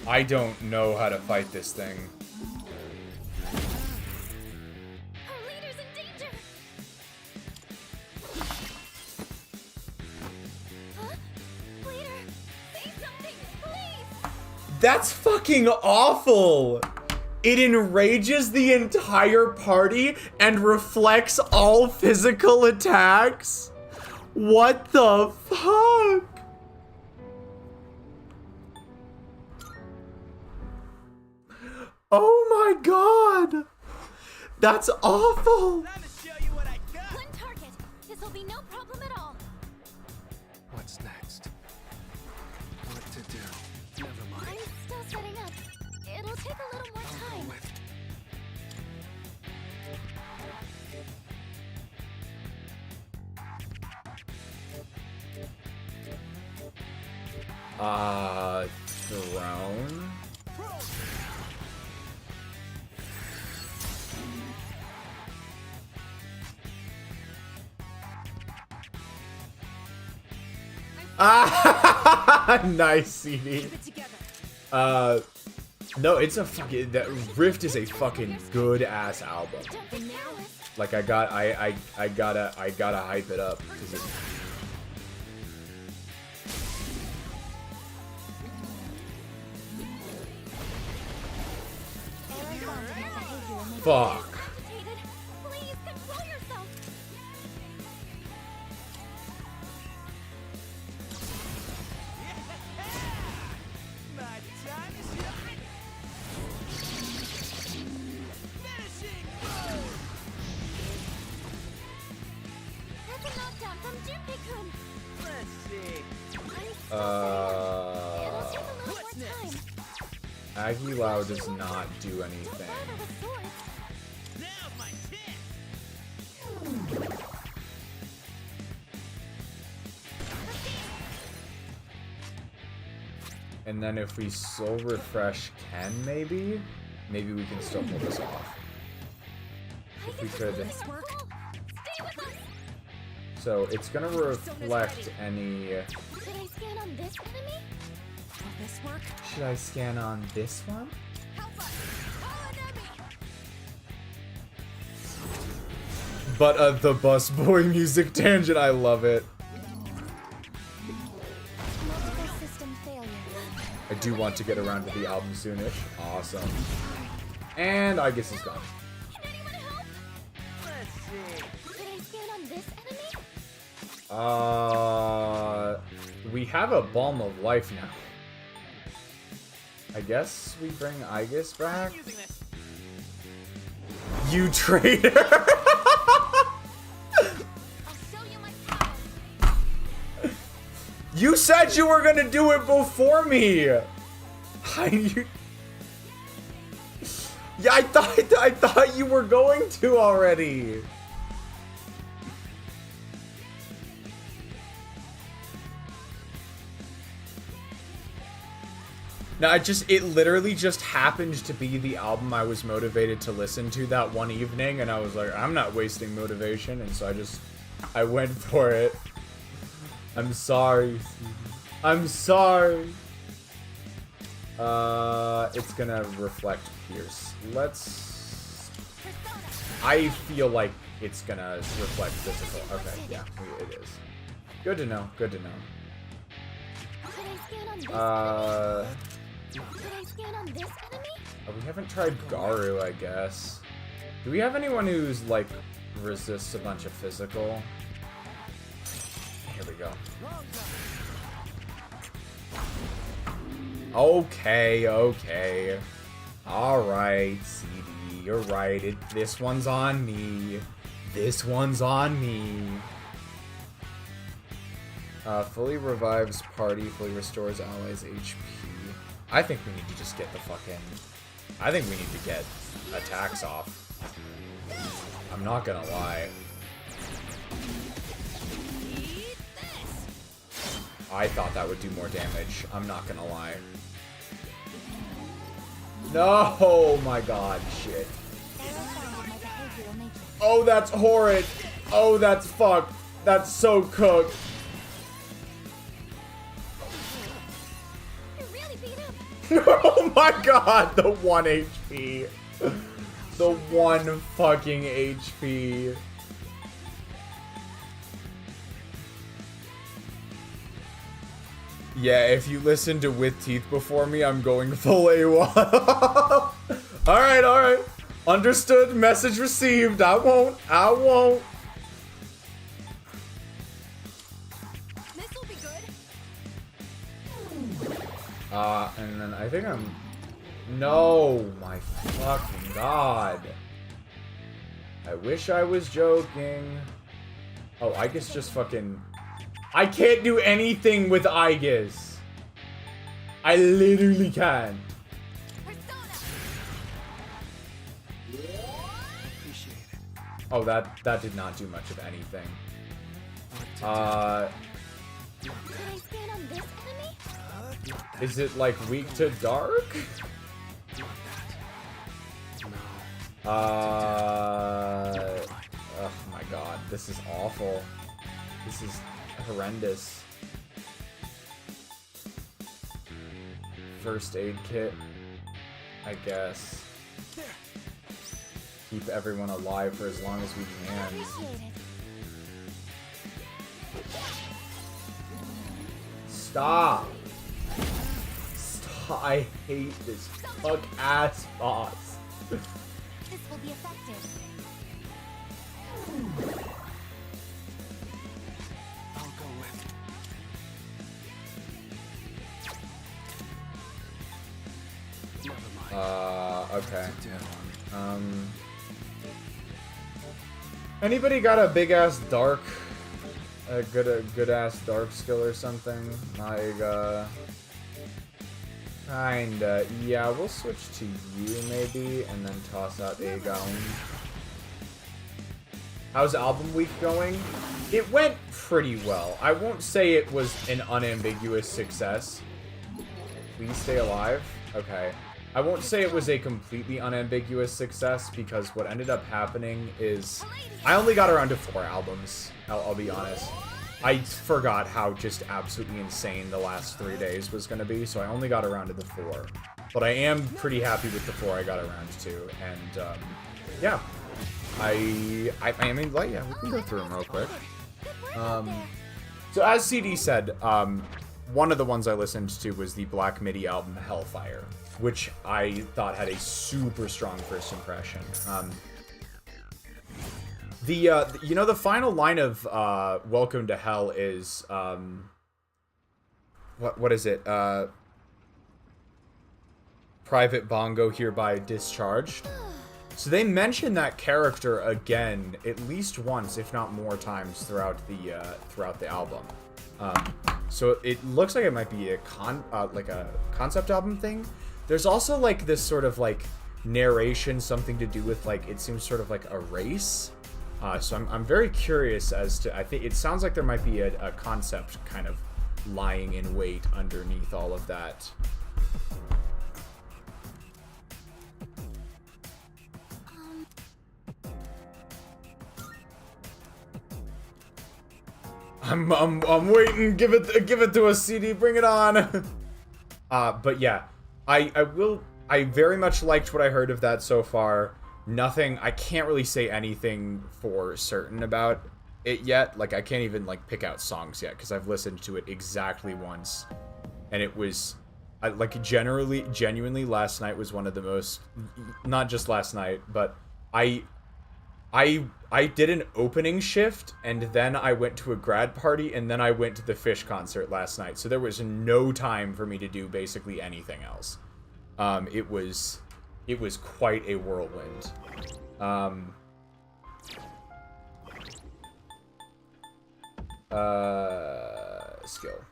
I don't know how to fight this thing. Our leader's in danger. Huh? Leader, say something, please. That's fucking awful! It enrages the entire party and reflects all physical attacks? What the fuck? Oh my god! That's awful! Time to show you what I got. One target. This'll be no problem at all. What's next? What to do? Never mind. I'm still setting up. It'll take a little more I'll go time. with. Throne? Ah, nice CD. Keep it together. No, it's a fucking, that Rift is a fucking good ass album. Don't get careless. Like I gotta hype it up because it, fuck. Agitated. Please control yourself. My time is right. Finishing move. That's a knockdown from Junpei-kun. Let's see. I'm still It'll take a little more time. Aguilau does not do Don't anything. bother with swords. Now's my chance. And then if we soul refresh Ken, maybe we can still pull this off. If we could. Stay with us. So it's gonna reflect any. Should I scan on this enemy? Will this work? Should I scan on this one? Help us. Call an enemy. But the busboy music tangent, I love it. Multiple system failure. I do want to get around to the album soonish. Awesome. And I guess it's gone. Can anyone help? Let's see. Should I scan on this enemy? We have a Balm of Life now. I guess we bring Aegis back. Using this. You traitor! I'll show you my power. You said you were gonna do it before me! Yeah, I thought you were going to already. No, it literally just happened to be the album I was motivated to listen to that one evening, and I was like, I'm not wasting motivation, and so I went for it. I'm sorry. I'm sorry. It's gonna reflect Pierce. I feel like it's gonna reflect physical. Okay, yeah, it is. Good to know, good to know. Could I scan on this Could I scan on this enemy? Oh, we haven't tried Garu, I guess. Do we have anyone who's, like, resists a bunch of physical? Here we go. Okay. Alright, CD, you're right. This one's on me. This one's on me. Fully revives party, fully restores allies' HP. I think we need to just get the fucking... I think we need to get attacks off. I'm not gonna lie. I thought that would do more damage. I'm not gonna lie. No! Oh my god, shit. Oh, that's horrid! Oh, that's fucked. That's so cooked. Oh my god, the 1 HP. The 1 fucking HP. Yeah, if you listen to With Teeth before me, I'm going full AWOL. Alright. Understood, message received. I won't. This'll be good. And then I think I'm... No, my fucking god. I wish I was joking. Oh, Aegis just fucking... I can't do anything with Aegis. I literally can't. Oh, that did not do much of anything. Could I scan on this enemy? Is it like weak to dark? Oh my god, this is awful. This is horrendous. First aid kit, I guess. Keep everyone alive for as long as we can. Stop! I hate this fuck ass boss. This will be effective. I'll go with. Never mind. Okay. Anybody got a big ass dark, a good ass dark skill or something? Like, kinda. Yeah, we'll switch to you maybe, and then toss out Aegon. How's album week going? It went pretty well. I won't say it was an unambiguous success. Please stay alive. Okay. I won't say it was a completely unambiguous success, because what ended up happening is I only got around to 4 albums. I'll be honest. I forgot how just absolutely insane the last 3 days was going to be, so I only got around to the 4. But I am pretty happy with the 4 I got around to, and yeah. I mean, like, yeah, we can go through them real quick. So as CD said, one of the ones I listened to was the Black MIDI album Hellfire, which I thought had a super strong first impression. You know, the final line of Welcome to Hell is what is it? Private Bongo hereby discharged. So they mention that character again at least once, if not more times, throughout the album. So it looks like it might be a concept album thing. There's also like this sort of like narration, something to do with like, it seems sort of like a race. So I'm very curious as to, I think it sounds like there might be a concept kind of lying in wait underneath all of that. I'm waiting. Give it to us, CD. Bring it on. But yeah, I very much liked what I heard of that so far. Nothing. I can't really say anything for certain about it yet. Like I can't even like pick out songs yet because I've listened to it exactly once, and it was like genuinely last night was one of the most. Not just last night, but I did an opening shift, and then I went to a grad party, and then I went to the Fish concert last night. So there was no time for me to do basically anything else. It was quite a whirlwind. Skill.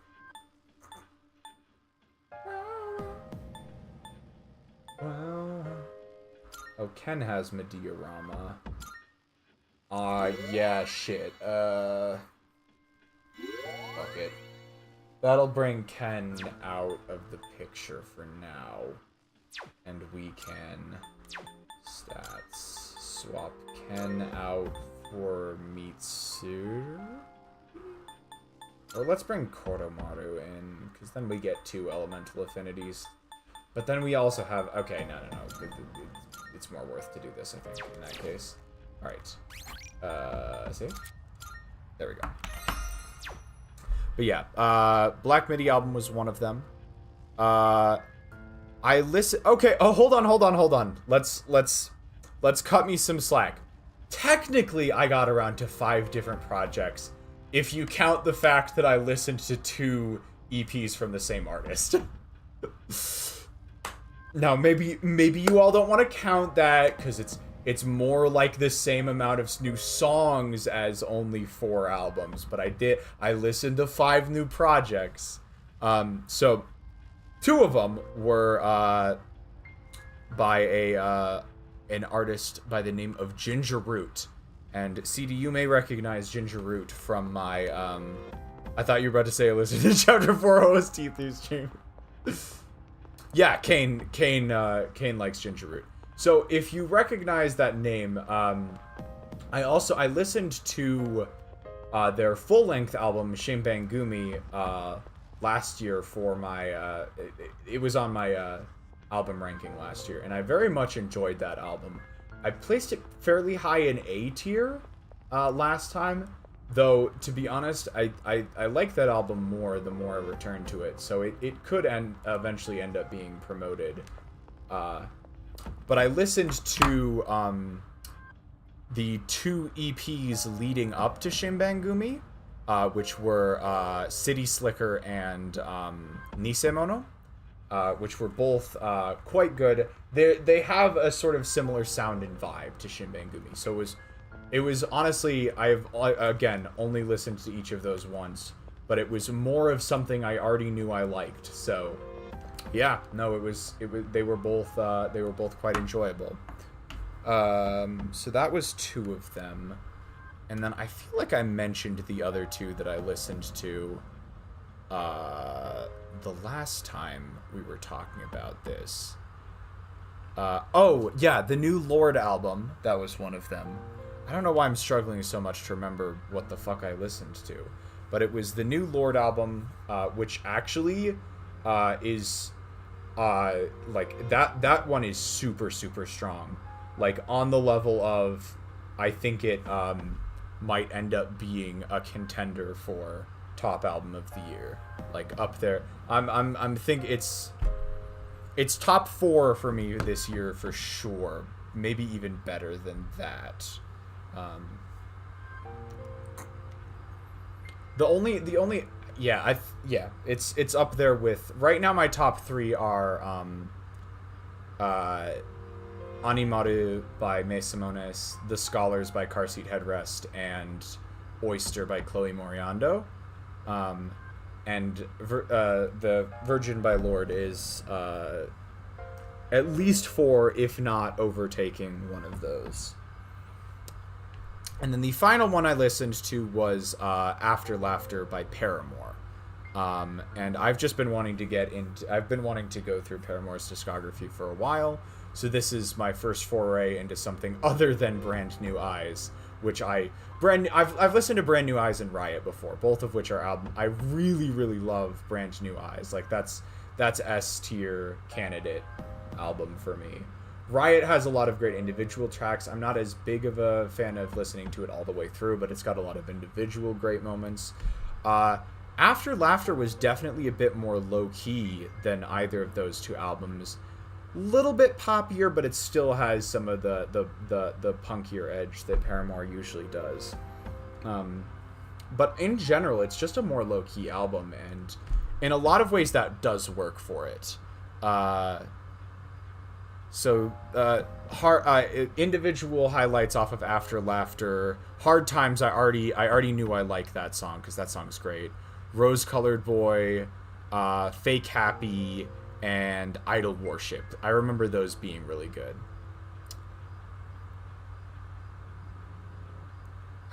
Oh, Ken has Mediorama. Yeah, shit. Fuck it. That'll bring Ken out of the picture for now. And we can stats swap Ken out for Mitsu. Or let's bring Koromaru in, because then we get 2 elemental affinities. But then we also have... Okay, no. It's more worth to do this, I think, in that case. Alright. See? There we go. But yeah, Black MIDI album was one of them. I listen... Okay, oh, hold on. Let's cut me some slack. Technically, I got around to 5 different projects, if you count the fact that I listened to 2 EPs from the same artist. Now, maybe you all don't want to count that, because it's more like the same amount of new songs as only 4 albums, but I listened to 5 new projects. So 2 of them were by an artist by the name of Ginger Root. And CD, you may recognize Ginger Root from my I thought you were about to say I listened to Chapter 4 OST through stream. Yeah, Kane likes Ginger Root. So if you recognize that name, I listened to their full-length album Shimbangumi last year for my it was on my album ranking last year, and I very much enjoyed that album. I placed it fairly high in A tier last time, though to be honest, I like that album more the more I return to it, so it could eventually end up being promoted. But I listened to the 2 EPs leading up to Shimbangumi, which were City Slicker and Nisemono, which were both quite good. They have a sort of similar sound and vibe to Shimbangumi, so it was honestly, I've again only listened to each of those once, but it was more of something I already knew I liked. So yeah, no, they were both quite enjoyable. So that was 2 of them, and then I feel like I mentioned the other 2 that I listened to the last time we were talking about this. Oh yeah, the new Lord album, that was one of them. I don't know why I'm struggling so much to remember what the fuck I listened to, but it was the new Lord album, which actually is like that one is super strong, like on the level of, I think it might end up being a contender for top album of the year, like up there. I'm think it's top 4 for me this year for sure, maybe even better than that. The only yeah, it's up there with, right now my top 3 are Animaru by May Simones, The Scholars by Car Seat Headrest, and Oyster by Chloe Moriando. And the Virgin by Lord is at least 4, if not overtaking one of those. And then the final one I listened to was After Laughter by Paramore. And I've just been wanting to I've been wanting to go through Paramore's discography for a while. So this is my first foray into something other than Brand New Eyes, which I've listened to Brand New Eyes and Riot before, both of which are albums. I really, really love Brand New Eyes. Like that's S tier candidate album for me. Riot has a lot of great individual tracks. I'm not as big of a fan of listening to it all the way through, but it's got a lot of individual great moments. After Laughter was definitely a bit more low-key than either of those two albums. Little bit poppier, but it still has some of the punkier edge that Paramore usually does. But in general, it's just a more low-key album, and in a lot of ways that does work for it. Individual highlights off of After Laughter. Hard Times, I already knew I liked that song because that song's great. Rose Colored Boy, Fake Happy, and Idol Worship. I remember those being really good.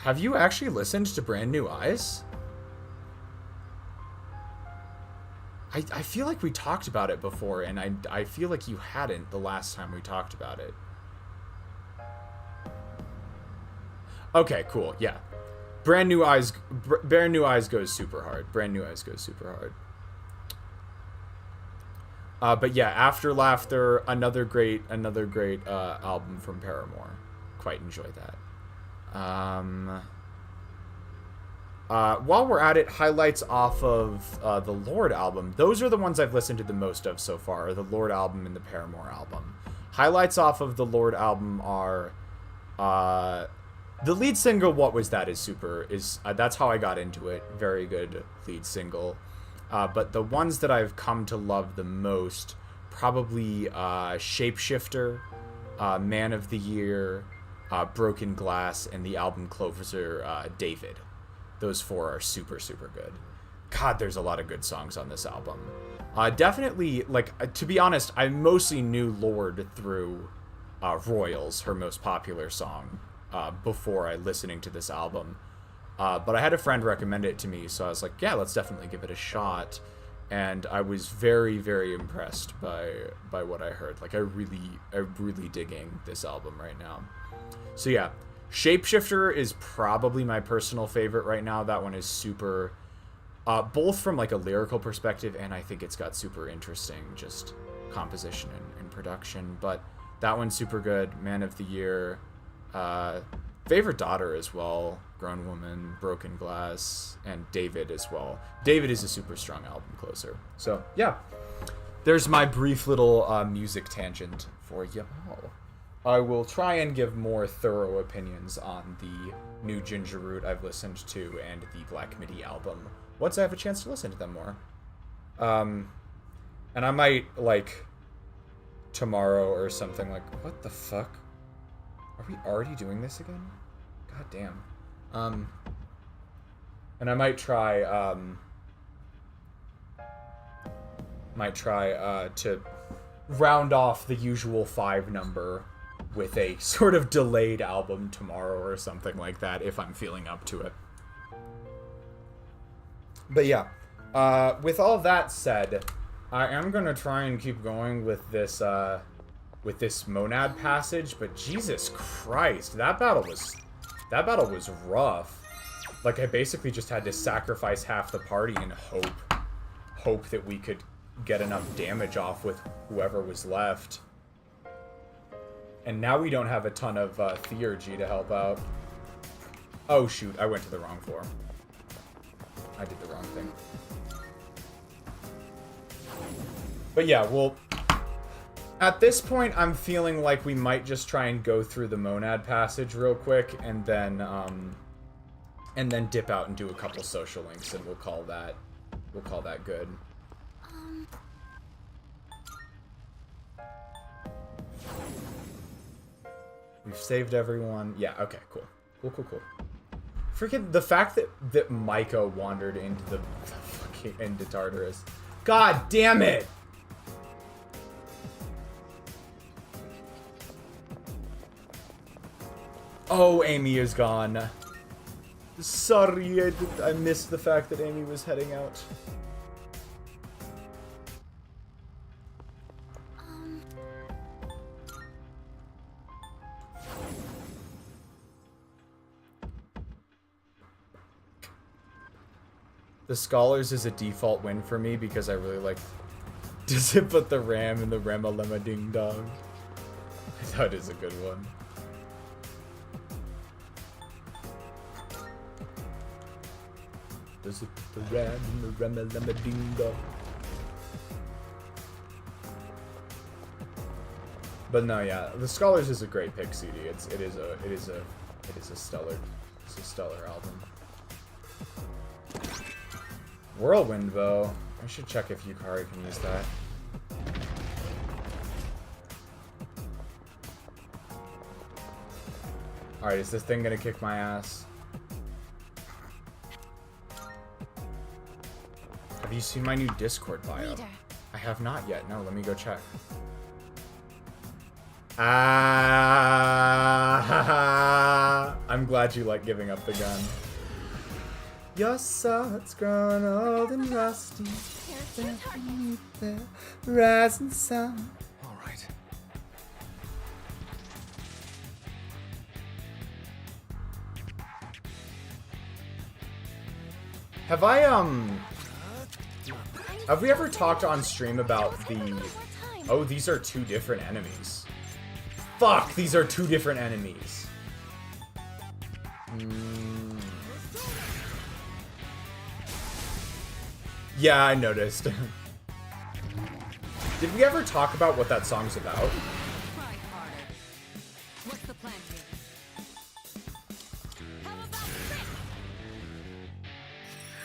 Have you actually listened to Brand New Eyes? I feel like we talked about it before, and I feel like you hadn't the last time we talked about it. Okay, cool, yeah. Brand New Eyes goes super hard. Brand New Eyes goes super hard. But yeah, After Laughter, another great album from Paramore. Quite enjoy that. While we're at it, highlights off of the Lord album. Those are the ones I've listened to the most of so far, the Lord album and the Paramore album. Highlights off of the Lord album are the lead single "What Was That" is that's how I got into it. Very good lead single. But the ones that I've come to love the most, probably Shapeshifter, Man of the Year, Broken Glass, and the album closer David. Those 4 are super, super good. God, there's a lot of good songs on this album. Definitely, like, to be honest, I mostly knew Lord through Royals, her most popular song, before I listening to this album. But I had a friend recommend it to me, so I was like, yeah, let's definitely give it a shot. And I was very, very impressed by what I heard. Like, I'm really digging this album right now. So yeah, Shapeshifter is probably my personal favorite right now. That one is super, both from like a lyrical perspective, and I think it's got super interesting just composition and production. But that one's super good. Man of the Year, Favorite Daughter as well, Grown Woman, Broken Glass, and David as well. David is a super strong album closer. So yeah, there's my brief little music tangent for y'all. I will try and give more thorough opinions on the new Ginger Root I've listened to and the Black Midi album once I have a chance to listen to them more. And I might, like, tomorrow or something, like, what the fuck? Are we already doing this again? God damn. And I might try to round off the usual 5 number with a sort of delayed album tomorrow or something like that, if I'm feeling up to it. But yeah, with all that said, I am gonna try and keep going with this monad passage, but Jesus Christ, that battle was rough. Like, I basically just had to sacrifice half the party and hope that we could get enough damage off with whoever was left. And now we don't have a ton of theurgy to help out. Oh shoot, I went to the wrong floor. I did the wrong thing. But yeah, well, at this point, I'm feeling like we might just try and go through the monad passage real quick, and then dip out and do a couple social links, and we'll call that good. We've saved everyone. Yeah, okay, cool. Cool. Freaking the fact that Micah wandered into the fucking into Tartarus. God damn it! Oh, Amy is gone. Sorry, I missed the fact that Amy was heading out. The Scholars is a default win for me because I really like. Does it put the ram in the Rema Lemma Ding Dong? That is a good one. Does it put the ram in the Rema Lemma Ding Dong? But no, yeah, The Scholars is a great pick, CD. It is a stellar album. Whirlwind bow. I should check if Yukari can use that. Alright, is this thing gonna kick my ass? Have you seen my new Discord bio? Leader. I have not yet. No, let me go check. I'm glad you like giving up the gun. Your sword's grown old and rusty beneath the rising sun. All right. Have we ever talked on stream about the... Oh, these are two different enemies. Fuck, these are two different enemies. Yeah, I noticed. Did we ever talk about what that song's about? Try harder. What's the plan here?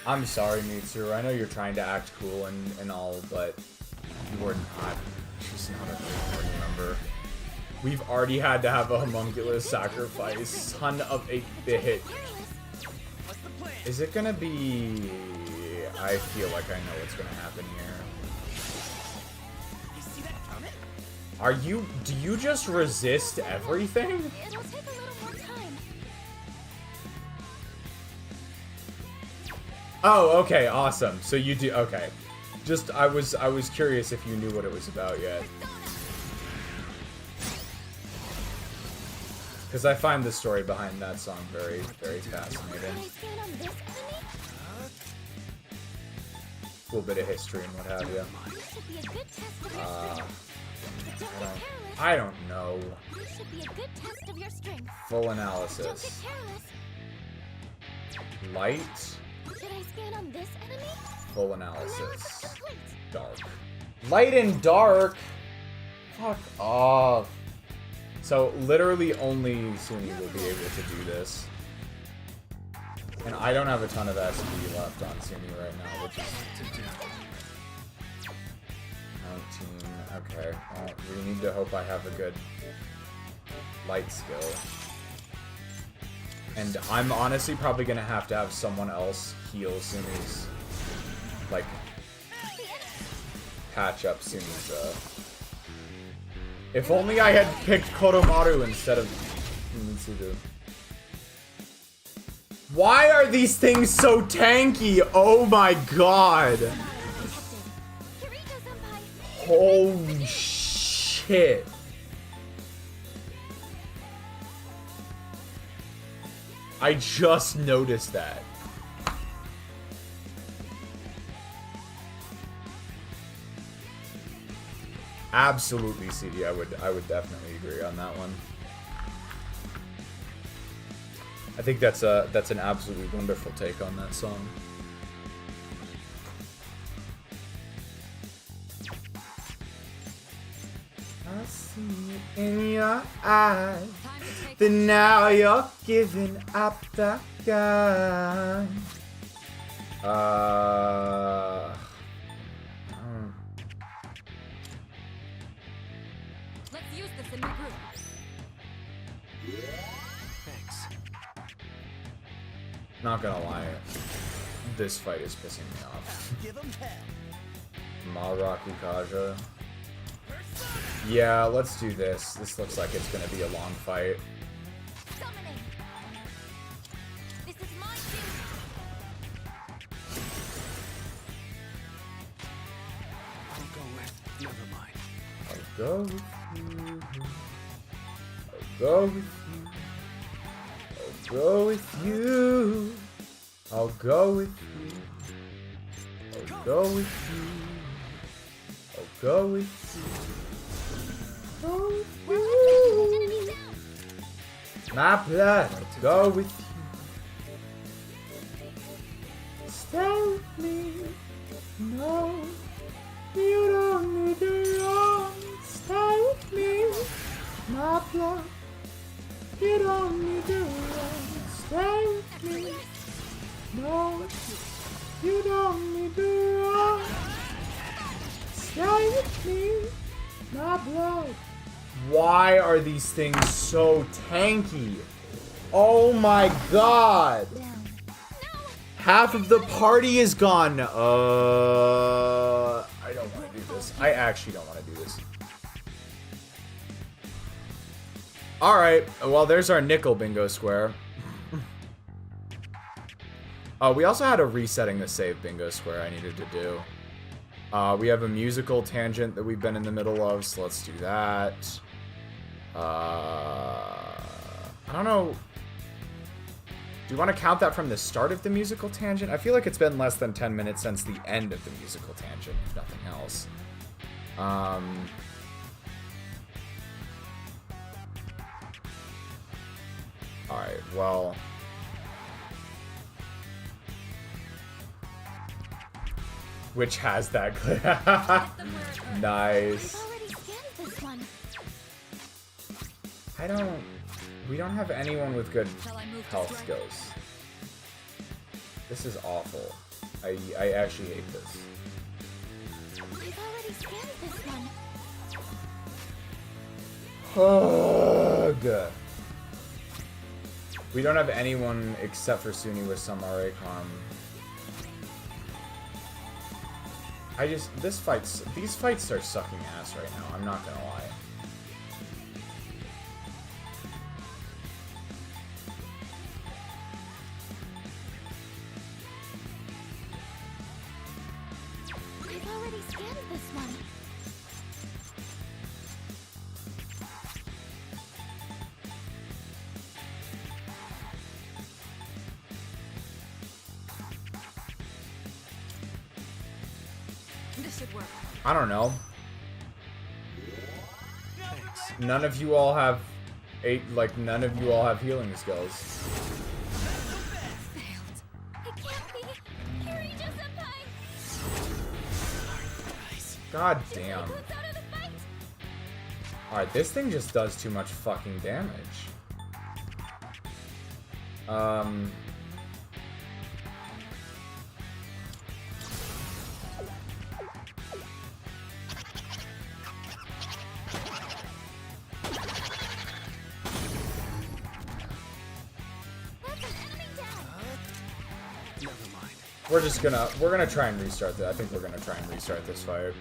I'm sorry, Mitsuru. I know you're trying to act cool and all, but you were not. She's not a great board member. We've already had to have a homunculus sacrifice. Son of a bit. Is it gonna be... I feel like I know what's gonna happen here. You see that coming? Are you... Do you just resist everything? It'll take a little more time. Oh, okay, awesome. So you do... Okay. Just, I was curious if you knew what it was about yet. Because I find the story behind that song very, very fascinating. Can I stand on this enemy? A little bit of history and what have you. This should be a good test of your strength. But don't get careless. I don't know. This should be a good test of your strength. Full Don't get analysis. careless. Light. Should I stand on this enemy? Full Now analysis. complete. Dark. Light and dark? Fuck off. So, literally only Suny will be able to do this. And I don't have a ton of SP left on Suny right now, which is... 19. Okay. Well, we need to hope I have a good light skill. And I'm honestly probably gonna have to have someone else heal Suny's... Like... Patch up Suny's, If only I had picked Koromaru instead of Mitsudu. Why are these things so tanky? Oh my god! Kirito-senpai. Holy shit. I just noticed that. Absolutely, CD. I would definitely agree on that one. I think that's an absolutely wonderful take on that song. I see it in your eyes that now you're giving up the gun. Let's use this in the group. Not gonna lie. This fight is pissing me off. Give 'em hell. Malraku Kaja. Yeah, let's do this. This looks like it's gonna be a long fight. Summoning. This is my duty. I'll go with. Never mind. I'll go with you. I'll go with you. I'll go with you. I'll go with you. I'll go with you. I'll go with you. Go with Enemy you. down. My blood, go with you. Stay with me. No, you don't need to run. Stay with me. My blood, you don't need to run. Stay with me. No, you don't need to run. Stay with me. My blood. Why are these things so tanky? Oh my god! Half of the party is gone. I don't want to do this. I actually don't want to do this. Alright, well there's our nickel bingo square. We also had a resetting the save bingo square I needed to do. We have a musical tangent that we've been in the middle of, so let's do that. I don't know. Do you want to count that from the start of the musical tangent? I feel like it's been less than 10 minutes since the end of the musical tangent, if nothing else. Alright, well... Which has that clip. Nice. I've already scanned this one. We don't have anyone with good Shall I move to health Strega? skills. This is awful. I actually hate this. I've already scanned this one. Ugh. We don't have anyone except for Suny with some RA calm. These fights are sucking ass right now, I'm not gonna lie. I've already scanned this one. This should work. I don't know. None of you all have none of you all have healing skills. Failed. It can't be. Kiriju-senpai! God damn. Who's out of the fight? Alright, this thing just does too much fucking damage. That's an enemy down. Never mind. We're gonna try and restart that. I think we're gonna try and restart this fight.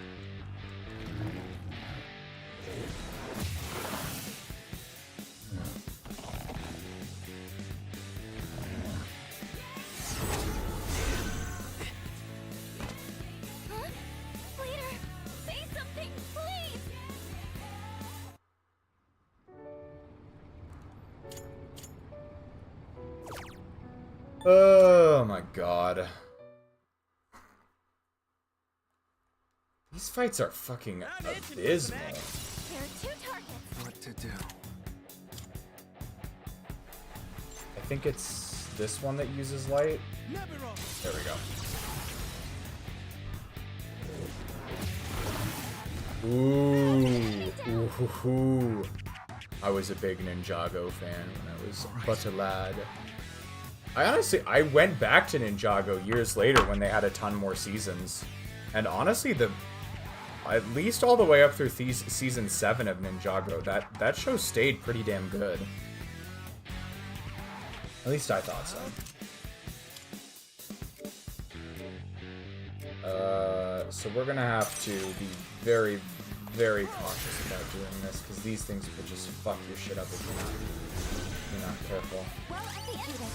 Huh? Leader, say something, please. Oh my god. These fights are fucking abysmal. There are 2 targets. What to do? I think it's this one that uses light. There we go. Ooh. I was a big Ninjago fan when I was but a lad. I went back to Ninjago years later when they had a ton more seasons. And honestly, at least all the way up through season 7 of Ninjago, that show stayed pretty damn good. At least I thought so. So we're gonna have to be very, very cautious about doing this, because these things could just fuck your shit up if you're not careful. Well, at the end of it.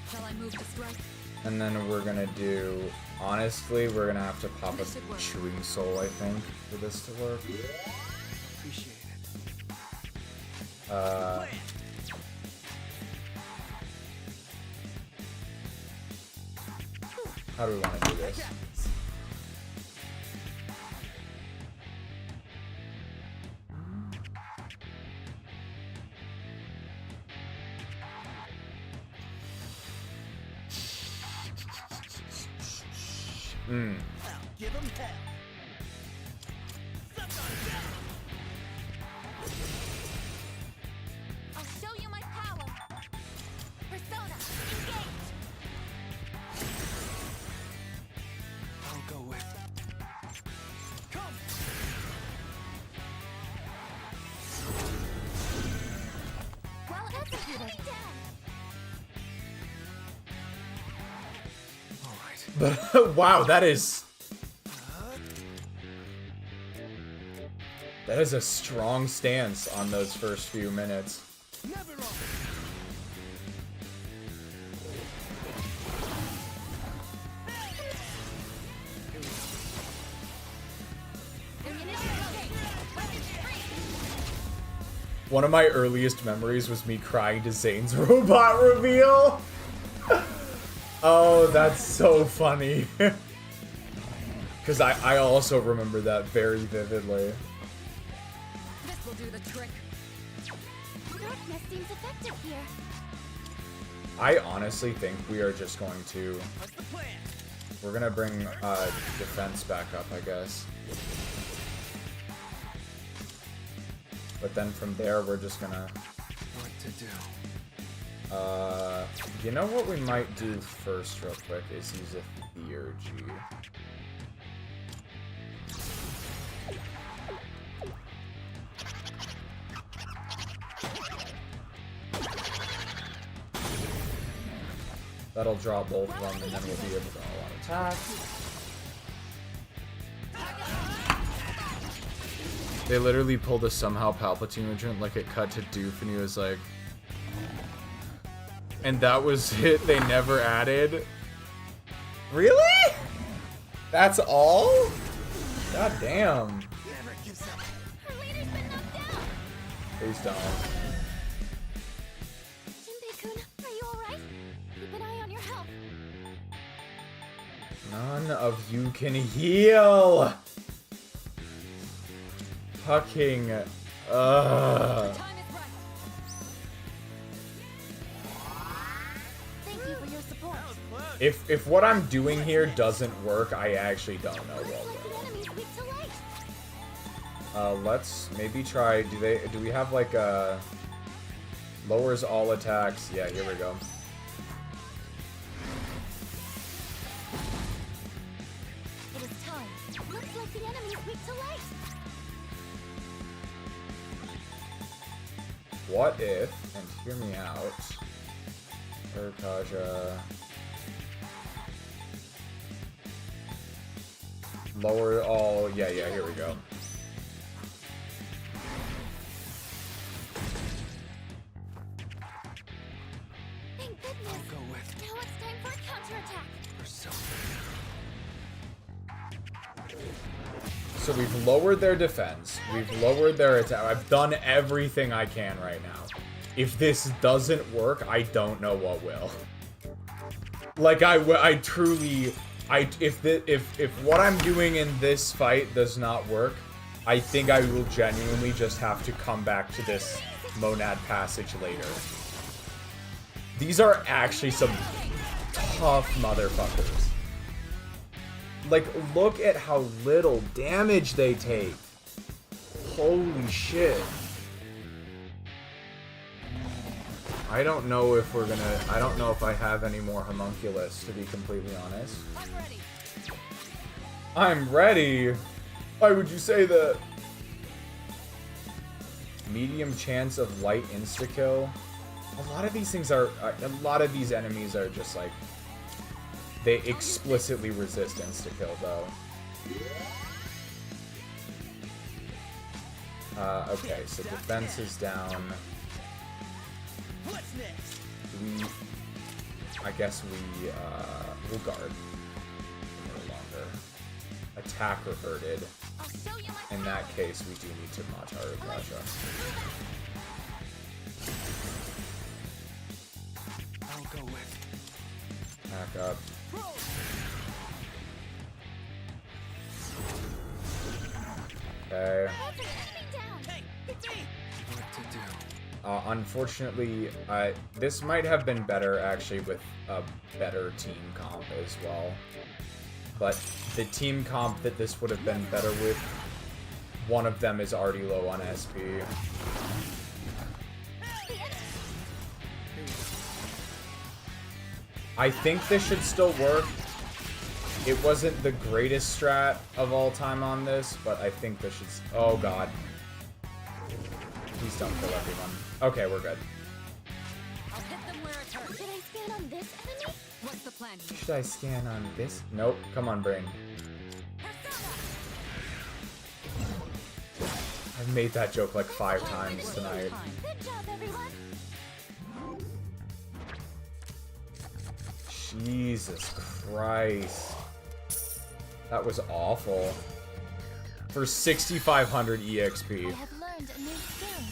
Shall I move to strike? And then we're gonna do, honestly, we're gonna have to pop a chewing soul, I think, for this to work. Appreciate it. How do we want to do this? Give him hell. I'll show you my power. Persona, engage. I'll go with. Come. Well executed. All right. Wow, that is a strong stance on those first few minutes. Never wrong. One of my earliest memories was me crying to Zane's robot reveal. Oh, that's so funny. Because I also remember that very vividly. This will do the trick. Darkness seems effective here. I honestly think we are just going to... What's the plan? We're gonna bring defense back up, I guess. But then from there, we're just gonna... What to do? You know what we might do first real quick is use a theurgy. That'll draw both of them, and then we'll be able to all attack. They literally pulled a somehow Palpatine regent, like it cut to Doof, and he was like... And that was it, they never added? Really? That's all? God damn. Never gives up. Her leader's been knocked down. Please don't. Jinbei-kun, are you alright? Keep an eye on your health. None of you can heal! Fucking... Time is right. Thank you for your support. If what I'm doing here doesn't work, I actually don't know Looks what like will. the enemy's weak to light. Let's maybe try, do we have like a... Lowers all attacks? Yeah, here we go. It is time. Looks like the enemy's weak to light. What if, and hear me out, Urkaja... Lower all, yeah, here we go. Thank goodness. I'll go with. Now it's time for a counterattack. Persona. So we've lowered their defense, we've lowered their attack, I've done everything I can right now. If this doesn't work, I don't know what will. Like, I truly... If what I'm doing in this fight does not work, I think I will genuinely just have to come back to this Monad passage later. These are actually some tough motherfuckers. Like, look at how little damage they take. Holy shit. I don't know if we're gonna... I don't know if I have any more homunculus, to be completely honest. I'm ready. I'm ready! Why would you say that? Medium chance of light insta-kill. A lot of these things are... a lot of these enemies are just like... They explicitly resist insta-kill, though. Okay, so defense is down. What's next? We... I guess we, we'll guard. No longer. Attack reverted. I'll show you my In that case, we do need to Matar Raja. I'll go with. Back up. Okay. What to do? Unfortunately, this might have been better, actually, with a better team comp as well. But the team comp that this would have been better with, one of them is already low on SP. I think this should still work. It wasn't the greatest strat of all time on this, but I think this should... Oh, God. Please don't kill everyone. Okay, we're good. I'll hit them where it hurts. Should I scan on this enemy? What's the plan here? Should I scan on this? Nope. Come on, brain. I've made that joke like 5 times tonight. Good job, everyone. Jesus Christ. That was awful. For 6,500 EXP. I have learned a new skill.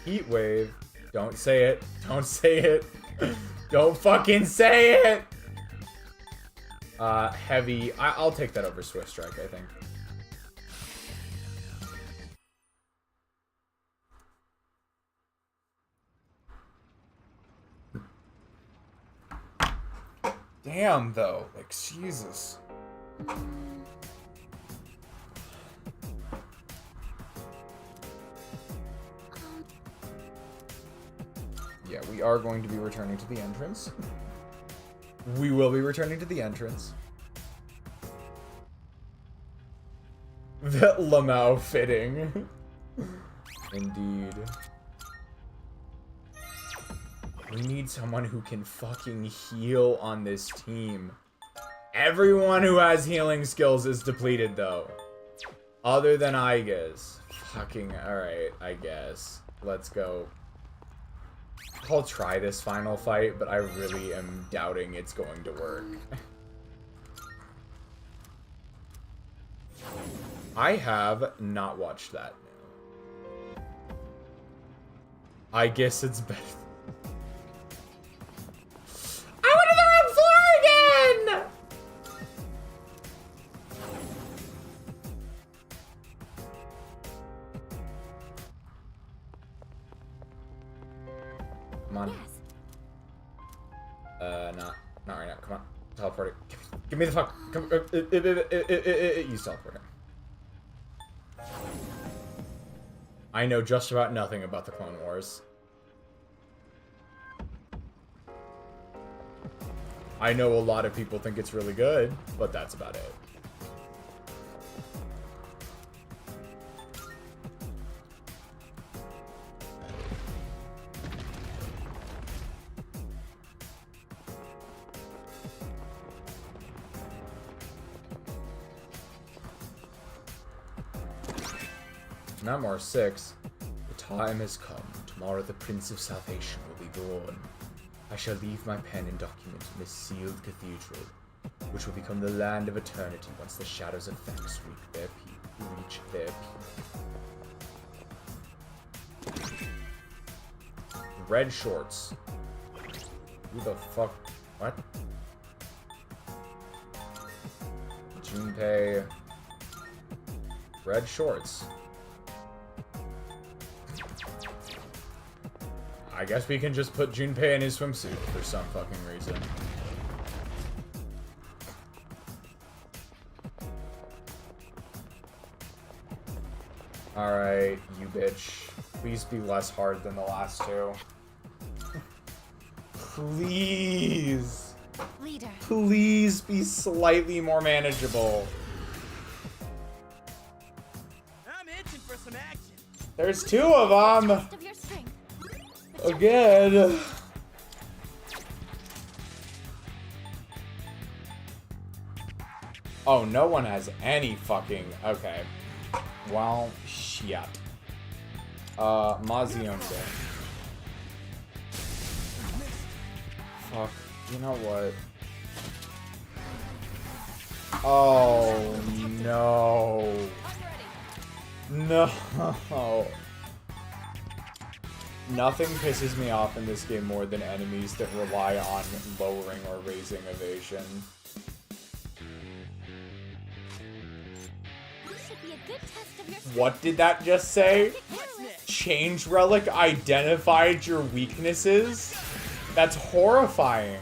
Heat wave. Don't say it. Don't say it. Don't fucking say it. Heavy. I'll take that over Swift Strike, I think. Damn, though. Like, Jesus. Yeah, we are going to be returning to the entrance. We will be returning to the entrance. The Lamau fitting. Indeed. We need someone who can fucking heal on this team. Everyone who has healing skills is depleted, though. Other than Igas. Fucking, alright, I guess. Let's go. I'll try this final fight, but I really am doubting it's going to work. I have not watched that. I guess it's better. I went to the wrong floor again! Come on. Not right now. Come on. Teleport it. Give me the fuck. Come. Use teleporter. I know just about nothing about the Clone Wars. I know a lot of people think it's really good, but that's about it. Namor 6. The time has come. Tomorrow the Prince of Salvation will be born. I shall leave my pen and document in this sealed cathedral, which will become the land of eternity once the shadow's effects reach their peak. Red shorts. Who the fuck? What? Junpei. Red shorts. I guess we can just put Junpei in his swimsuit for some fucking reason. Alright, you bitch. Please be less hard than the last two. Please. Leader. Please be slightly more manageable. I'm itching for some action. There's 2 of them. Test of your strength. Again. Oh, no one has any fucking... Okay. Well, shit. Mazionde. Fuck. You know what? Oh, no. No. Nothing pisses me off in this game more than enemies that rely on lowering or raising evasion. What did that just say? Change Relic identified your weaknesses? That's horrifying.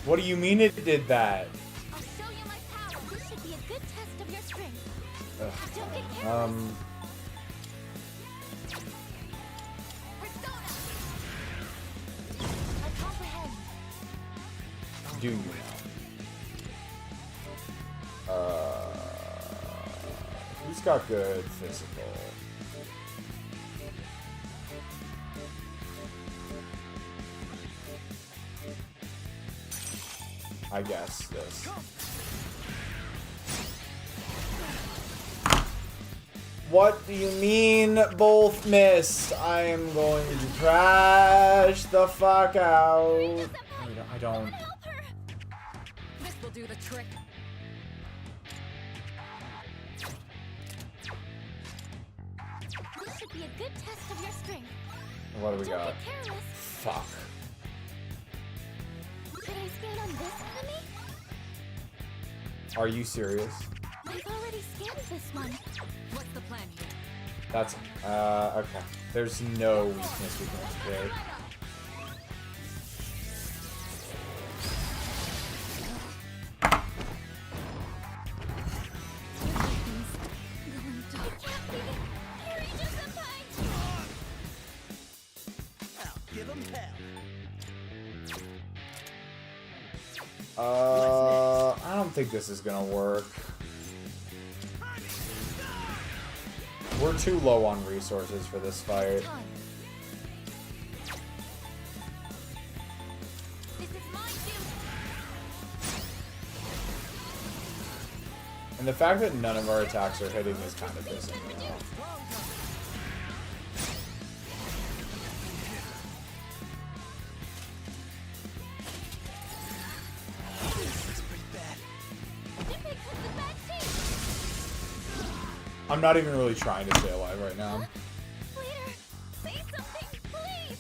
What do you mean it did that? I'll show you my power. This should be a good test of your strength. Don't get careless. Persona. I comprehend. Do you know? Who's got good physical? I guess this. What do you mean both missed? I am going to crash the fuck out. I don't. This will do the trick. This should be a good test of your strength. What do we Don't got? get careless. Fuck. Should I scan on this enemy? Are you serious? I've already scanned this one. What's the plan here? That's, okay. There's no weakness we can create. Give 'em hell. I don't think this is gonna work. We're too low on resources for this fight. This is my duty. And the fact that none of our attacks are hitting is kind of pissing me off. I'm not even really trying to stay alive right now. Leader, say something, please.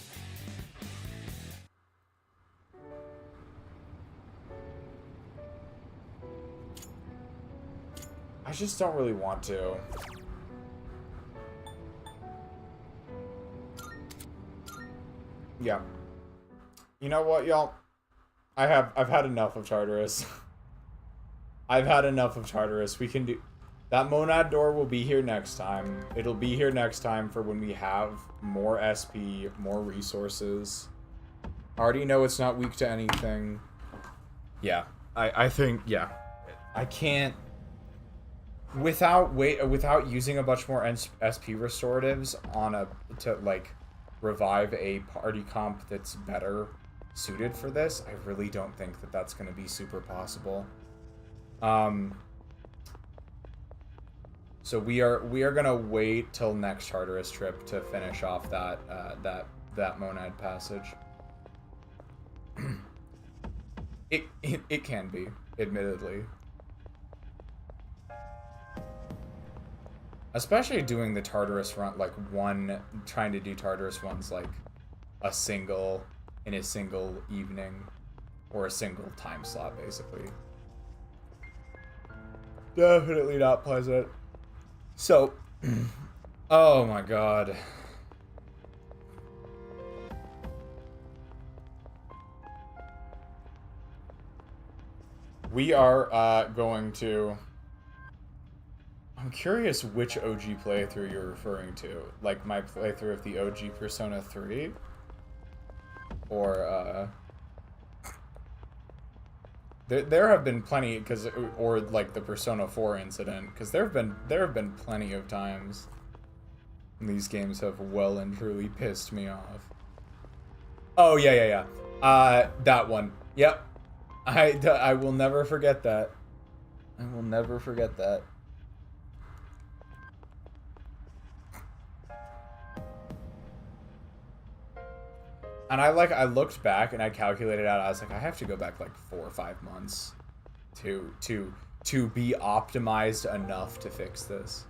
I just don't really want to. Yeah. You know what, y'all? I've had enough of Tartarus. I've had enough of Tartarus. We can do... That monad door will be here next time. It'll be here next time for when we have more SP, more resources. I already know it's not weak to anything. Yeah. I think, yeah. I can't... Without using a bunch more SP restoratives on to, like, revive a party comp that's better suited for this, I really don't think that that's going to be super possible. So we are gonna wait till next Tartarus trip to finish off that that monad passage. It can be, admittedly. Especially doing the Tartarus run, like trying to do Tartarus runs like in a single evening or a single time slot, basically. Definitely not pleasant. So, oh my god. We are going to... I'm curious which OG playthrough you're referring to. Like my playthrough of the OG Persona 3? Or, There have been plenty, or like the Persona 4 incident, because there have been plenty of times these games have well and truly pissed me off. Oh yeah. That one. Yep. I will never forget that. I will never forget that. And I looked back and I calculated out. I was like, I have to go back like 4 or 5 months to be optimized enough to fix this.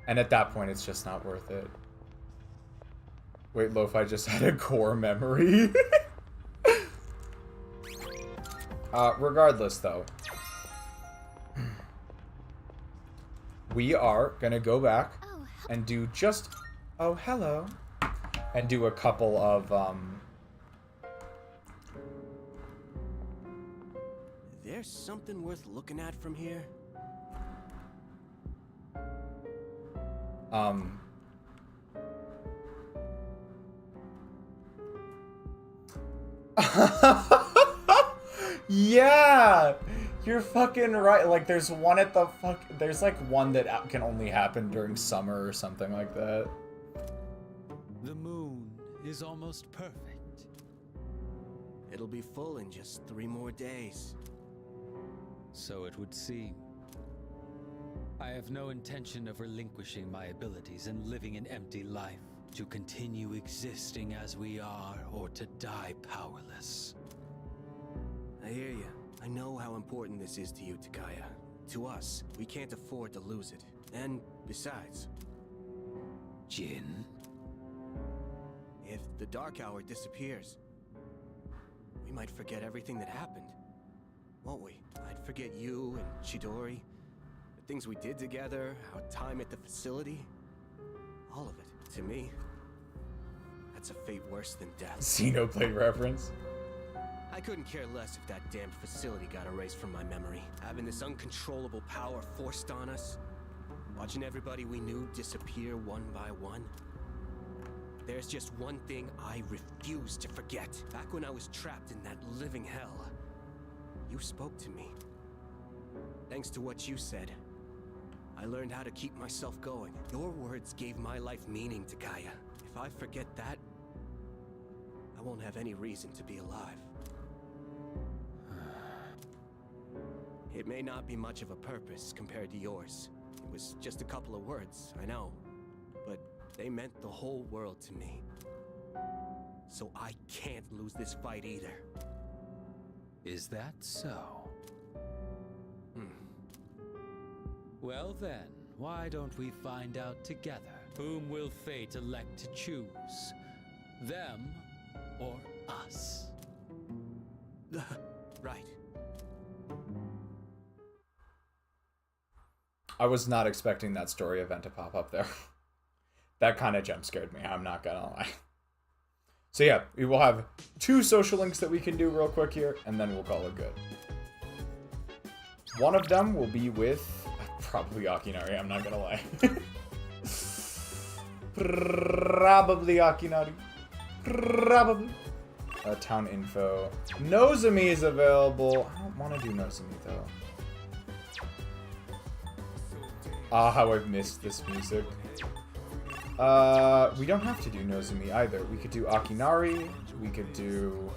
And at that point, it's just not worth it. Wait, Lo-Fi just had a core memory. Regardless, though, we are gonna go back and do just hello, and do a couple of There's something worth looking at from here. Yeah, you're fucking right. Like, there's one at the there's like one that can only happen during summer or something like that. The moon is almost perfect. It'll be full in just 3 more days. So it would seem. I have no intention of relinquishing my abilities and living an empty life, to continue existing as we are or to die powerless. I hear you. I know how important this is to you, Takaya. To us, we can't afford to lose it. And besides, Jin? if the Dark Hour disappears, we might forget everything that happened. Won't we? I'd forget you and Chidori, the things we did together, our time at the facility. All of it. To me, that's a fate worse than death. Xenoblade reference. I couldn't care less if that damned facility got erased from my memory. Having this uncontrollable power forced on us, watching everybody we knew disappear one by one. There's just one thing I refuse to forget. Back when I was trapped in that living hell, you spoke to me. Thanks to what you said, I learned how to keep myself going. Your words gave my life meaning, Takaya. If I forget that, I won't have any reason to be alive. It may not be much of a purpose compared to yours. It was just a couple of words, I know. But they meant the whole world to me. So I can't lose this fight either. Is that so? Well then, why don't we find out together? Whom will fate elect to choose? Them or us? Right. I was not expecting that story event to pop up there. That kind of jump scared me, I'm not gonna lie. So yeah, we will have 2 social links that we can do real quick here, and then we'll call it good. One of them will be with probably Akinari, I'm not gonna lie. Probably Akinari. Probably. Town info. Nozomi is available. I don't want to do Nozomi though. Ah, how I've missed this music. We don't have to do Nozomi either. We could do Akinari. We could do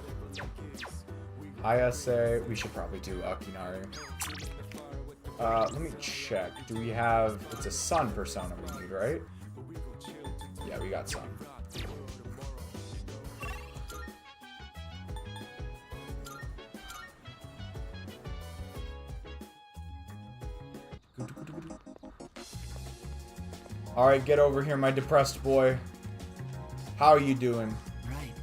Ayase. We should probably do Akinari. Let me check. Do we have... It's a sun persona we need, right? Yeah, we got sun. Alright, get over here, my depressed boy. How are you doing? Right.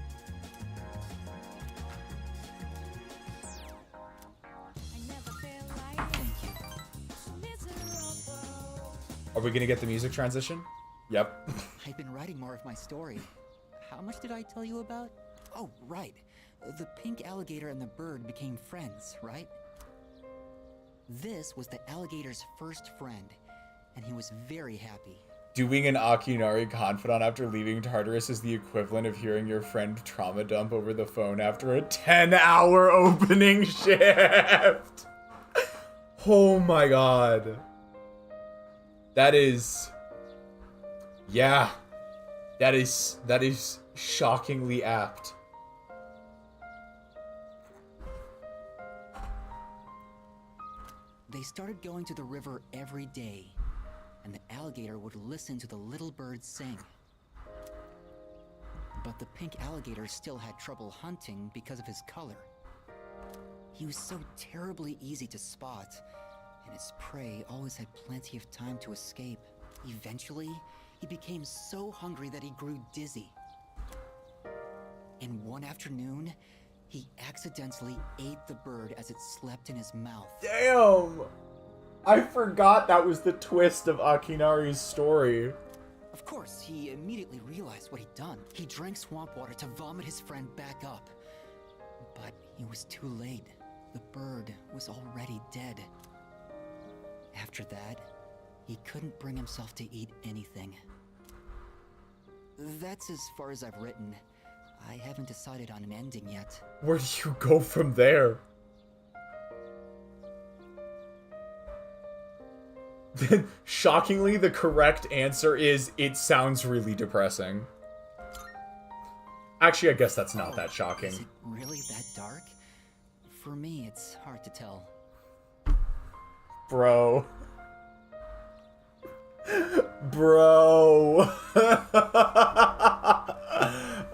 Are we gonna get the music transition? Yep. I've been writing more of my story. How much did I tell you about? Oh, right. The pink alligator and the bird became friends, right? This was the alligator's first friend, and he was very happy. Doing an Akinari confidant after leaving Tartarus is the equivalent of hearing your friend trauma dump over the phone after a 10-hour opening shift. Oh my god. That is... Yeah. That is shockingly apt. They started going to the river every day, and the alligator would listen to the little birds sing. But the pink alligator still had trouble hunting because of his color. He was so terribly easy to spot, and his prey always had plenty of time to escape. Eventually, he became so hungry that he grew dizzy. And one afternoon, he accidentally ate the bird as it slept in his mouth. Damn! I forgot that was the twist of Akinari's story. Of course, he immediately realized what he'd done. He drank swamp water to vomit his friend back up. But it was too late. The bird was already dead. After that, he couldn't bring himself to eat anything. That's as far as I've written. I haven't decided on an ending yet. Where do you go from there? Shockingly, the correct answer is, it sounds really depressing. Actually, I guess that's not that shocking. Is it really that dark? For me, it's hard to tell. Bro. Bro.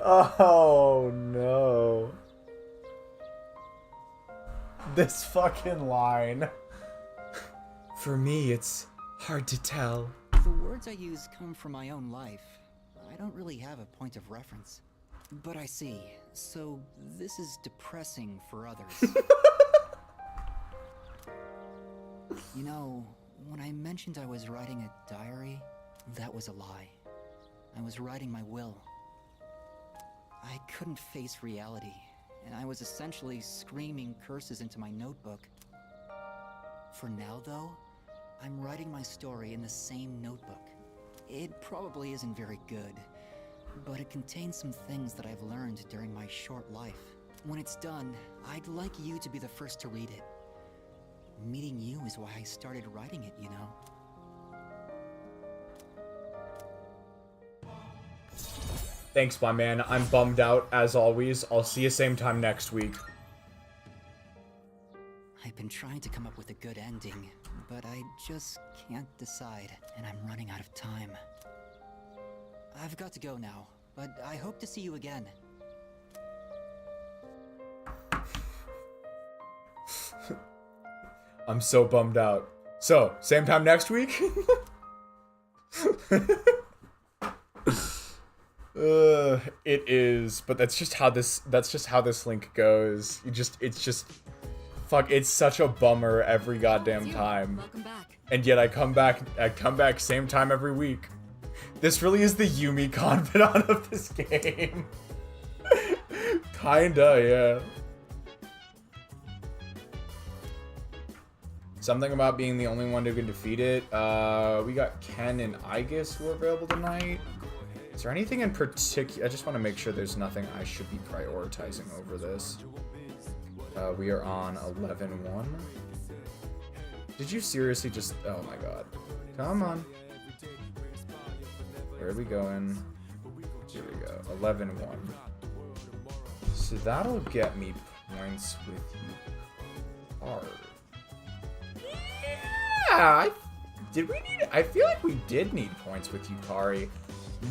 Oh no. This fucking line. For me, it's hard to tell. The words I use come from my own life. I don't really have a point of reference. But I see. So this is depressing for others. You know, when I mentioned I was writing a diary, that was a lie. I was writing my will. I couldn't face reality, and I was essentially screaming curses into my notebook. For now, though, I'm writing my story in the same notebook. It probably isn't very good, but it contains some things that I've learned during my short life. When it's done, I'd like you to be the first to read it. Meeting you is why I started writing it, you know? Thanks, my man. I'm bummed out, as always. I'll see you same time next week. I've been trying to come up with a good ending, but I just can't decide, and I'm running out of time. I've got to go now, but I hope to see you again. I'm so bummed out. So, same time next week? It is, but that's just how this link goes. Fuck, it's such a bummer every goddamn time. Welcome back. And yet I come back same time every week. This really is the Yumi confidant of this game. Kinda, yeah. Something about being the only one who can defeat it. We got Ken and Aegis who are available tonight. Is there anything in particular? I just want to make sure there's nothing I should be prioritizing over this. We are on 11-1. Did you seriously just... Oh my god. Come on. Where are we going? Here we go. 11-1. So that'll get me points with you. Hard. Yeah! I feel like we did need points with Yukari.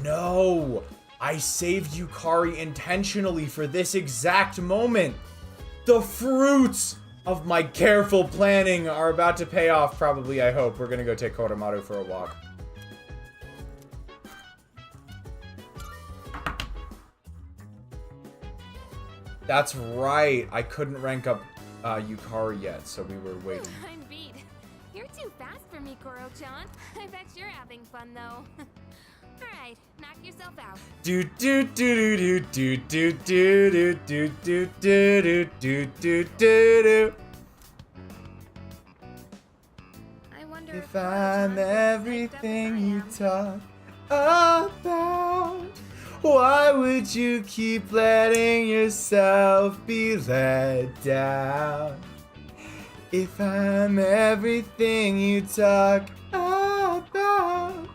No! I saved Yukari intentionally for this exact moment. The fruits of my careful planning are about to pay off, probably, I hope. We're gonna go take Koromaru for a walk. That's right. I couldn't rank up Yukari yet, so we were waiting. I'm beat. You're too fast for me, Koro-chan. I bet you're having fun, though. Alright, knock yourself out. Do do do do do do do do do do do do do. I wonder If I'm everything you talk about? Why would you keep letting yourself be let down? If I'm everything you talk about,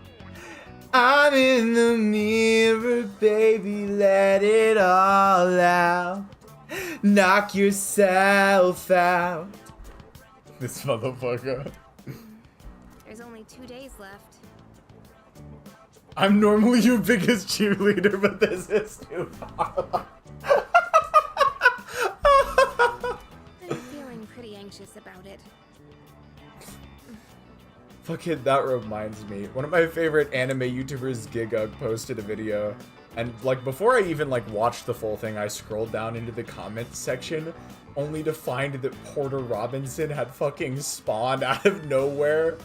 I'm in the mirror, baby, let it all out. Knock yourself out. This motherfucker. There's only 2 days left. I'm normally your biggest cheerleader, but this is too far. I'm feeling pretty anxious about it. Fucking, that reminds me. One of my favorite anime YouTubers, Gigug, posted a video. And, like, before I even, like, watched the full thing, I scrolled down into the comments section, only to find that Porter Robinson had fucking spawned out of nowhere.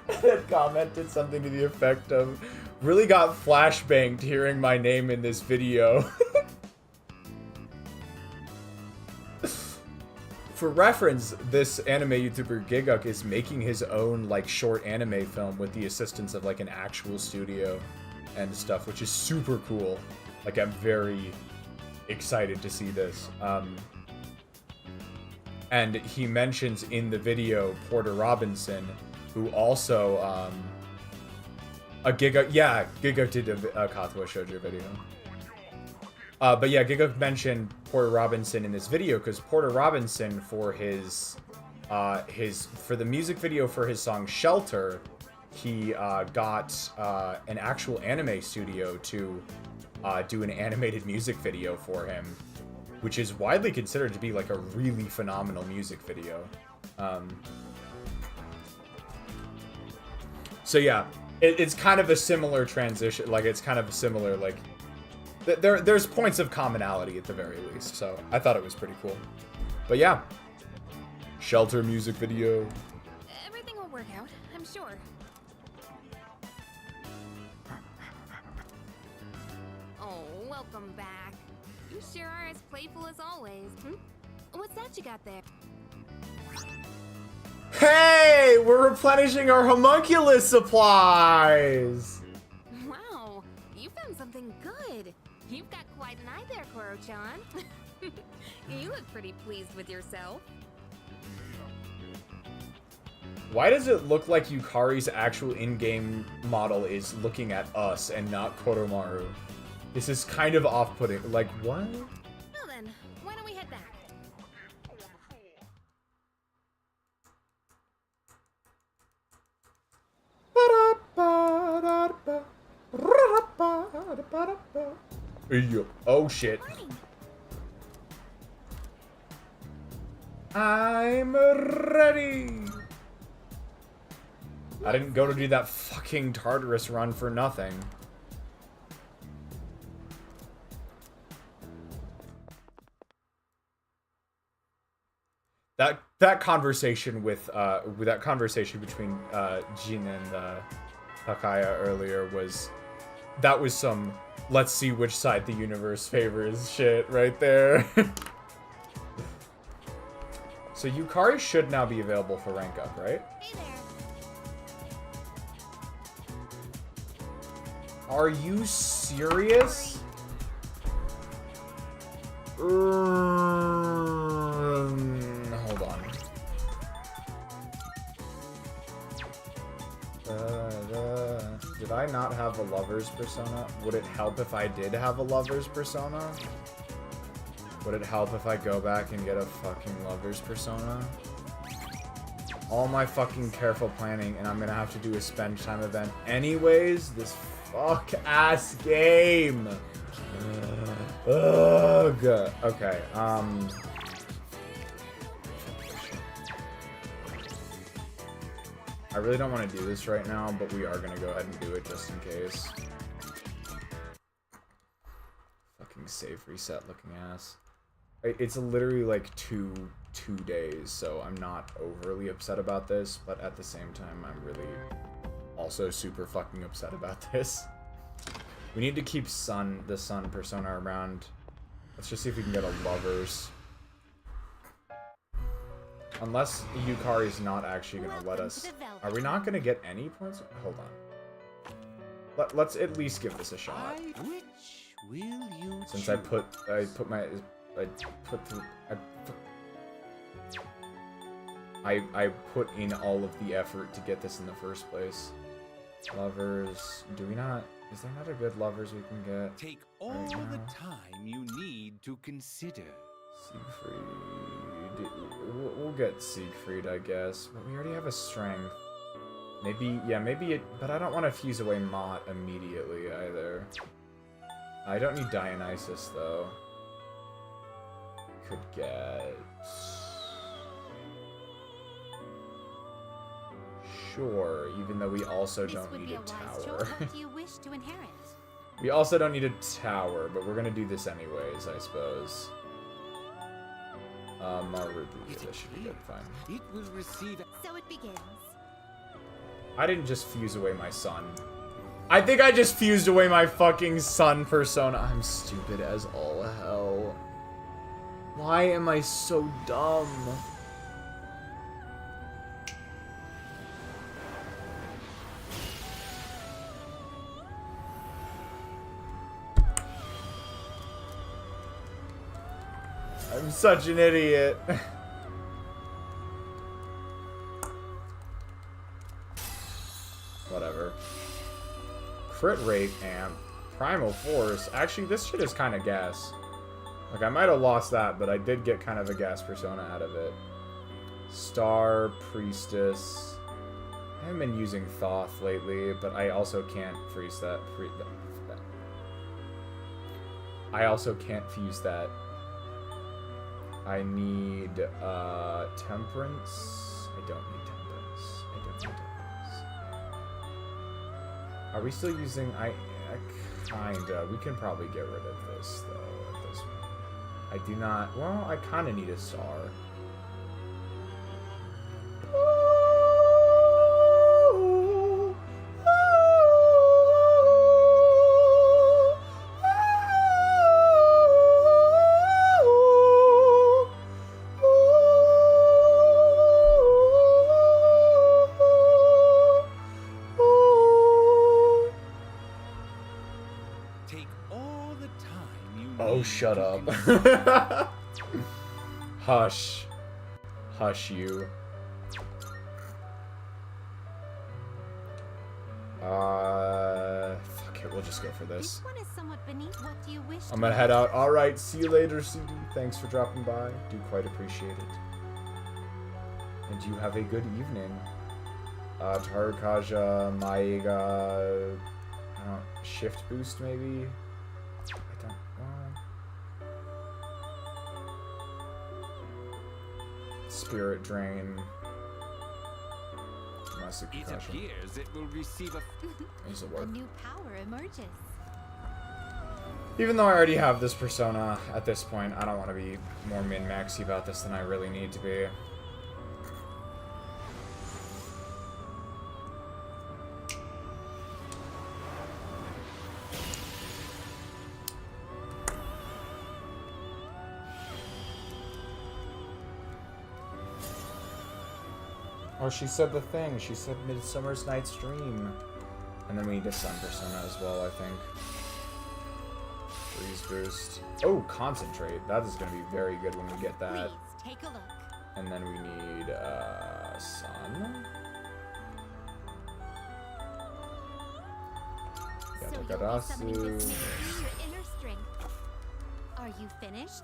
And had commented something to the effect of, really got flashbanged hearing my name in this video. For reference, this anime YouTuber Giguk is making his own like short anime film with the assistance of like an actual studio and stuff, which is super cool. Like, I'm very excited to see this. And he mentions in the video Porter Robinson, who also Giguk did a Katsuo Shoujo video. But yeah, Giguk mentioned Porter Robinson in this video because Porter Robinson, for for the music video for his song Shelter, he got an actual anime studio to do an animated music video for him, which is widely considered to be like a really phenomenal music video. So yeah, it's kind of a similar transition. Like, it's kind of a similar, like, there's points of commonality at the very least. So I thought it was pretty cool. But yeah, Shelter music video. Everything will work out, I'm sure. Oh, welcome back. You sure are as playful as always. What's that you got there? Hey, we're replenishing our homunculus supplies. Wow, you found something good. You've got quite an eye there, Koro-chan. You look pretty pleased with yourself. Why does it look like Yukari's actual in-game model is looking at us and not Koromaru? This is kind of off-putting. Like, what? Well then, why don't we head back? Oh shit. I'm ready. I didn't go to do that fucking Tartarus run for nothing. That conversation with that conversation between Jin and Takaya earlier was some let's see which side the universe favors shit right there. So Yukari should now be available for rank up, right? Hey there. Are you serious? Hold on. Did I not have a lover's persona? Would it help if I did have a lover's persona? Would it help if I go back and get a fucking lover's persona? All my fucking careful planning, and I'm gonna have to do a spend time event anyways? This fuck-ass game! Ugh. Okay, I really don't want to do this right now, but we are gonna go ahead and do it just in case. Fucking save reset looking ass. It's literally like two days, so I'm not overly upset about this, but at the same time, I'm really also super fucking upset about this. We need to keep the Sun persona around. Let's just see if we can get a lovers. Unless Yukari's not actually gonna let us. Are we not gonna get any points? Hold on. let's at least give this a shot. Which will you Since choose? I put in all of the effort to get this in the first place. Lovers, do we not? Is there not a good lovers we can get? Take all right the now? time you need to consider. Siegfried. We'll get Siegfried, I guess. But we already have a strength. Maybe, yeah, maybe it. But I don't want to fuse away Mott immediately either. I don't need Dionysus though. Could get. Sure, even though we also This don't would need be a a wise tower. choice. What do you wish to inherit? We also don't need a tower, but we're gonna do this anyways, I suppose. This should be good, fine. It will receive. So it begins. I didn't just fuse away my son. I think I just fused away my fucking son persona. I'm stupid as all hell. Why am I so dumb? I'm such an idiot. Whatever. Crit rate amp. Primal force. Actually, this shit is kind of gas. Like, I might have lost that, but I did get kind of a gas persona out of it. Star, Priestess. I haven't been using Thoth lately, but I also can't freeze that. I also can't fuse that. I need temperance. I don't need temperance. I don't need temperance. Are we still using? I kinda. We can probably get rid of this though at this point. I do not. Well, I kind of need a star. Take all the time you Oh, need shut to up. consider. Hush. Hush you. Fuck it, we'll just go for this. This one is somewhat beneath. What do you wish? I'm gonna head out. Alright, see you later, CD. Thanks for dropping by. Do quite appreciate it. And you have a good evening. Tarkaja, Maiga, shift boost maybe? I don't, Spirit drain. Massive It concussion. appears it will receive a. These will A work. new power emerges. Even though I already have this persona at this point, I don't want to be more min-maxy about this than I really need to be. Oh, she said the thing. She said Midsummer's Night's Dream. And then we need a Sun persona as well, I think. Freeze boost. Oh, concentrate. That is going to be very good when we get that. Please take a look. And then we need Sun. So you'll be summoning this through your inner strength. Are you finished?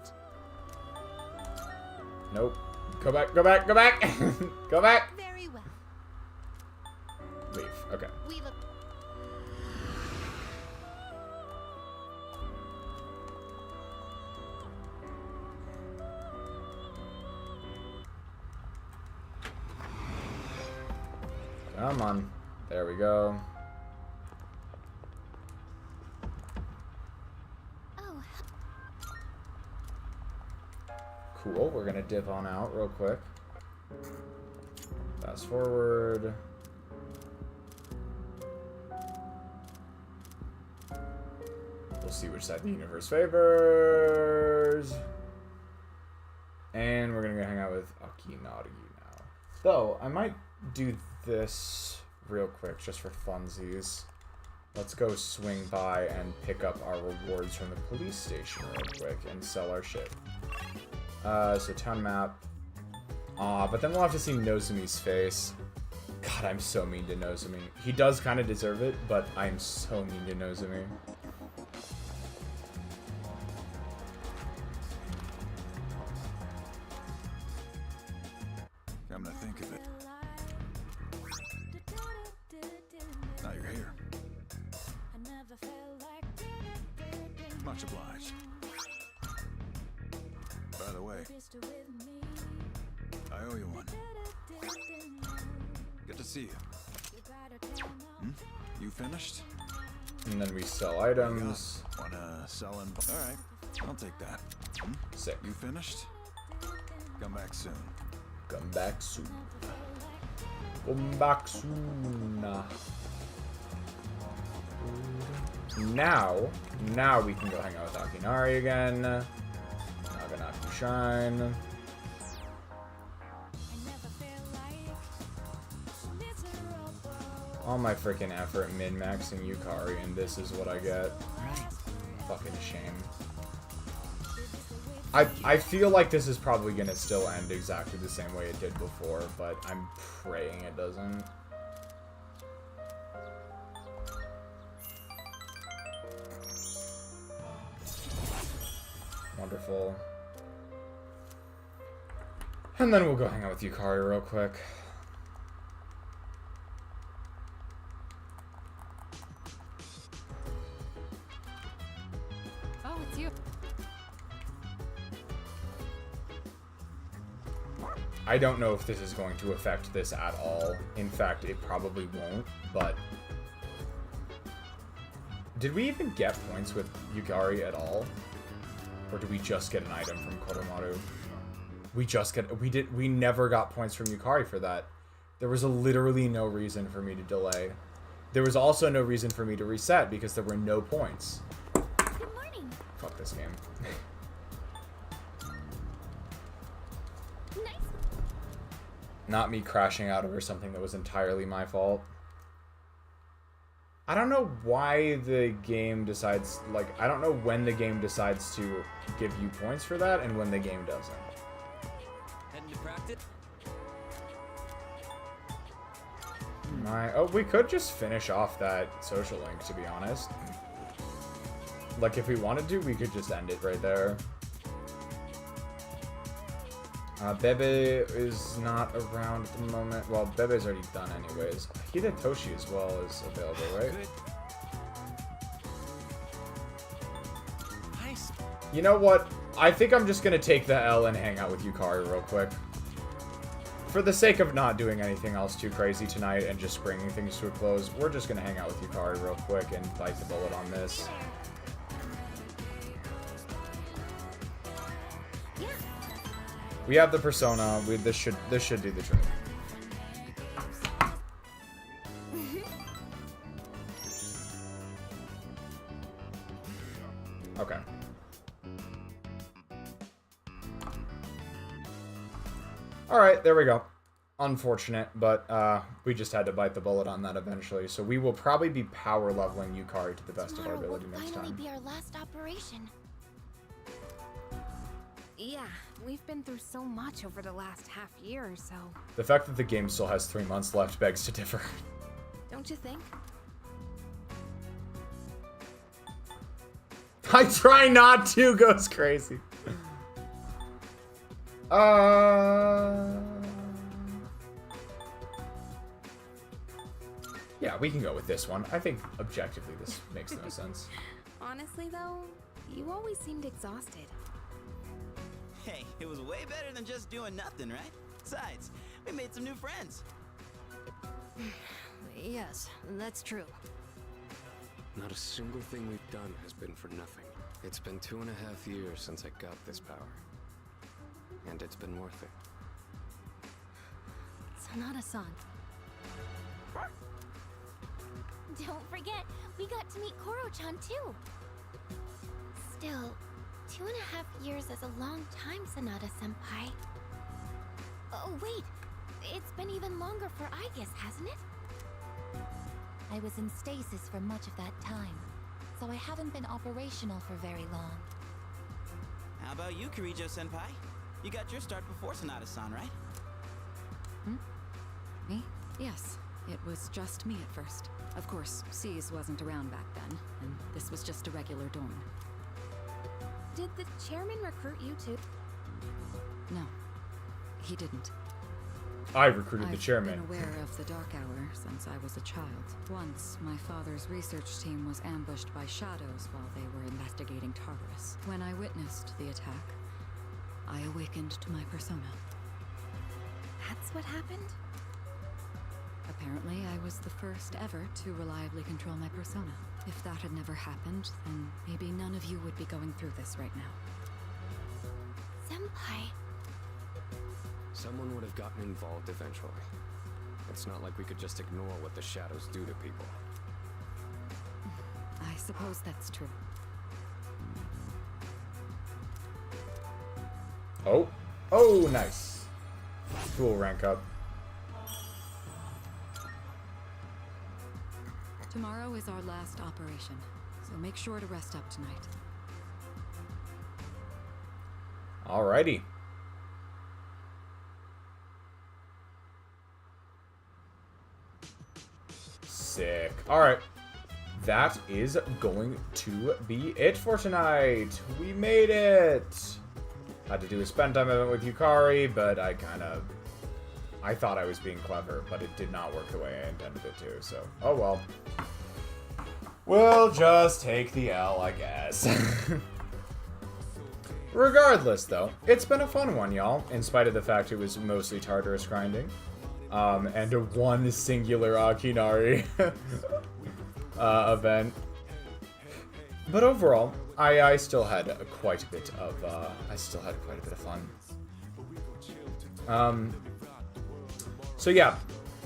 Nope. Go back, go back, go back! Go back! Very well. Leave. Okay. We look. Come on. There we go. Oh, Cool. We're gonna dip on out real quick. Fast forward. We'll see which side the universe favors. And we're gonna go hang out with Akinari now. Though, I might do this real quick just for funsies. let's go swing by and pick up our rewards from the police station real quick and sell our shit. So town map. But then we'll have to see Nozumi's face. God, I'm so mean to Nozumi. He does kind of deserve it, but I'm so mean to Nozumi. Come to think of it. Now you're here. Much obliged. By the way, I owe you one. Good to see you. You finished? And then we sell items. Wanna sell and... Alright, I'll take that. Sick. You finished? Come back soon. Come back soon. Come back soon. Now we can go hang out with Akinari again. Naganaki Shrine. All my freaking effort min-maxing Yukari, and this is what I get. Right. Fucking shame. I feel like this is probably gonna still end exactly the same way it did before, but I'm praying it doesn't. Wonderful. And then we'll go hang out with Yukari real quick. Oh, it's you. I don't know if this is going to affect this at all. In fact, it probably won't, but... Did we even get points with Yukari at all? Or did we just get an item from Koromaru? We never got points from Yukari for that. There was literally no reason for me to delay. There was also no reason for me to reset because there were no points. Good morning. Fuck this game. Nice. Not me crashing out over something that was entirely my fault. I don't know why the game decides, like, I don't know when the game decides to give you points for that and when the game doesn't. Heading to practice? Oh, we could just finish off that social link, to be honest. Like, if we wanted to, we could just end it right there. Bebe is not around at the moment. Well, Bebe's already done anyways. Hidetoshi as well is available, right? Nice. You know what? I think I'm just gonna take the L and hang out with Yukari real quick. For the sake of not doing anything else too crazy tonight and just bringing things to a close, we're just gonna hang out with Yukari real quick and bite the bullet on this. We have the persona. This should do the trick. Okay. All right, there we go. Unfortunate, but we just had to bite the bullet on that eventually. So we will probably be power leveling Yukari to the best of our ability next Finally time. be our last operation. Yeah, we've been through so much over the last half year or so. The fact that the game still has 3 months left begs to differ. Don't you think? I try not to, goes crazy. Yeah, we can go with this one. I think objectively this makes no sense. Honestly though, you always seemed exhausted. Hey, it was way better than just doing nothing, right? Besides, we made some new friends. Yes, that's true. Not a single thing we've done has been for nothing. It's been 2.5 years since I got this power. And it's been worth it. Sanada-san. Don't forget, we got to meet Koro-chan too. Still, 2.5 years is a long time, Sanada-senpai. Oh, wait. It's been even longer for Aigis, hasn't it? I was in stasis for much of that time, so I haven't been operational for very long. How about you, Kirijo-senpai? You got your start before Sonata-san, right? Me? Yes. It was just me at first. Of course, SEES wasn't around back then, and this was just a regular dorm. Did the chairman recruit you too? No, he didn't. I recruited the I've chairman. been aware of the Dark Hour since I was a child. Once, my father's research team was ambushed by shadows while they were investigating Tartarus. When I witnessed the attack, I awakened to my persona. That's what happened? Apparently, I was the first ever to reliably control my persona. If that had never happened, then maybe none of you would be going through this right now. Senpai. Someone would have gotten involved eventually. It's not like we could just ignore what the shadows do to people. I suppose that's true. Oh. Oh, nice. Cool, rank up. Tomorrow is our last operation, so make sure to rest up tonight. Alrighty. Sick. Alright. That is going to be it for tonight. We made it. Had to do a spend time event with Yukari, but I thought I was being clever, but it did not work the way I intended it to, so oh well. We'll just take the L, I guess. Regardless, though, it's been a fun one, y'all, in spite of the fact it was mostly Tartarus grinding. And a one singular Akinari event. But overall, I still had quite a bit of fun. So yeah,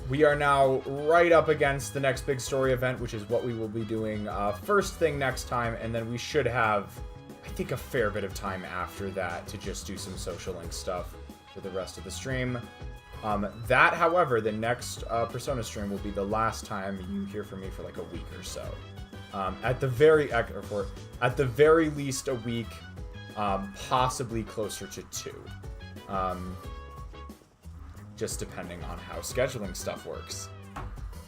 we are now right up against the next big story event, which is what we will be doing first thing next time, and then we should have, I think, a fair bit of time after that to just do some social link stuff for the rest of the stream. That, however, the next Persona stream will be the last time you hear from me for like a week or so. At the very least a week, possibly closer to 2. Just depending on how scheduling stuff works.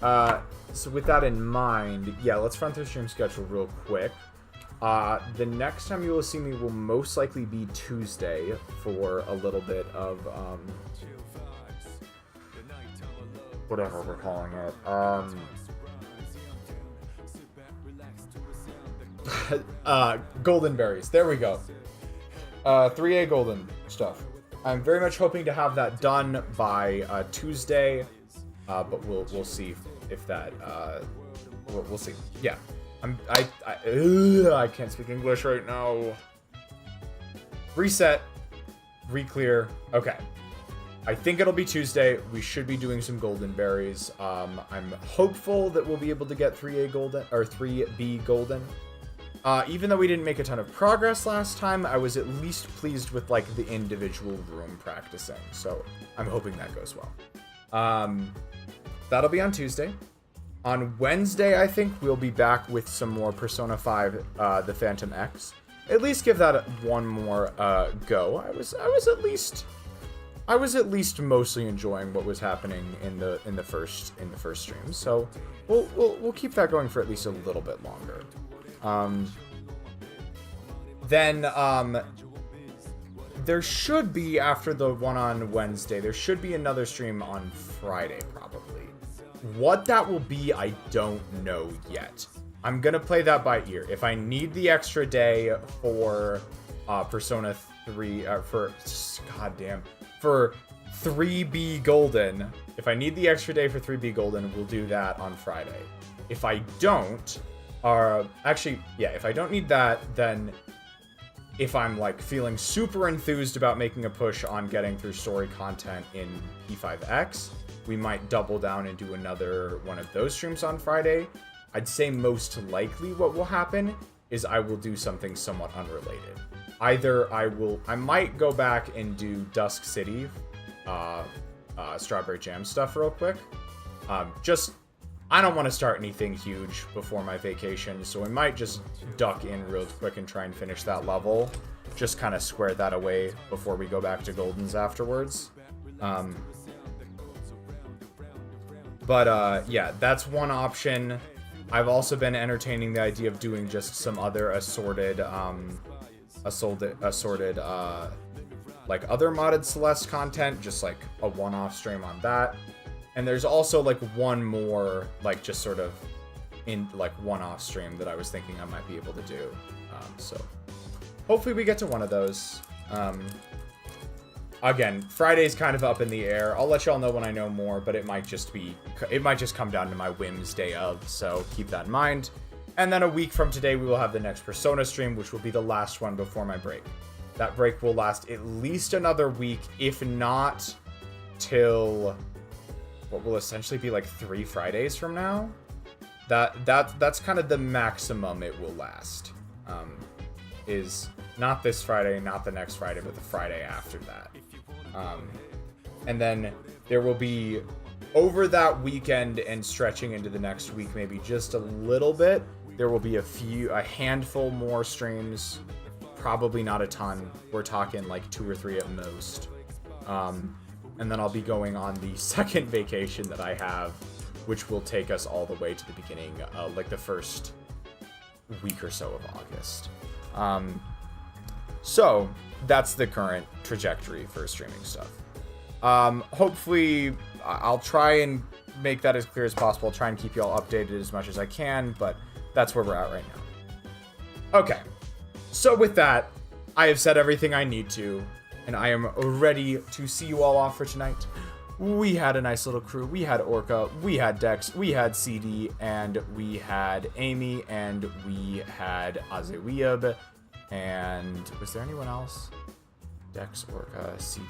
So with that in mind, yeah, let's run through stream schedule real quick. The next time you will see me will most likely be Tuesday for a little bit of, whatever we're calling it. Golden berries. There we go. 3A golden stuff. I'm very much hoping to have that done by Tuesday, but we'll see if that we'll see. Yeah, I can't speak English right now. Reset, re-clear. Okay, I think it'll be Tuesday. We should be doing some golden berries. I'm hopeful that we'll be able to get 3A golden or 3B golden. Even though we didn't make a ton of progress last time, I was at least pleased with, like, the individual room practicing. So I'm hoping that goes well. That'll be on Tuesday. On Wednesday, I think we'll be back with some more Persona 5, the Phantom X. At least give that one more go. I was at least mostly enjoying what was happening in the first stream. So we'll keep that going for at least a little bit longer. Then there should be, after the one on Wednesday, there should be another stream on Friday, probably. What that will be, I don't know yet. I'm gonna play that by ear. If I need the extra day for Persona 3, for 3B Golden, if I need the extra day for 3B Golden, we'll do that on Friday. If I don't, if I don't need that, then if I'm, like, feeling super enthused about making a push on getting through story content in P5X, we might double down and do another one of those streams on Friday. I'd say most likely what will happen is I will do something somewhat unrelated. Either I might go back and do Dusk City, Strawberry Jam stuff real quick. I don't want to start anything huge before my vacation, so we might just duck in real quick and try and finish that level. Just kind of square that away before we go back to Golden's afterwards. Yeah, that's one option. I've also been entertaining the idea of doing just some other assorted, like other modded Celeste content, just like a one-off stream on that. And there's also like one more, like just sort of in like one-off stream that I was thinking I might be able to do. So hopefully we get to one of those. Again, Friday's kind of up in the air. I'll let y'all know when I know more, but it might just come down to my whims day of, so keep that in mind. And then a week from today, we will have the next Persona stream, which will be the last one before my break. That break will last at least another week, if not till what will essentially be like 3 Fridays from now. That's kind of the maximum it will last. Is not this Friday, not the next Friday, but the Friday after that. And then there will be, over that weekend and stretching into the next week, maybe just a little bit, there will be a handful more streams, probably not a ton. We're talking like 2 or 3 at most. And then I'll be going on the second vacation that I have, which will take us all the way to the beginning, like the first week or so of August. So that's the current trajectory for streaming stuff. Hopefully I'll try and make that as clear as possible. I'll try and keep you all updated as much as I can, but that's where we're at right now. Okay. So with that, I have said everything I need to, and I am ready to see you all off for tonight. We had a nice little crew. We had Orca, we had Dex, we had CD, and we had Amy, and we had Azeweeb. And was there anyone else? Dex, Orca, CD,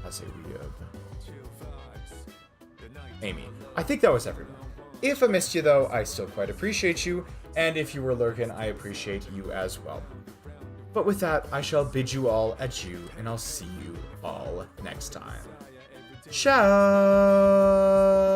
Azeweeb, Amy. I think that was everyone. If I missed you though, I still quite appreciate you. And if you were lurking, I appreciate you as well. But with that, I shall bid you all adieu, and I'll see you all next time. Ciao!